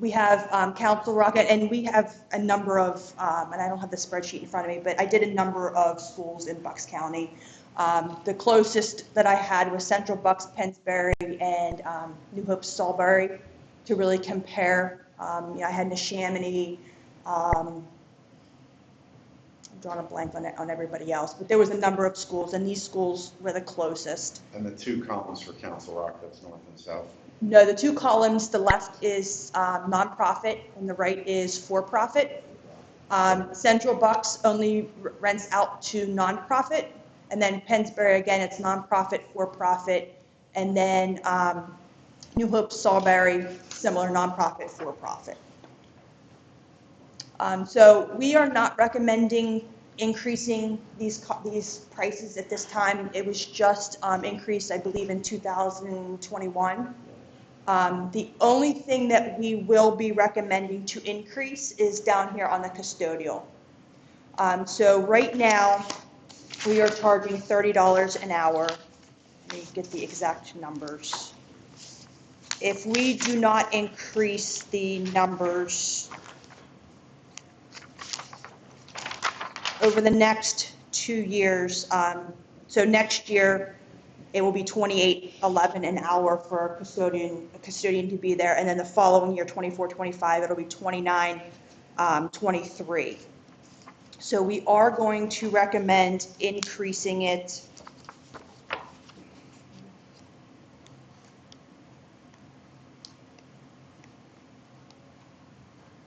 we have Council Rock, and we have a number of, and I don't have the spreadsheet in front of me, but I did a number of schools in Bucks County. The closest that I had was Central Bucks, Pennsbury, and New Hope, Salisbury, to really compare. I had Neshaminy. I'm drawing a blank on everybody else, but there was a number of schools, and these schools were the closest. And the 2 columns for Council Rock, that's north and south. No, the 2 columns, the left is nonprofit and the right is for-profit. Central Bucks only rents out to nonprofit, and then Pennsbury, again, it's nonprofit, for-profit, and then New Hope, Salisbury, similar nonprofit, for-profit. So we are not recommending increasing these prices at this time. It was just increased, I believe, in 2021. The only thing that we will be recommending to increase is down here on the custodial. So right now, we are charging $30 an hour. Let me get the exact numbers. If we do not increase the numbers over the next 2 years, so next year, it will be $28.11 an hour for a custodian to be there, and then the following year, 24-25, it'll be $29.23. So we are going to recommend increasing it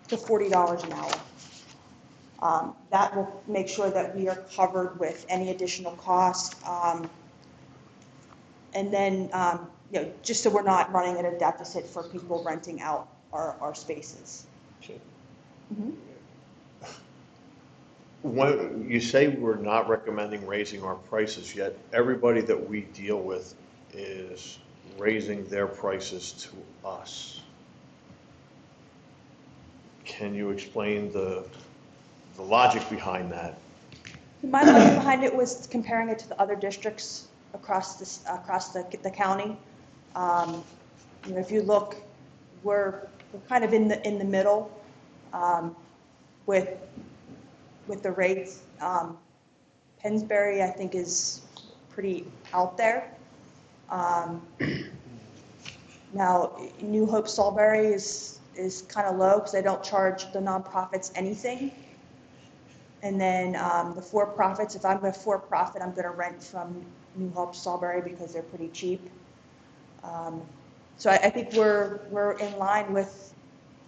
to $40 an hour. That will make sure that we are covered with any additional costs. And then, just so we're not running at a deficit for people renting out our spaces. Mm-hmm. When you say we're not recommending raising our prices, yet everybody that we deal with is raising their prices to us. Can you explain the logic behind that? My logic behind it was comparing it to the other districts across the county. If you look, we're kind of in the middle with the rates. Pennsbury, I think, is pretty out there. Now, New Hope, Salisbury is kind of low because they don't charge the nonprofits anything. And then the for-profits, if I'm a for-profit, I'm going to rent from New Hope, Salisbury because they're pretty cheap. So I think we're in line with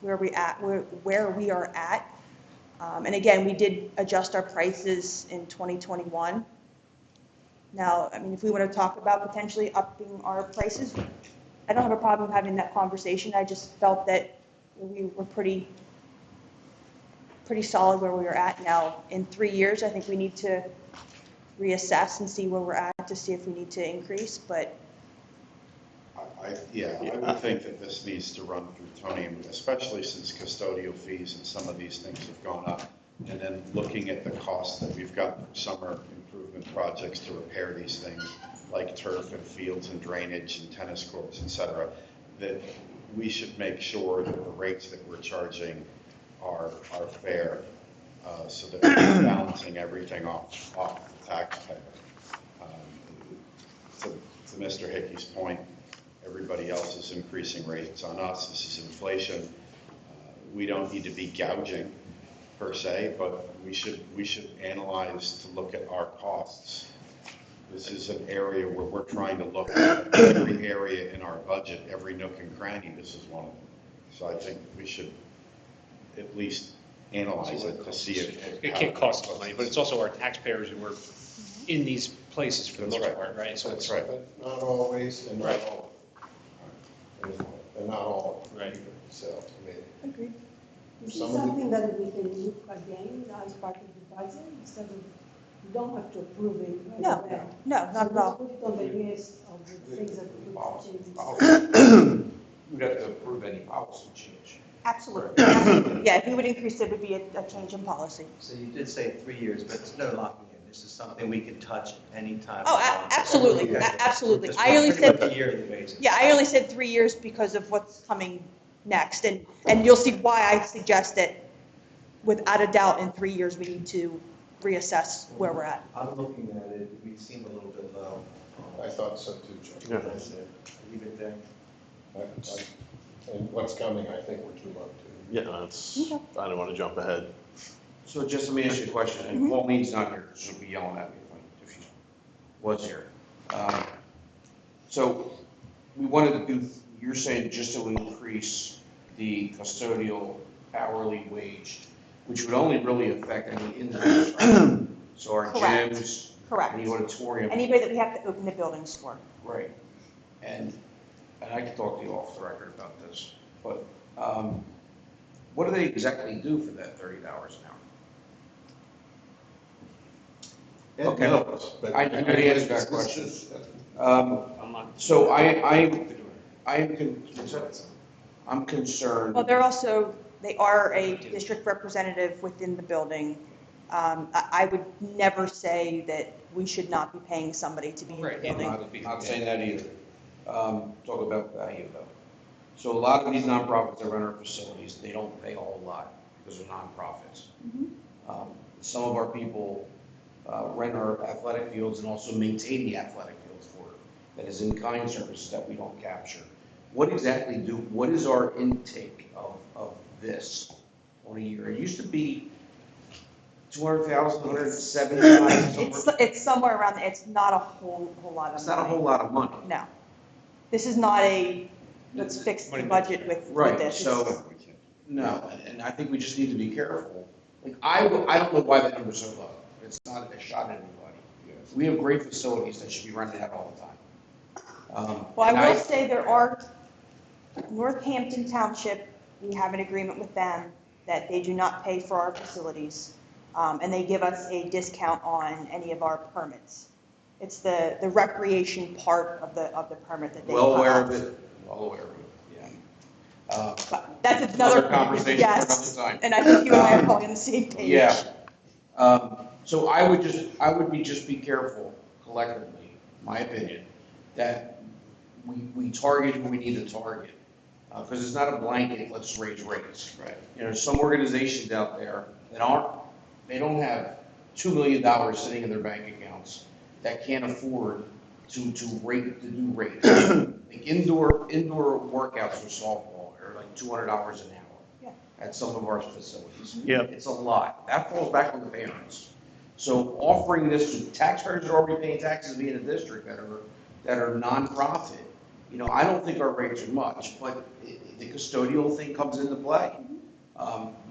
where we are at. And again, we did adjust our prices in 2021. Now, I mean, if we want to talk about potentially upping our prices, I don't have a problem having that conversation. I just felt that we were pretty solid where we were at. Now, in 3 years, I think we need to reassess and see where we're at to see if we need to increase, but. I would think that this needs to run through Tony, especially since custodial fees and some of these things have gone up. And then looking at the costs that we've got for summer improvement projects to repair these things, like turf and fields and drainage and tennis courts, et cetera, that we should make sure that the rates that we're charging are fair, so that we're balancing everything off the taxpayer. To Mr. Hickey's point, everybody else is increasing rates on us. This is inflation. We don't need to be gouging per se, but we should analyze to look at our costs. This is an area where we're trying to look at every area in our budget, every nook and cranny. This is one of them. So I think we should at least analyze it to see if it can't cost us money, but it's also our taxpayers who are in these places for the most part, right? So that's right. But not always, and not all. And not all. Right. So, I mean. Agreed. This is something that we can look again as part of the budget instead of, you don't have to approve it right away. No, not at all. So let's put it on the list of the things that we would change. We'd have to approve any policy change. Absolutely. Absolutely. Yeah, if we would increase it, it would be a change in policy. So you did say 3 years, but there's no locking in. this is something we can touch anytime. Oh, absolutely, absolutely. I only Pretty much said, a yearly basis. yeah, I only said 3 years because of what's coming next. And you'll see why I suggest that without a doubt, in 3 years, we need to reassess where we're at. I'm looking at it, we seem a little bit low. I thought so too, Joe. Yeah. Leave it there. And what's coming, I think we're too low too. Yeah, that's, I don't want to jump ahead. So just let me ask you a question, and Pauline's not here, she'll be yelling at me if she was here. So we wanted to do, you're saying just to increase the custodial hourly wage, which would only really affect any indoors, right? So our Correct. gyms, Correct. any auditorium. Anybody that we have to open the buildings for. Right. And I can talk to you off the record about this, but what do they exactly do for that $30 an hour? Okay. I know the answer to that question. So I'm concerned. Well, they are a district representative within the building. I would never say that we should not be paying somebody to be in the building. I'm not saying that either. Talk about value though. So a lot of these nonprofits that run our facilities, they don't pay a whole lot because they're nonprofits. Some of our people rent our athletic fields and also maintain the athletic fields for it. That is in-kind services that we don't capture. What is our intake of this on a year? It used to be 200,000, 170,000. It's somewhere around there. It's not a whole lot of money. It's not a whole lot of money. No. This is not let's fix the budget with Right, this. so, no, and I think we just need to be careful. Like, I don't know why the numbers are low. It's not a shot at anybody. We have great facilities that should be rented out all the time. Well, I will say there are, Northampton Township, we have an agreement with them that they do not pay for our facilities, and they give us a discount on any of our permits. It's the recreation part of the permit that they Well cut aware off. of it, well aware of it, yeah. But that's another conversation yes, for another time. and I think you and I are probably on the same page. Yeah. So I would just be careful collectively, my opinion, that we target who we need to target. Because it's not a blanket, let's raise rates. Right. You know, some organizations out there that they don't have $2 million sitting in their bank accounts that can't afford to do rates. Like indoor workouts for softball are like $200 an hour at some of our facilities. Yeah. It's a lot. That falls back on the parents. So offering this to taxpayers that are already paying taxes being a district that are nonprofit, you know, I don't think our rates are much, but the custodial thing comes into play.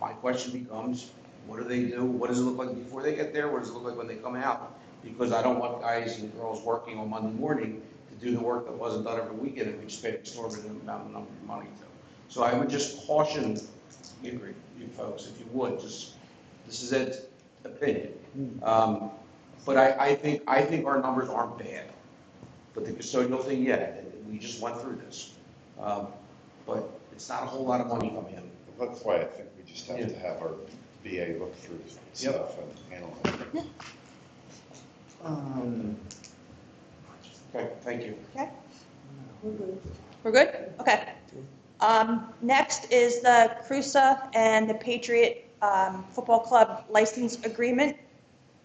My question becomes, what do they do? What does it look like before they get there? What does it look like when they come out? Because I don't want guys and girls working on Monday morning to do the work that wasn't done every weekend and we just paid an exorbitant amount of money to. So I would just caution you folks, if you would, this is Ed's opinion. But I think our numbers aren't bad. But the custodial thing, yeah, we just went through this. But it's not a whole lot of money coming in. That's why I think we just have to have our VA look through stuff and analyze it. Okay, thank you. Okay. We're good? Okay. Next is the Crusa and the Patriot Football Club license agreement.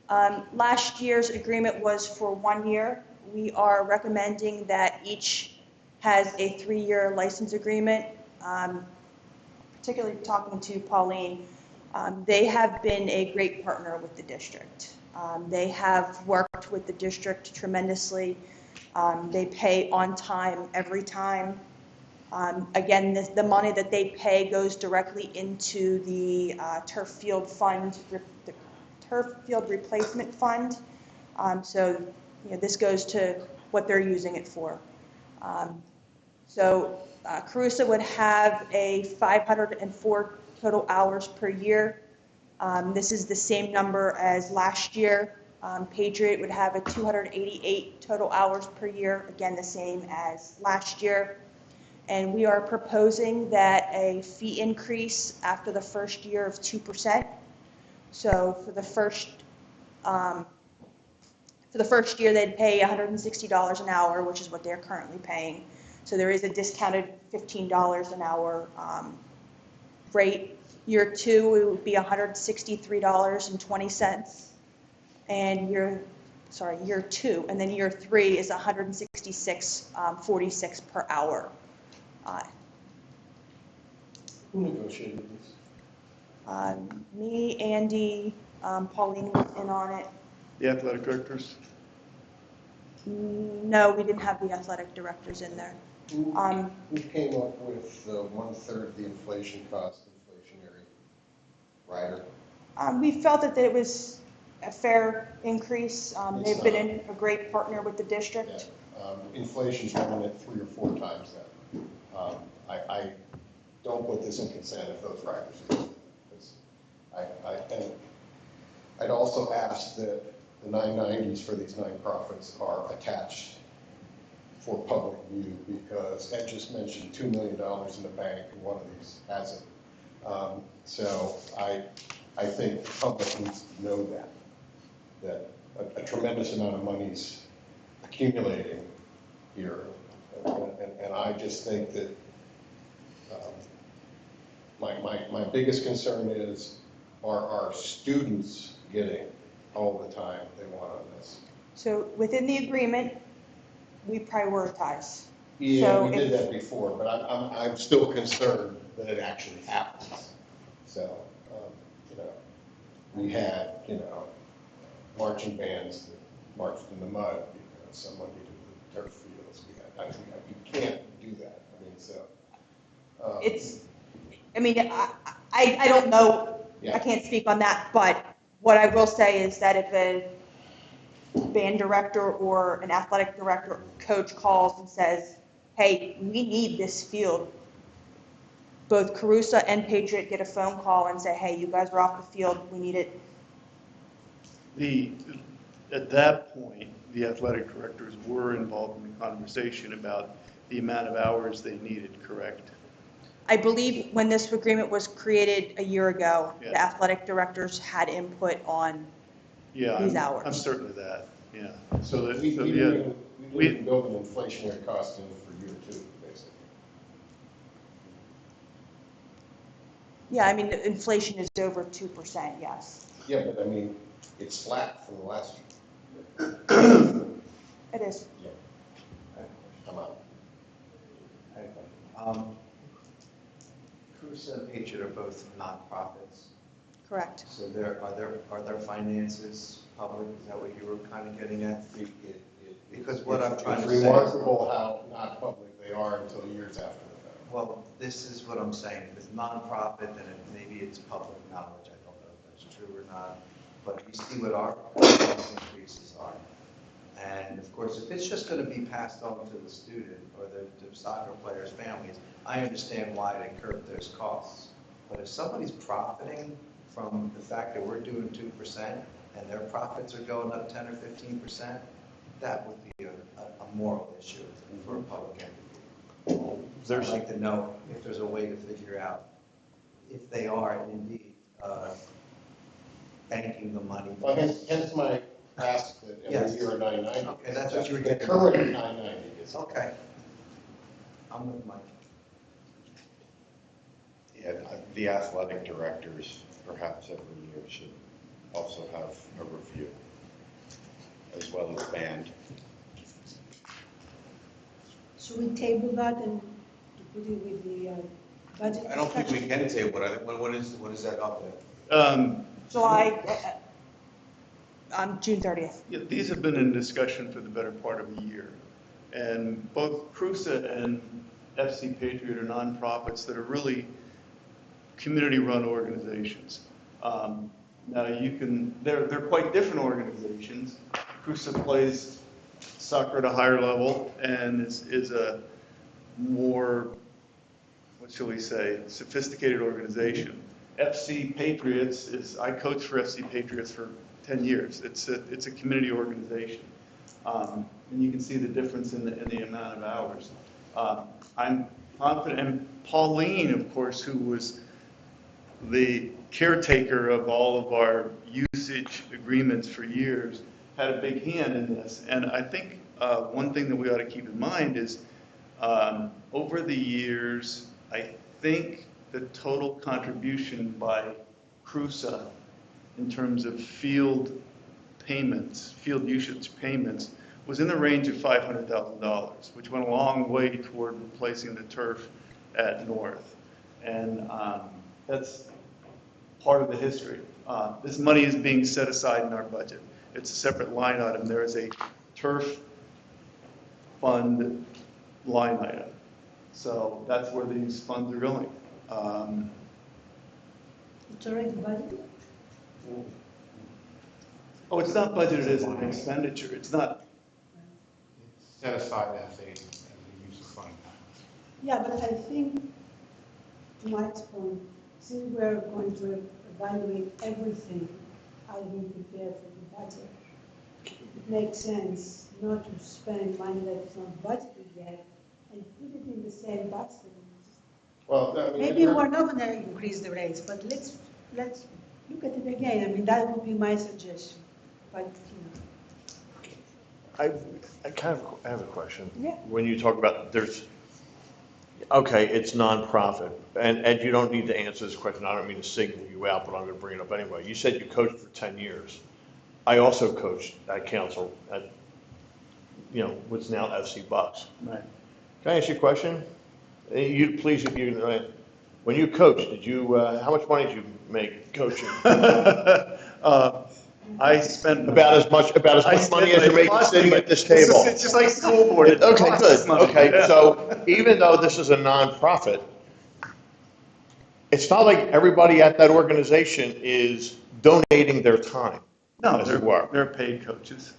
Last year's agreement was for 1 year. We are recommending that each has a 3-year license agreement. Particularly talking to Pauline, they have been a great partner with the district. They have worked with the district tremendously. They pay on time every time. Again, the money that they pay goes directly into the turf field fund, the turf field replacement fund. So, you know, this goes to what they're using it for. Carusa would have a 504 total hours per year. This is the same number as last year. Patriot would have a 288 total hours per year, again the same as last year. And we are proposing that a fee increase after the first year of 2%. So for the first For the first year, they'd pay $160 an hour, which is what they're currently paying. So there is a discounted $15 an hour rate. Year 2, it would be $163.20. And year 2, and then year 3 is $166.46 per hour. Who negotiated this? Me, Andy, Pauline was in on it. The athletic directors? No, we didn't have the athletic directors in there. Who came up with the 1/3 of the inflation cost inflationary rider? We felt that it was a fair increase. They've been a great partner with the district. Yeah. Inflation's running at 3 or 4 times that. I don't put this in consent if those riders exist. And I'd also ask that the 990s for these nonprofits are attached for public view, because Ed just mentioned $2 million in the bank, and one of these hasn't. So I think the public needs to know that a tremendous amount of money's accumulating here. And I just think that my biggest concern is, are our students getting all the time they want on this? So within the agreement, we prioritize. Yeah, So we did if- that before, but I'm still concerned that it actually happens. So, we had, marching bands that marched in the mud because someone needed the turf fields. You can't do that. I don't know, Yeah. I can't speak on that, but what I will say is that if a band director or an athletic director or coach calls and says, hey, we need this field, both Carusa and Patriot get a phone call and say, hey, you guys are off the field, we need it. At that point, the athletic directors were involved in the conversation about the amount of hours they needed, correct? I believe when this agreement was created a year ago, Yeah. the athletic directors had input on Yeah, these hours. I'm certain of that, yeah. So that, We so, didn't yeah, even- we didn't build an inflationary cost in for year 2, basically. Yeah, I mean, the inflation is over 2%, yes. Yeah, but it's flat from the last year. It is. Yeah. I'm out. Carusa and Patriot are both nonprofits, Correct. so are their finances public? Is that what you were kind of getting at? Because what I'm trying to say. It's remarkable how not public they are until years after the fact. Well, this is what I'm saying. If it's nonprofit, then maybe it's public knowledge. I don't know if that's true or not. But you see what our cost increases are. And of course, if it's just going to be passed on to the student or the soccer players' families, I understand why they curb those costs. But if somebody's profiting from the fact that we're doing 2% and their profits are going up 10 or 15%, that would be a moral issue for a public entity. I'd like to know if there's a way to figure out if they are indeed banking the money. Well, hence my ask that every Yes. year a 990. Okay, that's what you were The getting. current 990 is. Okay. I'm with Mike. Yeah, the athletic directors, perhaps every year, should also have a review, as well as band. Should we table that and put it with the budget? I don't think we can table it. When is that up there? July, June 30th. Yeah, these have been in discussion for the better part of a year. And both Carusa and FC Patriot are nonprofits that are really community-run organizations. Now they're quite different organizations. Carusa plays soccer at a higher level and is a more, what shall we say, sophisticated organization. FC Patriots I coached for FC Patriots for 10 years. It's a community organization. And you can see the difference in the amount of hours. I'm confident, and Pauline, of course, who was the caretaker of all of our usage agreements for years, had a big hand in this. And I think one thing that we ought to keep in mind is over the years, I think the total contribution by CRUSA in terms of field payments, field usage payments, was in the range of $500,000, which went a long way toward replacing the turf at North. And that's part of the history. This money is being set aside in our budget. It's a separate line item. There is a turf fund line item. So that's where these funds are going. It's already budgeted? Oh, it's not budgeted as an expenditure. It's not. Set aside as a use of fund. Yeah, but I think, to Mike's point, since we're going to evaluate everything, how we prepare for the budget, it makes sense not to spend money that's not budgeted yet and put it in the same basket. Well, I mean, Maybe we're not gonna increase the rates, but let's look at it again. I mean, that would be my suggestion, but, I have a question. Yeah. When you talk about, okay, it's nonprofit, and you don't need to answer this question, I don't mean to single you out, but I'm gonna bring it up anyway. You said you coached for 10 years. I also coached at council at, what's now FC Bucks. Right. Can I ask you a question? You, please, if you, when you coached, how much money did you make coaching? I spent about as much money as you're making sitting at this table. It's just like school board. It Okay, costs us good. money. Okay, Yeah. so even though this is a nonprofit, it's not like everybody at that organization is donating their time. No, as it were. they're paid coaches.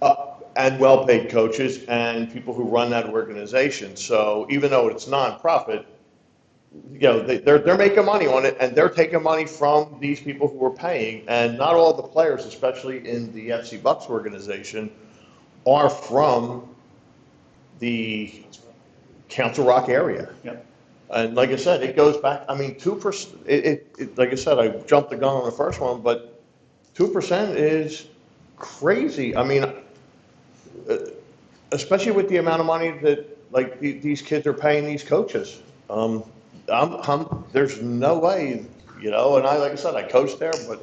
And well-paid coaches and people who run that organization. So even though it's nonprofit, they're making money on it, and they're taking money from these people who are paying. And not all the players, especially in the FC Bucks organization, are from the Council Rock area. Yep. And like I said, it goes back. I mean, 2%. Like I said, I jumped the gun on the first one, but 2% is crazy. I mean, especially with the amount of money that these kids are paying these coaches. There's no way, and like I said, I coached there, but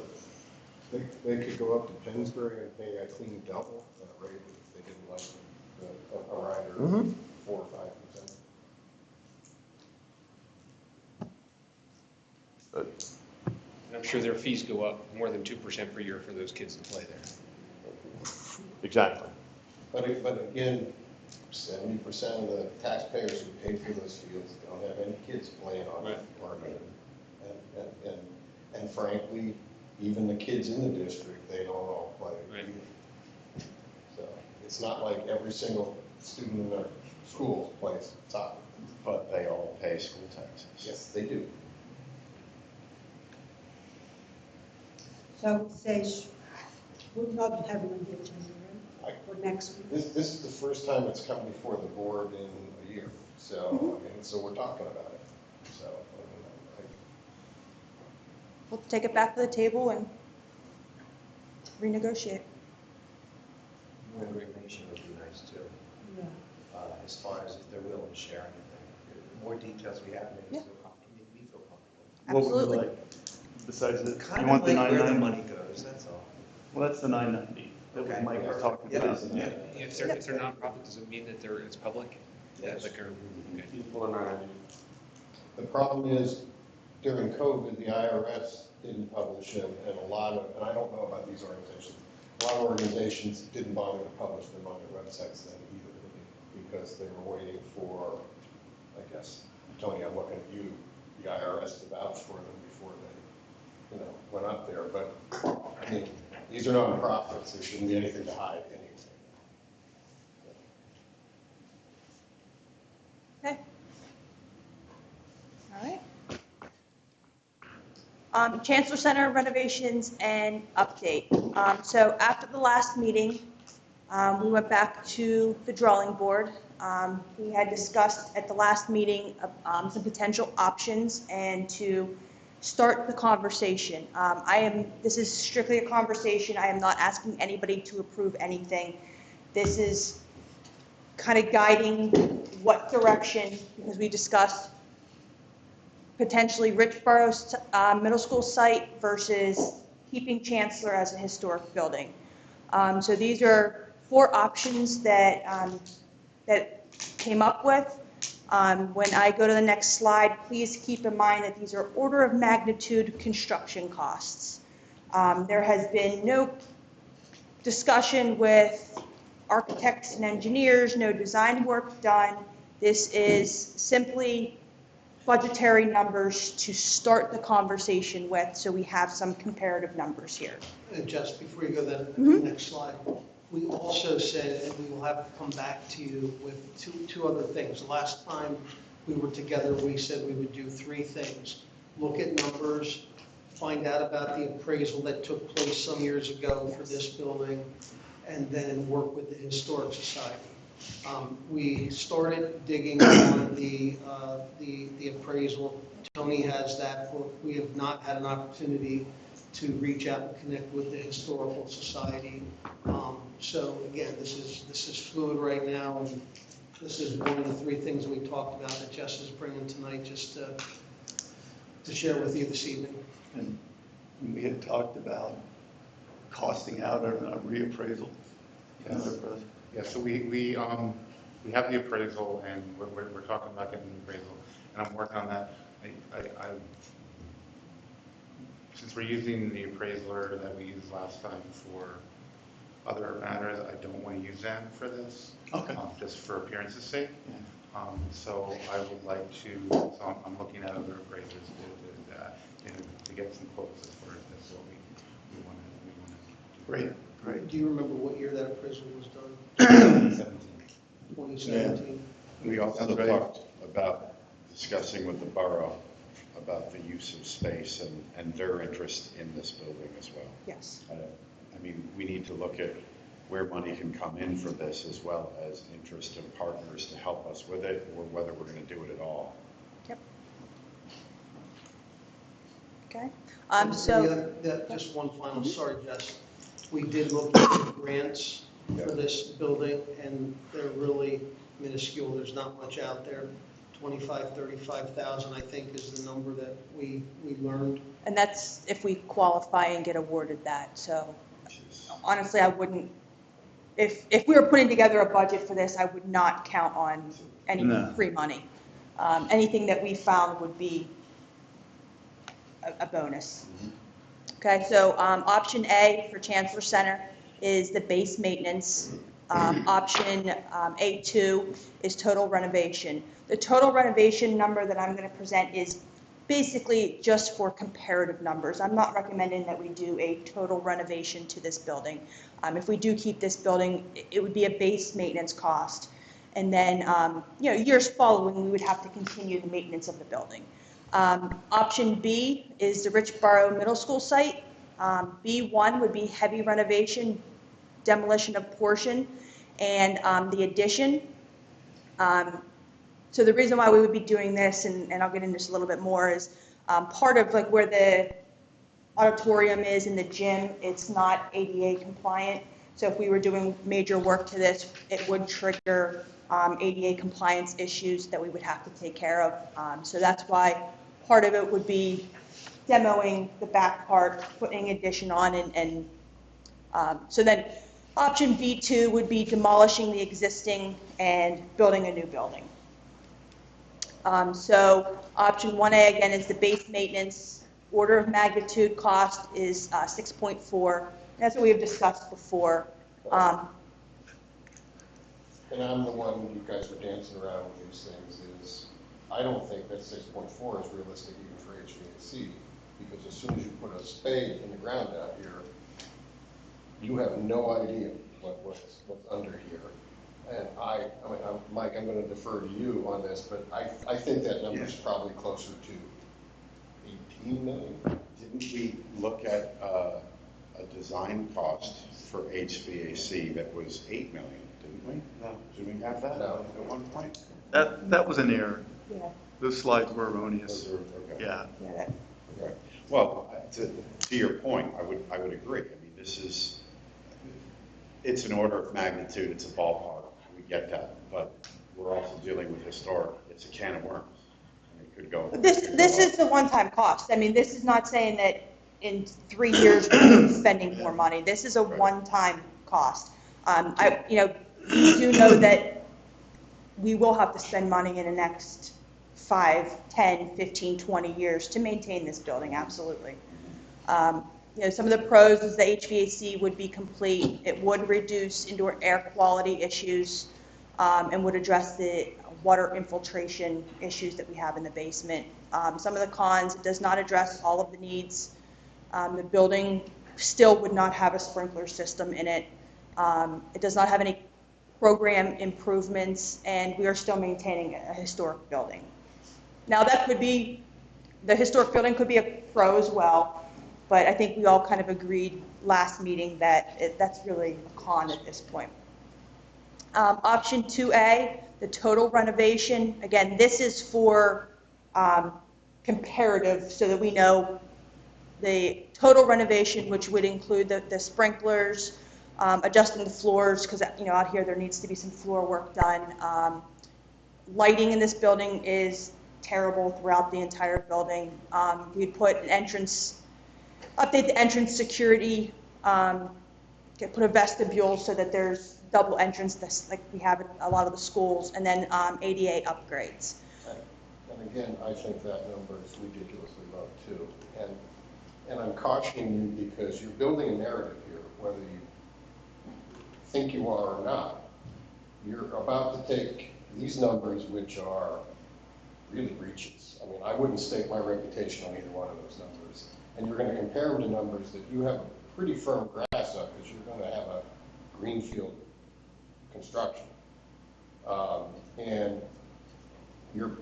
they could go up to Pennsbury and pay a clean double that rate if they didn't like a rider 4 or 5%. And I'm sure their fees go up more than 2% per year for those kids to play there. Exactly. But again, 70% of the taxpayers who paid for those fields don't have any kids playing on it. And frankly, even the kids in the district, they don't all play. Right. So it's not like every single student in their school plays soccer. But they all pay school taxes. Yes, they do. so say, we're not having on the agenda, right? For next week. This is the first time it's come before the board in a year. So, so we're talking about it. So, We'll take it back to the table and renegotiate. More information would be nice too, Yeah. as far as if they're willing to share anything. The more details we have, maybe Yeah. make me feel comfortable. What would you Absolutely. like? Besides this, Kind you of want the like where the 990? money goes, that's all. Well, that's the 990 that Okay. Mike was talking Yeah. about. Yeah. If they're nonprofit, does it mean that it's public? Yes. Like okay. People are not. The problem is, during COVID, the IRS didn't publish them, and a lot of, and I don't know about these organizations, a lot of organizations didn't bother to publish them on their websites then either, because they were waiting for, I guess, Tony, I'm looking at you, the IRS to vouch for them before they, went up there. But, I mean, these are nonprofits, there shouldn't be anything to hide anything. Okay. All right. Chancellor Center renovations and update. So after the last meeting, we went back to the drawing board. We had discussed at the last meeting some potential options and to start the conversation. This is strictly a conversation. I am not asking anybody to approve anything. This is kind of guiding what direction, because we discussed potentially Richboro Middle School site versus keeping Chancellor as a historic building. So these are 4 options that, that came up with. When I go to the next slide, please keep in mind that these are order of magnitude construction costs. There has been no discussion with architects and engineers, no design work done. This is simply budgetary numbers to start the conversation with, so we have some comparative numbers here. Just before you go to the next slide, we also said, and we will have to come back to you with two other things. Last time we were together, we said we would do 3 things. Look at numbers, find out about the appraisal that took place some years ago for this building, and then work with the Historic Society. We started digging on the appraisal. Tony has that. We have not had an opportunity to reach out and connect with the Historical Society. So again, this is fluid right now, and this is one of the 3 things we talked about that Jess is bringing tonight, just to share with you this evening. And we had talked about costing out a reappraisal. Yeah, so we have the appraisal, and we're talking about getting the appraisal, and I'm working on that. Since we're using the appraiser that we used last time for other matters, I don't want to use them for this. Okay. Just for appearance's sake. So I would like to, so I'm looking at other appraisers to get some quotes as far as this, what we want to do. Great. Do you remember what year that appraisal was done? 2017. We also That's right. talked about discussing with the borough about the use of space and their interest in this building as well. Yes. I mean, we need to look at where money can come in for this, as well as interest of partners to help us with it, or whether we're going to do it at all. Yep. Okay. Just one final, sorry, Jess. We did look at grants for this building, and they're really minuscule. There's not much out there. 25, 35,000, I think, is the number that we learned. And that's if we qualify and get awarded that. So honestly, I wouldn't, if we were putting together a budget for this, I would not count on any free money. Anything that we found would be a bonus. Okay, so option A for Chancellor Center is the base maintenance. Option A2 is total renovation. The total renovation number that I'm going to present is basically just for comparative numbers. I'm not recommending that we do a total renovation to this building. If we do keep this building, it would be a base maintenance cost. And then, years following, we would have to continue the maintenance of the building. Option B is the Richboro Middle School site. B1 would be heavy renovation, demolition of portion, and the addition. So the reason why we would be doing this, and I'll get into this a little bit more, is part of like where the auditorium is in the gym, it's not ADA compliant. So if we were doing major work to this, it would trigger ADA compliance issues that we would have to take care of. So that's why part of it would be demoing the back part, putting addition on, and so then option B2 would be demolishing the existing and building a new building. So option 1A again is the base maintenance. Order of magnitude cost is 6.4. That's what we have discussed before. And I'm the one you guys were dancing around with these things is, I don't think that 6.4 is realistic even for HVAC, because as soon as you put a spade in the ground out here, you have no idea what's under here. And Mike, I'm going to defer to you on this, but I think that number is probably closer to 18 million. Didn't we look at a design cost for HVAC that was 8 million, didn't we? No. Did we have that at one point? That was an error. Yeah. Those slides were erroneous. Okay. Yeah. Yeah, Right. Well, to your point, I would agree. I mean, it's an order of magnitude, it's a ballpark, we get that, but we're also dealing with historic, it's a can of worms. And it could go. This is a one-time cost. I mean, this is not saying that in 3 years we're going to be spending more money. This is a one-time cost. We do know that we will have to spend money in the next 5, 10, 15, 20 years to maintain this building, absolutely. Some of the pros is the HVAC would be complete. It would reduce indoor air quality issues and would address the water infiltration issues that we have in the basement. Some of the cons, it does not address all of the needs. The building still would not have a sprinkler system in it. It does not have any program improvements, and we are still maintaining a historic building. Now, the historic building could be a pro as well, but I think we all kind of agreed last meeting that that's really a con at this point. Option 2A, the total renovation. Again, this is for comparative so that we know the total renovation, which would include the sprinklers, adjusting the floors, because out here there needs to be some floor work done. Lighting in this building is terrible throughout the entire building. We'd put an entrance, update the entrance security, put a vestibule so that there's double entrance, like we have at a lot of the schools, and then ADA upgrades. And again, I think that number is ridiculously low too. And I'm cautioning you because you're building a narrative here, whether you think you are or not. You're about to take these numbers, which are really breaches. I mean, I wouldn't stake my reputation on either one of those numbers. And you're going to compare them to numbers that you have a pretty firm grasp of because you're going to have a greenfield construction. And you're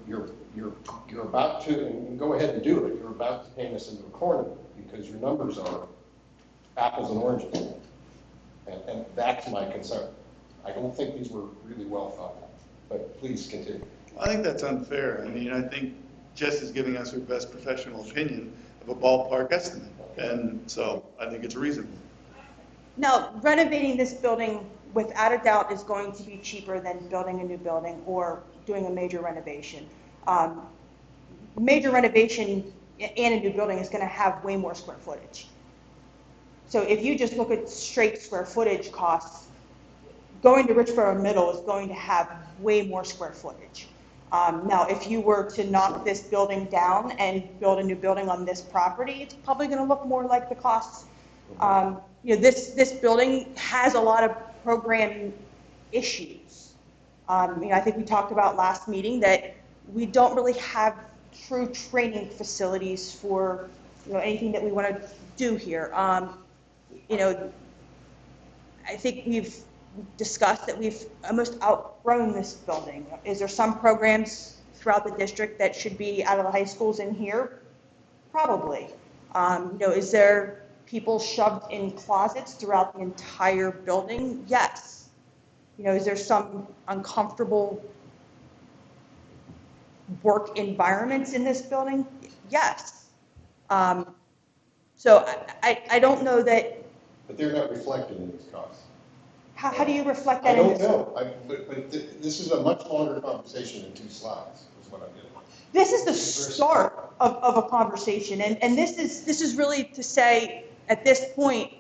about to, and go ahead and do it, you're about to paint us into a corner because your numbers are apples and oranges. And that's my concern. I don't think these were really well thought out, but please continue. I think that's unfair. I mean, I think Jess is giving us her best professional opinion of a ballpark estimate, and so I think it's reasonable. Now, renovating this building, without a doubt, is going to be cheaper than building a new building or doing a major renovation. Major renovation and a new building is going to have way more square footage. So if you just look at straight square footage costs, going to Richboro Middle is going to have way more square footage. Now, if you were to knock this building down and build a new building on this property, it's probably going to look more like the costs. This building has a lot of program issues. I think we talked about last meeting that we don't really have true training facilities for anything that we want to do here. I think we've discussed that we've almost outgrown this building. Is there some programs throughout the district that should be out of the high schools in here? Probably. Is there people shoved in closets throughout the entire building? Yes. Is there some uncomfortable work environments in this building? Yes. So I don't know that. But they're not reflected in these costs. How do you reflect that? I don't know. But this is a much longer conversation than 2 slides, is what I'm getting. This is the start of a conversation, and this is really to say at this point,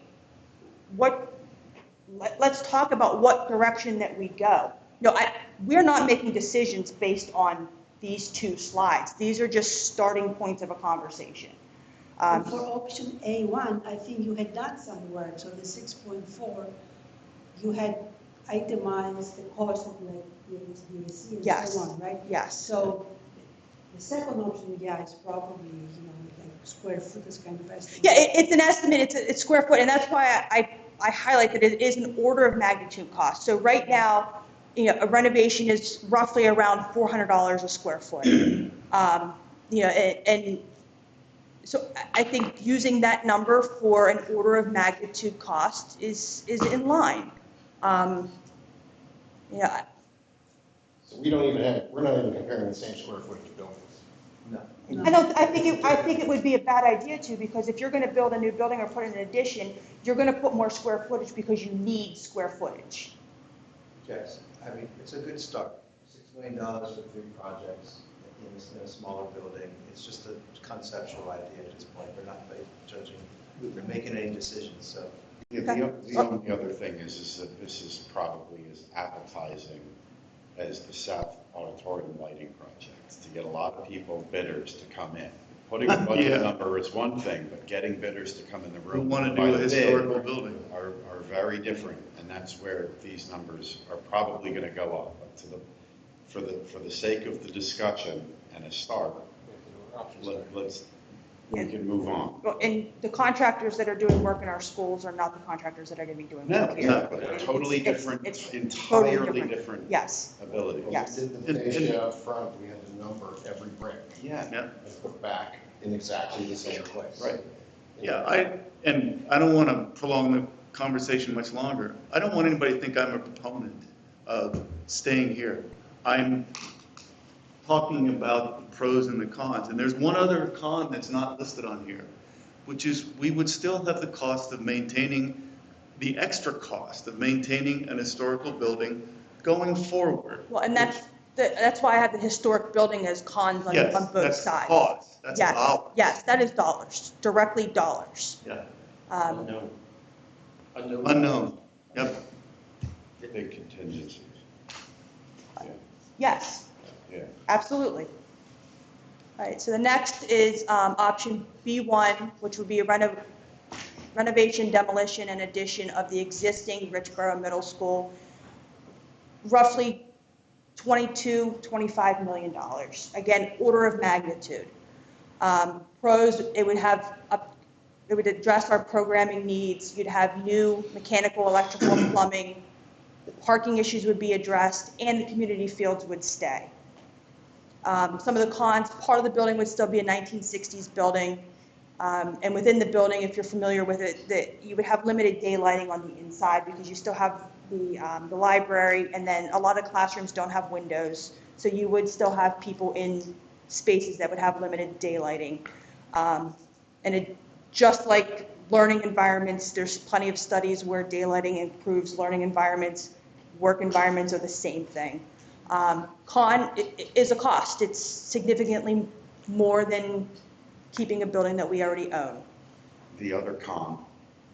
let's talk about what direction that we go. We're not making decisions based on these 2 slides. These are just starting points of a conversation. For option A1, I think you had done some work, so the 6.4, you had itemized the cost of the HVAC and so on, right? Yes. So the second option, is probably, like square foot is kind of estimate. Yeah, it's an estimate, it's square foot, and that's why I highlight that it is an order of magnitude cost. So right now, a renovation is roughly around $400 a square foot. And so I think using that number for an order of magnitude cost is in line. So we're not even comparing the same square footage buildings. No. I think it would be a bad idea to, because if you're gonna build a new building or put in an addition, you're gonna put more square footage because you need square footage. Yes, I mean, it's a good start. $6 million for 3 projects in a smaller building. It's just a conceptual idea at this point. They're not judging, they're making any decisions, so. Yeah, the only other thing is that this is probably as appetizing as the South Auditorium lighting project, to get a lot of people, bidders, to come in. Putting a budget number is one thing, but getting bidders to come in the room. We want to by do a the historical bid building. are very different, and that's where these numbers are probably going to go up. But for the sake of the discussion and a start, we can move on. Well, and the contractors that are doing work in our schools are not the contractors that are gonna be doing No, work here. exactly. Totally different, It's entirely totally different Yes, ability. yes. We did the fascia up front, we had to number every brick Yeah. and put back in exactly the same place. Right. Yeah, I don't want to prolong the conversation much longer. I don't want anybody to think I'm a proponent of staying here. I'm talking about the pros and the cons, and there's one other con that's not listed on here, which is we would still have the cost of maintaining, the extra cost of maintaining an historical building going forward. Well, and that's why I have the historic building as cons on Yes, both that's the sides. cost. That's Yes, dollars. yes, that is dollars, directly dollars. Yeah. Unknown. Yep. Big contingencies. Yes, Yeah. absolutely. All right, so the next is option B1, which would be a renovation, demolition, and addition of the existing Richboro Middle School, roughly $25 million. Again, order of magnitude. Pros, it would address our programming needs. You'd have new mechanical, electrical, and plumbing. The parking issues would be addressed, and the community fields would stay. Some of the cons, part of the building would still be a 1960s building. And within the building, if you're familiar with it, that you would have limited daylighting on the inside because you still have the library, and then a lot of classrooms don't have windows. So you would still have people in spaces that would have limited daylighting. Just like learning environments, there's plenty of studies where daylighting improves learning environments. Work environments are the same thing. Con is a cost. It's significantly more than keeping a building that we already own. The other con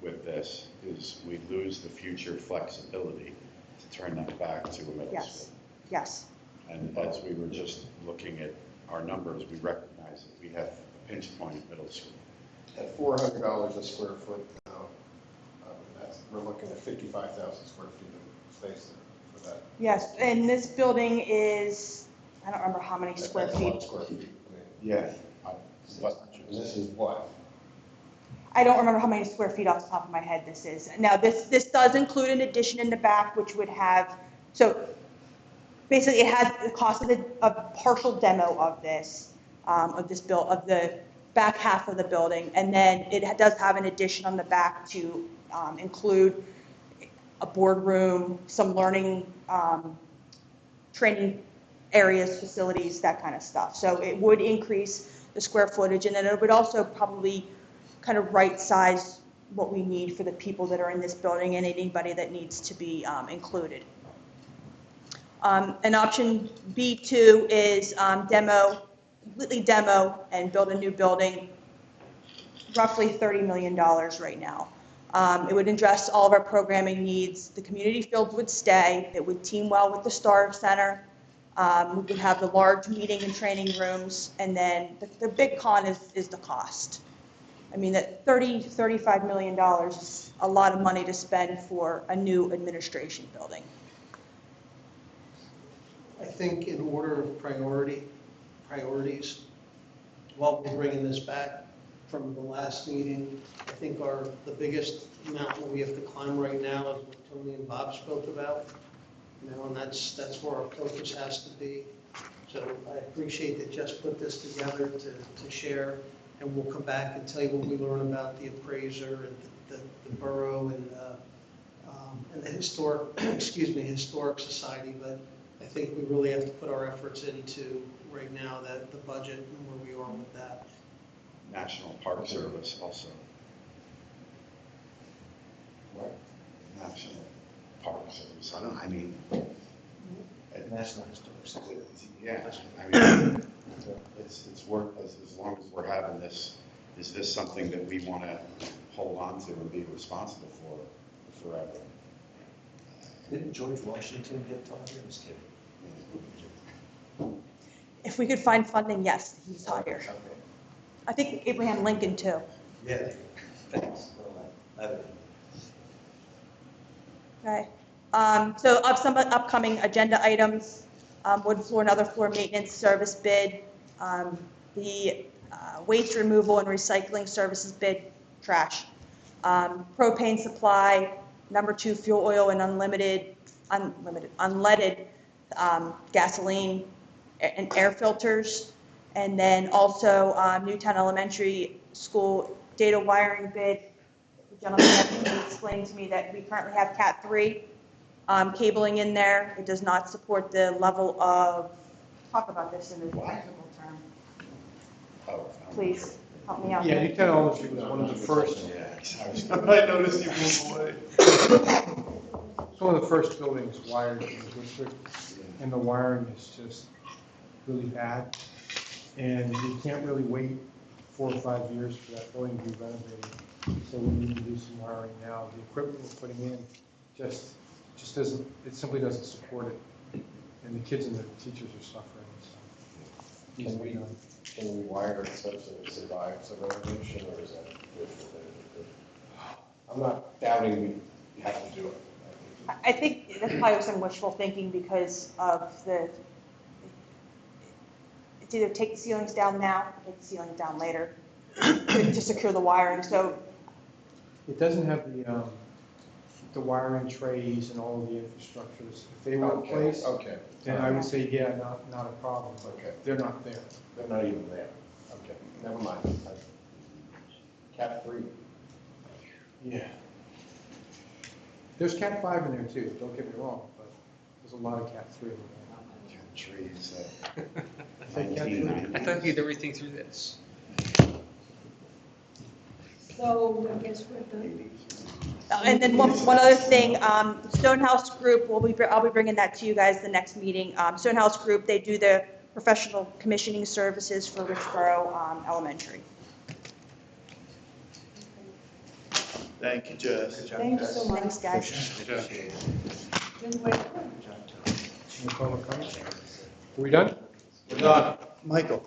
with this is we lose the future flexibility to turn that back to a middle school. Yes. And as we were just looking at our numbers, we recognize that we have a pinch point at middle school. At $400 a square foot now, we're looking at 55,000 square feet of space there for that. Yes, and this building is, I don't remember how many square That's a lot feet. of square feet. Yeah. And this is what? I don't remember how many square feet off the top of my head this is. Now, this does include an addition in the back, which would have, so basically it has the cost of a partial demo of the back half of the building, and then it does have an addition on the back to include a boardroom, some learning, training areas, facilities, that kind of stuff. So it would increase the square footage, and then it would also probably kind of right size what we need for the people that are in this building and anybody that needs to be included. And option B2 is completely demo and build a new building, roughly $30 million right now. It would address all of our programming needs. The community fields would stay. It would team well with the Star Center. We would have the large meeting and training rooms, and then the big con is the cost. I mean, that $35 million is a lot of money to spend for a new administration building. I think in order of priorities, while we're bringing this back from the last meeting, I think the biggest mountain we have to climb right now is what Tony and Bob spoke about. And that's where our focus has to be. So I appreciate that Jess put this together to share, and we'll come back and tell you what we learn about the appraiser and the borough and the historic, historic society. But I I think we really have to put our efforts into right now that the budget and where we are with that. National Park Service also. What? National Park Service, I mean. National Historic Site. Yeah, I mean, it's work, as long as we're having this, is this something that we want to hold on to and be responsible for forever? Didn't George Washington get taught here? I'm just kidding. If we could find funding, yes, he's taught here. I think Abraham Lincoln too. Yeah, thanks. Okay. So some upcoming agenda items, wood floor and other floor maintenance service bid, the waste removal and recycling services bid, trash. Propane supply, number 2 fuel oil and unleaded gasoline and air filters. And then also Newtown Elementary School data wiring bid. The gentleman had explained to me that we currently have Cat 3 cabling in there. It does not support the level of, talk about this in a technical term. Oh, Please, help me out. Yeah, Newtown Elementary was one of the first, I noticed you moved away. it's one of the first buildings wired in the district, and the wiring is just really bad. And you can't really wait 4 or 5 years for that building to be renovated. So we need to do some wiring now. The equipment we're putting in just doesn't, it simply doesn't support it. And the kids and the teachers are suffering, so. Needs to be done. Can we wire it such that it survives a renovation, or is that good for it? I'm not doubting we have to do it. I think that's probably some wishful thinking because of it's either take the ceilings down now, or take the ceilings down later to secure the wiring. So It doesn't have the wiring trays and all of the infrastructures. If they were in place, then I would say, yeah, not a problem, but they're not there. They're not even there. Okay, never mind. Cat 3. Yeah. There's Cat 5 in there too, don't get me wrong, but there's a lot of Cat 3 in there. Trees, I thought you'd everything through this. So I guess we're done. and then one other thing, Stonehouse Group, I'll be bringing that to you guys the next meeting. Stonehouse Group, they do the professional commissioning services for Richboro Elementary. Thank you, Jess. Thank you so much. Thanks, guys. Good work. No public comment? Are we done? We're done. Michael,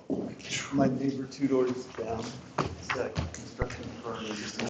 my neighbor 2 doors down, it's that construction firm.